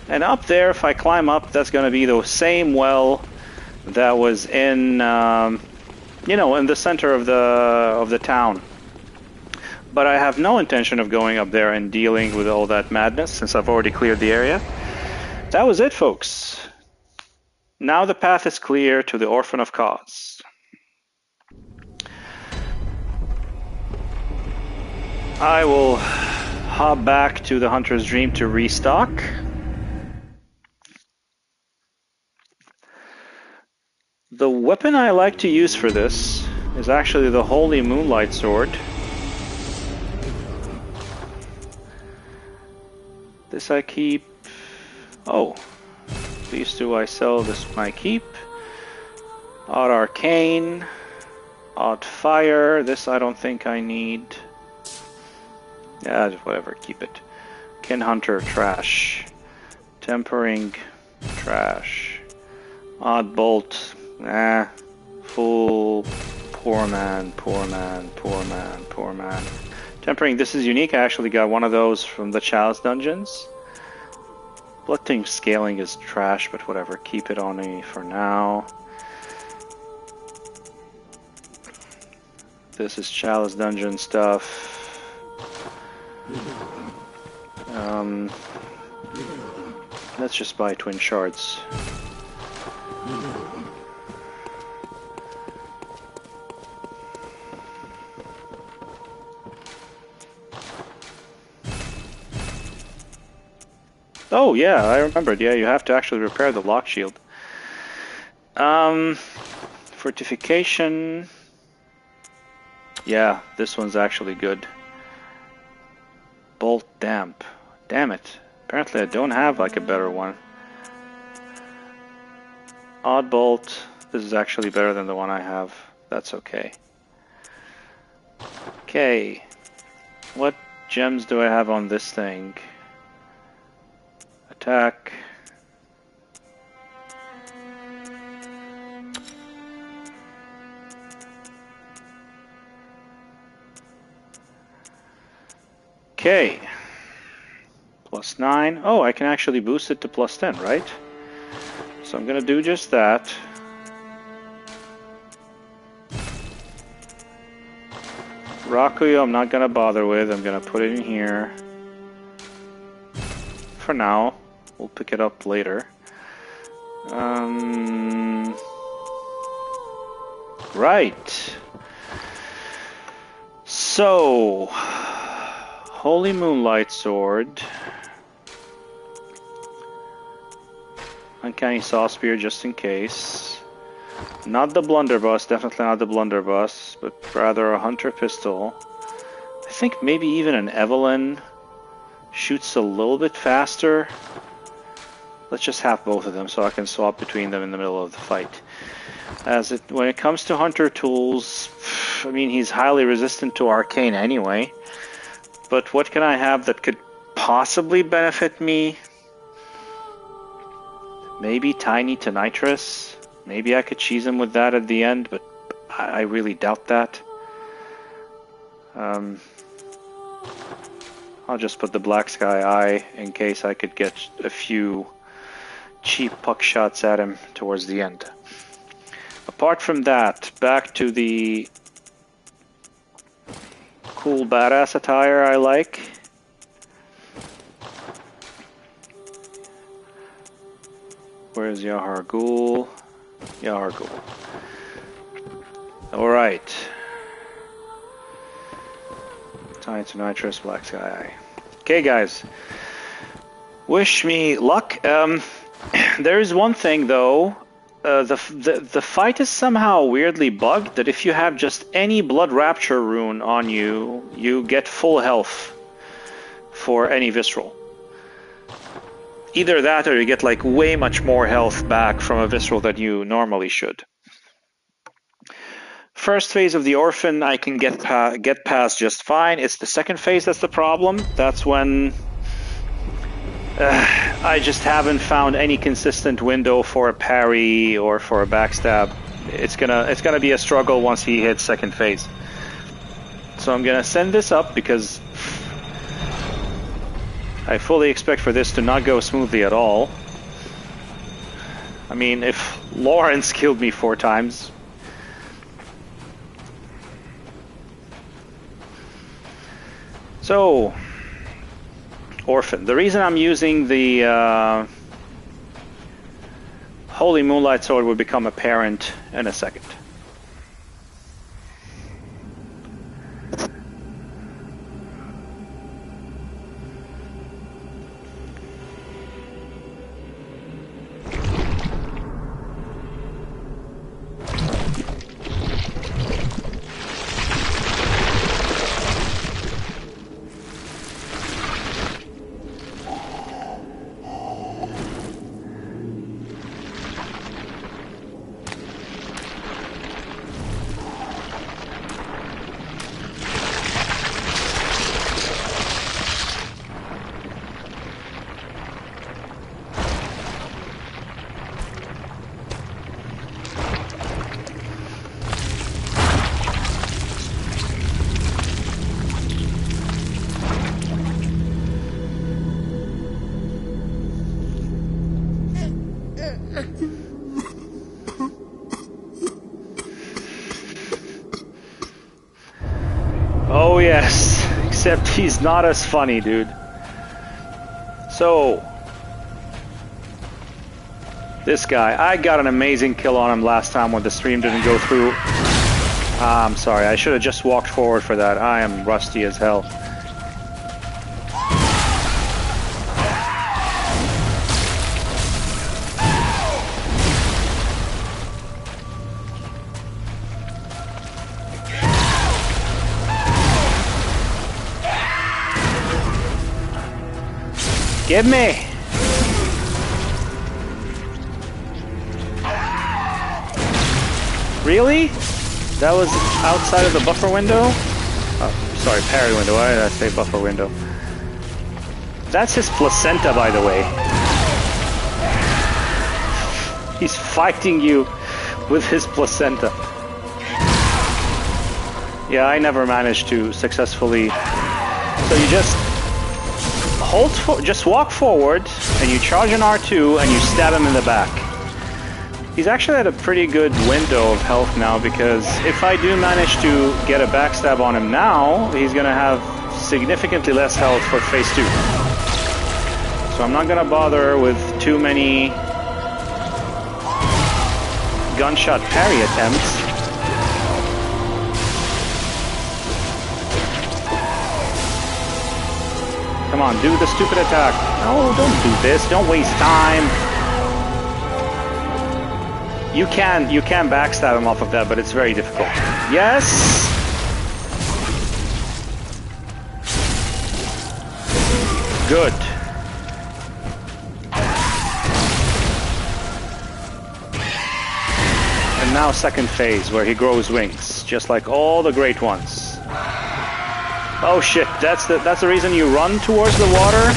And up there, if I climb up, that's going to be the same well that was in, you know, in the center of the town. But I have no intention of going up there and dealing with all that madness since I've already cleared the area. That was it, folks. Now the path is clear to the Orphan of Cause. I will hop back to the Hunter's Dream to restock. The weapon I like to use for this is actually the Holy Moonlight Sword. This I keep. Oh, these two I sell. This I keep. Odd Arcane. Odd Fire. This I don't think I need. Yeah, just whatever. Keep it. Kin Hunter. Trash. Tempering. Trash. Odd Bolt. Nah. Full. Poor man. Poor man. Poor man. Poor man. Tempering, this is unique. I actually got one of those from the Chalice dungeons. Blood Team scaling is trash, but whatever. Keep it on me for now. This is Chalice dungeon stuff. Let's just buy twin shards. Oh yeah, I remembered. Yeah, you have to actually repair the lock shield. Fortification. Yeah, this one's actually good. Bolt damp. Damn it. Apparently I don't have like a better one. Odd bolt. This is actually better than the one I have. That's okay. Okay. What gems do I have on this thing? Attack. Okay. +9. Oh, I can actually boost it to +10, right? So I'm gonna do just that. Rakuyo I'm not gonna bother with, I'm gonna put it in here. For now. We'll pick it up later. Right. So, Holy Moonlight Sword. Uncanny Saw Spear just in case. Not the blunderbuss, definitely not the blunderbuss, but rather a hunter pistol. I think maybe even an Evelyn shoots a little bit faster. Let's just have both of them so I can swap between them in the middle of the fight. When it comes to hunter tools, I mean, he's highly resistant to arcane anyway. But what can I have that could possibly benefit me? Maybe Tiny to Nitrous. Maybe I could cheese him with that at the end, but I really doubt that. I'll just put the Black Sky Eye in case I could get a few cheap puck shots at him towards the end. Apart from that, back to the cool badass attire I like. Where's Yahar Ghul? Yahar Ghul. Alright. Time to Nitrous, Black Sky Eye. Okay, guys. Wish me luck. There is one thing, though. The fight is somehow weirdly bugged that if you have just any Blood Rapture rune on you, you get full health for any Visceral. Either that or you get like way much more health back from a Visceral than you normally should. First phase of the Orphan I can get past just fine. It's the second phase that's the problem. That's when I just haven't found any consistent window for a parry or for a backstab. It's gonna be a struggle once he hits second phase. So I'm gonna send this up because I fully expect for this to not go smoothly at all. I mean, if Lawrence killed me 4 times. So, Orphan. The reason I'm using the Holy Moonlight Sword will become apparent in a second. Oh yes, except he's not as funny, dude. So, this guy, I got an amazing kill on him last time when the stream didn't go through. I'm sorry, I should have just walked forward for that. I am rusty as hell. Give me! Really? That was outside of the buffer window? Oh, sorry, parry window. Why did I say buffer window? That's his placenta, by the way. He's fighting you with his placenta. Yeah, I never managed to successfully... So you just... just walk forward, and you charge an R2, and you stab him in the back. He's actually at a pretty good window of health now, because if I do manage to get a backstab on him now, he's gonna have significantly less health for phase 2. So I'm not gonna bother with too many gunshot parry attempts. Come on, do the stupid attack. No, don't do this. Don't waste time. You can backstab him off of that, but it's very difficult. Yes! Good. And now second phase, where he grows wings, just like all the great ones. Oh shit, that's the reason you run towards the water?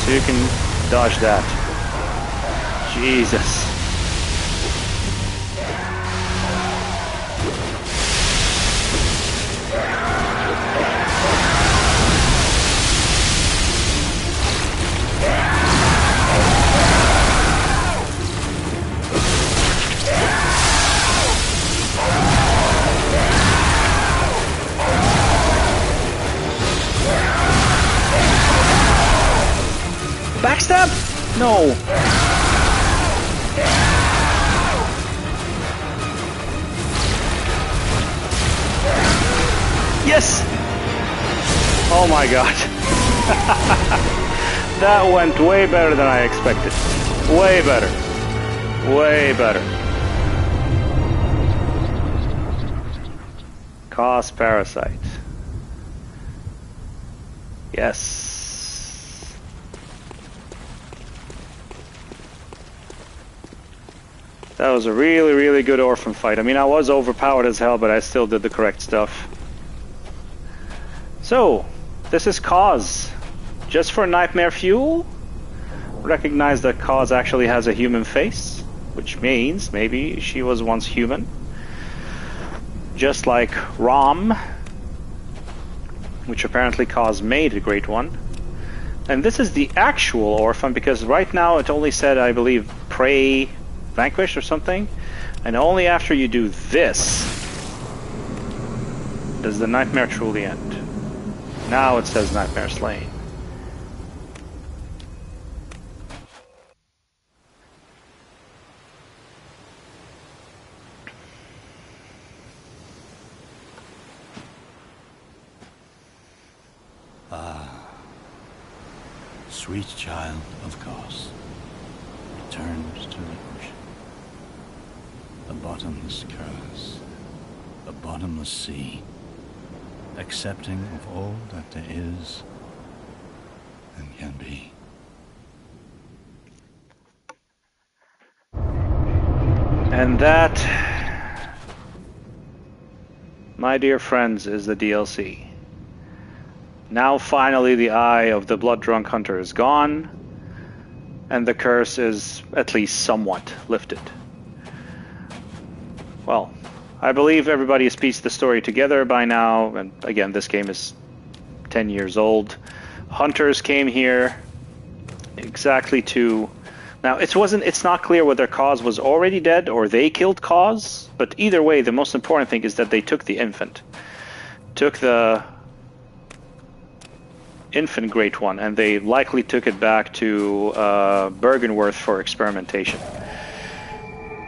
So you can dodge that. Jesus. Backstab? No. Yes! Oh my god. That went way better than I expected. Way better. Way better. Cause parasite. Yes. That was a really, really good orphan fight. I mean, I was overpowered as hell, but I still did the correct stuff. So, this is Cause. Just for nightmare fuel, recognize that Cause actually has a human face, which means maybe she was once human. Just like Rom, which apparently Cause made a great one. And this is the actual orphan, because right now it only said, I believe, Prey Vanquished or something, and only after you do this does the nightmare truly end. Now it says Nightmare Slain. Sweet child of Cos returned to the ocean. A bottomless curse, a bottomless sea, accepting of all that there is and can be. And that, my dear friends, is the DLC. Now finally the eye of the blood-drunk hunter is gone, and the curse is at least somewhat lifted. Well, I believe everybody has pieced the story together by now, and again, this game is 10 years old. Hunters came here exactly to... Now, it's not clear whether Cause was already dead or they killed Cause, but either way, the most important thing is that they took the infant. Took the infant Great One, and they likely took it back to Bergenworth for experimentation.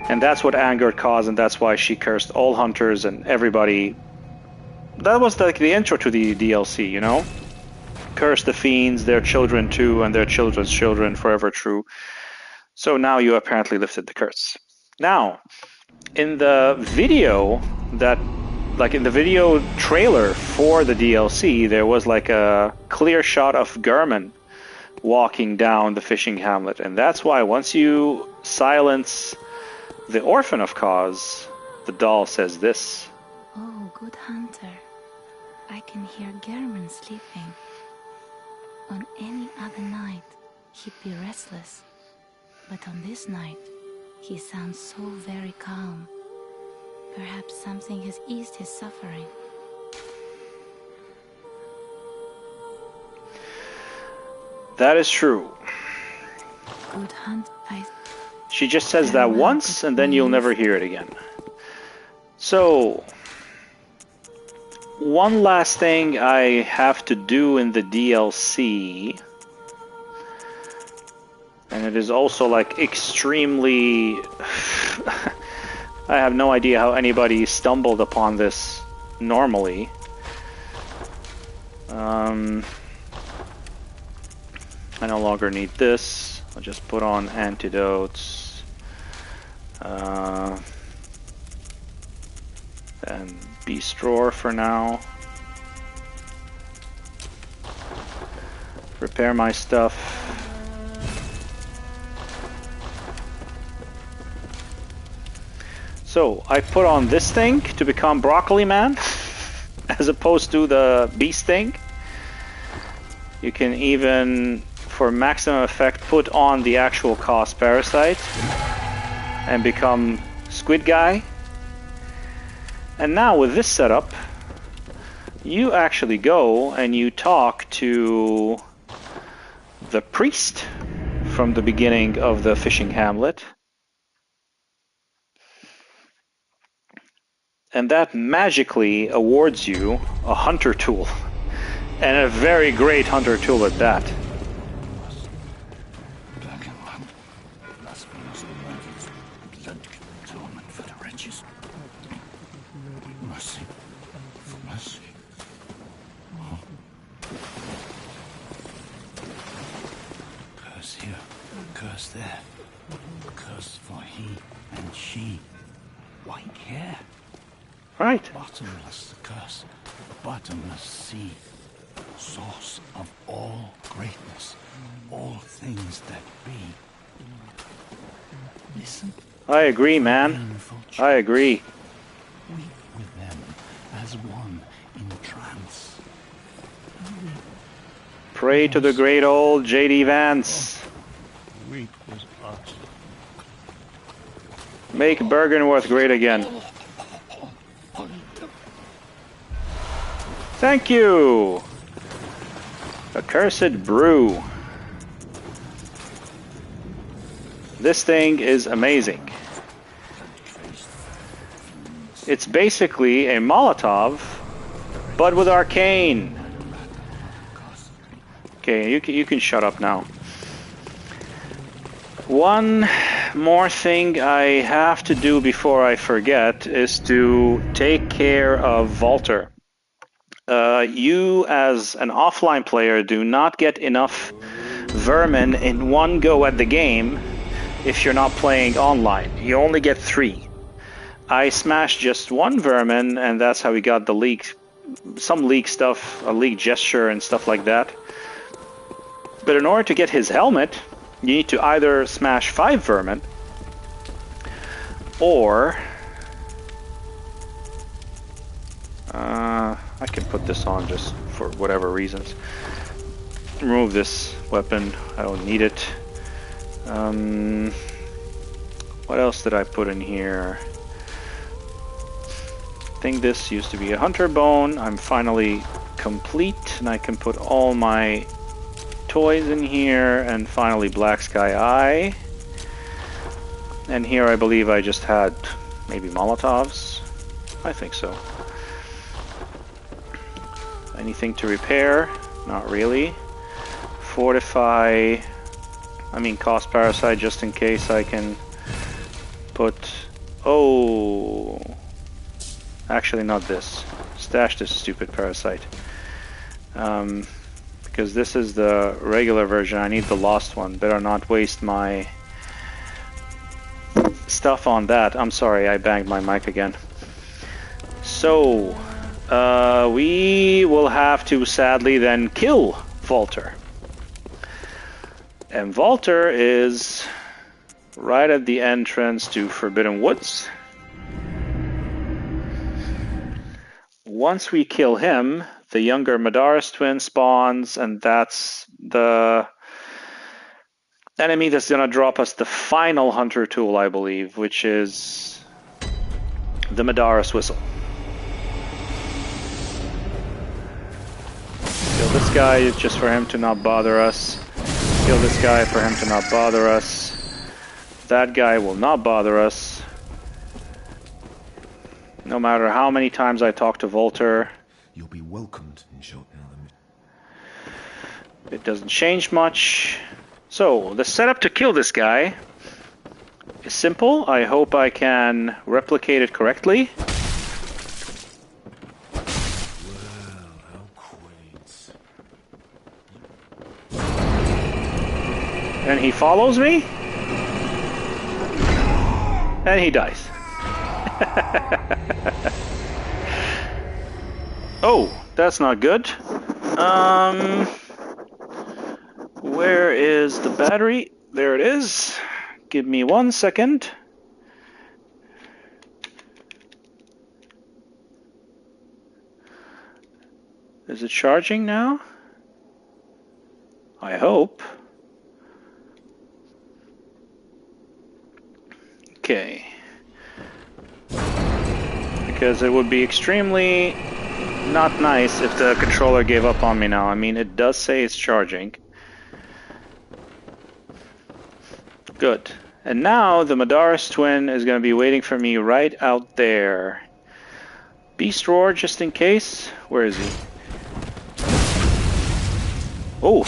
And that's what angered Cause, and that's why she cursed all hunters and everybody. That was like the intro to the DLC, you know? Curse the fiends, their children too, and their children's children, forever true. So now you apparently lifted the curse. Now, in the video that... Like in the video trailer for the DLC, there was like a clear shot of German walking down the fishing hamlet. And that's why once you silence the orphan of Cause, the doll says this. Oh, good hunter. I can hear German sleeping. On any other night, he'd be restless. But on this night, he sounds so very calm. Perhaps something has eased his suffering. That is true. good hunt. She just says that once, and then you'll never hear it again. So, one last thing I have to do in the DLC, and it is also like extremely... I have no idea how anybody stumbled upon this normally. I no longer need this. I'll just put on antidotes. And beast roar for now. Repair my stuff. So I put on this thing to become Broccoli Man as opposed to the beast thing. You can even, for maximum effect, put on the actual cost parasite and become Squid Guy. And now with this setup, you actually go and you talk to the priest from the beginning of the fishing hamlet. And that magically awards you a hunter tool. And a very great hunter tool at that. Curse here, curse there, curse for he and she. White hair. Right. Bottomless curse, bottomless sea, source of all greatness, all things that be. Listen. I agree, man. I agree. Weep with them as one in trance. Pray to the great old J.D. Vance. Weep with us. Make Bergenworth great again. Thank you! Accursed Brew. This thing is amazing. It's basically a Molotov, but with arcane. Okay, you can shut up now. One more thing I have to do before I forget is to take care of Volter. You, as an offline player, do not get enough vermin in one go at the game if you're not playing online. You only get 3. I smashed just 1 vermin, and that's how we got the leak, some leak stuff, a leak gesture and stuff like that. But in order to get his helmet, you need to either smash 5 vermin, or... I can put this on just for whatever reasons. Remove this weapon, I don't need it. What else did I put in here? I think this used to be a hunter bone. I'm finally complete, and I can put all my toys in here, and finally Black Sky Eye. And here I believe I just had maybe Molotovs. I think so. Anything to repair? Not really. Fortify, I mean cost parasite just in case I can put... Oh! Actually not this. Stash this stupid parasite. Because this is the regular version, I need the lost one. Better not waste my stuff on that. I'm sorry, I banged my mic again. So... we will have to sadly then kill Volter. And Volter is right at the entrance to Forbidden Woods. Once we kill him, the younger Madaris twin spawns, and that's the enemy that's gonna drop us the final hunter tool, I believe, which is the Madaris whistle. Kill this guy just for him to not bother us. Kill this guy for him to not bother us. That guy will not bother us. No matter how many times I talk to Volter, You'll be welcomed in Shotgun. it doesn't change much. So, the setup to kill this guy is simple. I hope I can replicate it correctly. Well, how quaint. And he follows me. And he dies. Oh, that's not good. Where is the battery? There it is. Give me 1 second. Is it charging now? I hope. Okay. Because it would be extremely not nice if the controller gave up on me now. I mean, it does say it's charging. Good. And now the Madaris twin is going to be waiting for me right out there. Beast Roar just in case. Where is he? Oh!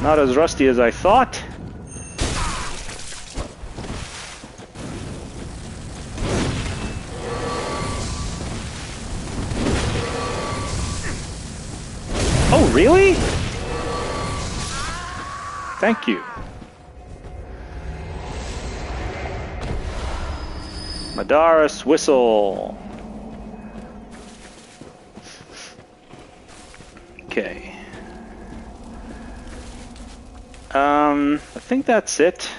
Not as rusty as I thought. Oh, really? Thank you. Madaris Whistle. Okay. I think that's it.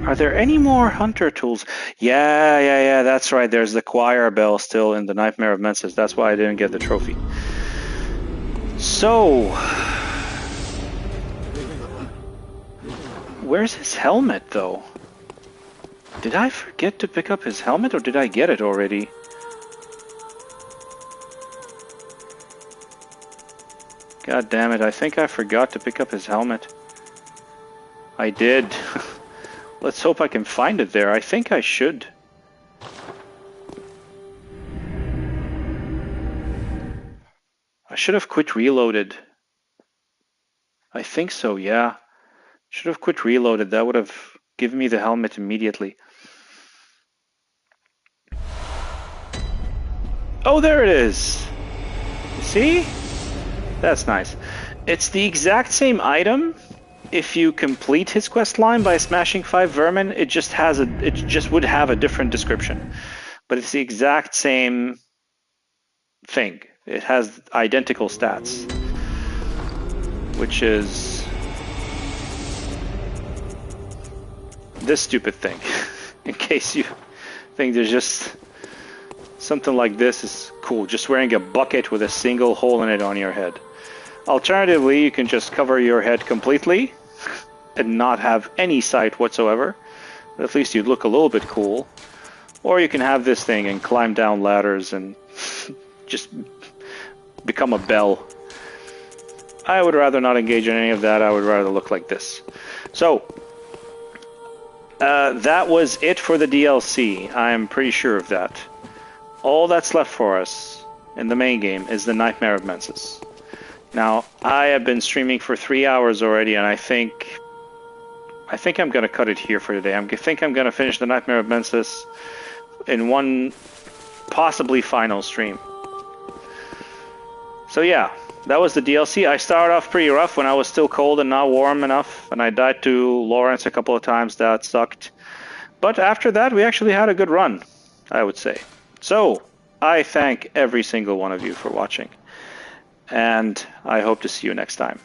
Are there any more hunter tools? Yeah, that's right. There's the choir bell still in the Nightmare of Mensis. That's why I didn't get the trophy. So, where's his helmet, though? Did I forget to pick up his helmet, or did I get it already? God damn it, I think I forgot to pick up his helmet. I did. Let's hope I can find it there. I think I should. I should have quit reloaded. I think so, yeah. Should have quit reloaded. That would have given me the helmet immediately. Oh, there it is! See? That's nice. It's the exact same item. If you complete his quest line by smashing 5 vermin, it just would have a different description. But it's the exact same thing. It has identical stats. Which is this stupid thing. In case you think there's just something like this is cool. Just wearing a bucket with a single hole in it on your head. Alternatively, you can just cover your head completely and not have any sight whatsoever. But at least you'd look a little bit cool. Or you can have this thing and climb down ladders and just become a bell. I would rather not engage in any of that. I would rather look like this. So, that was it for the DLC. I'm pretty sure of that. All that's left for us in the main game is the Nightmare of Mensis. Now, I have been streaming for 3 hours already, and I think I'm going to cut it here for today. I think I'm going to finish the Nightmare of Mensis in one possibly final stream. So yeah, that was the DLC. I started off pretty rough when I was still cold and not warm enough, and I died to Lawrence a couple of times. That sucked. But after that, we actually had a good run, I would say. So, I thank every single one of you for watching. And I hope to see you next time.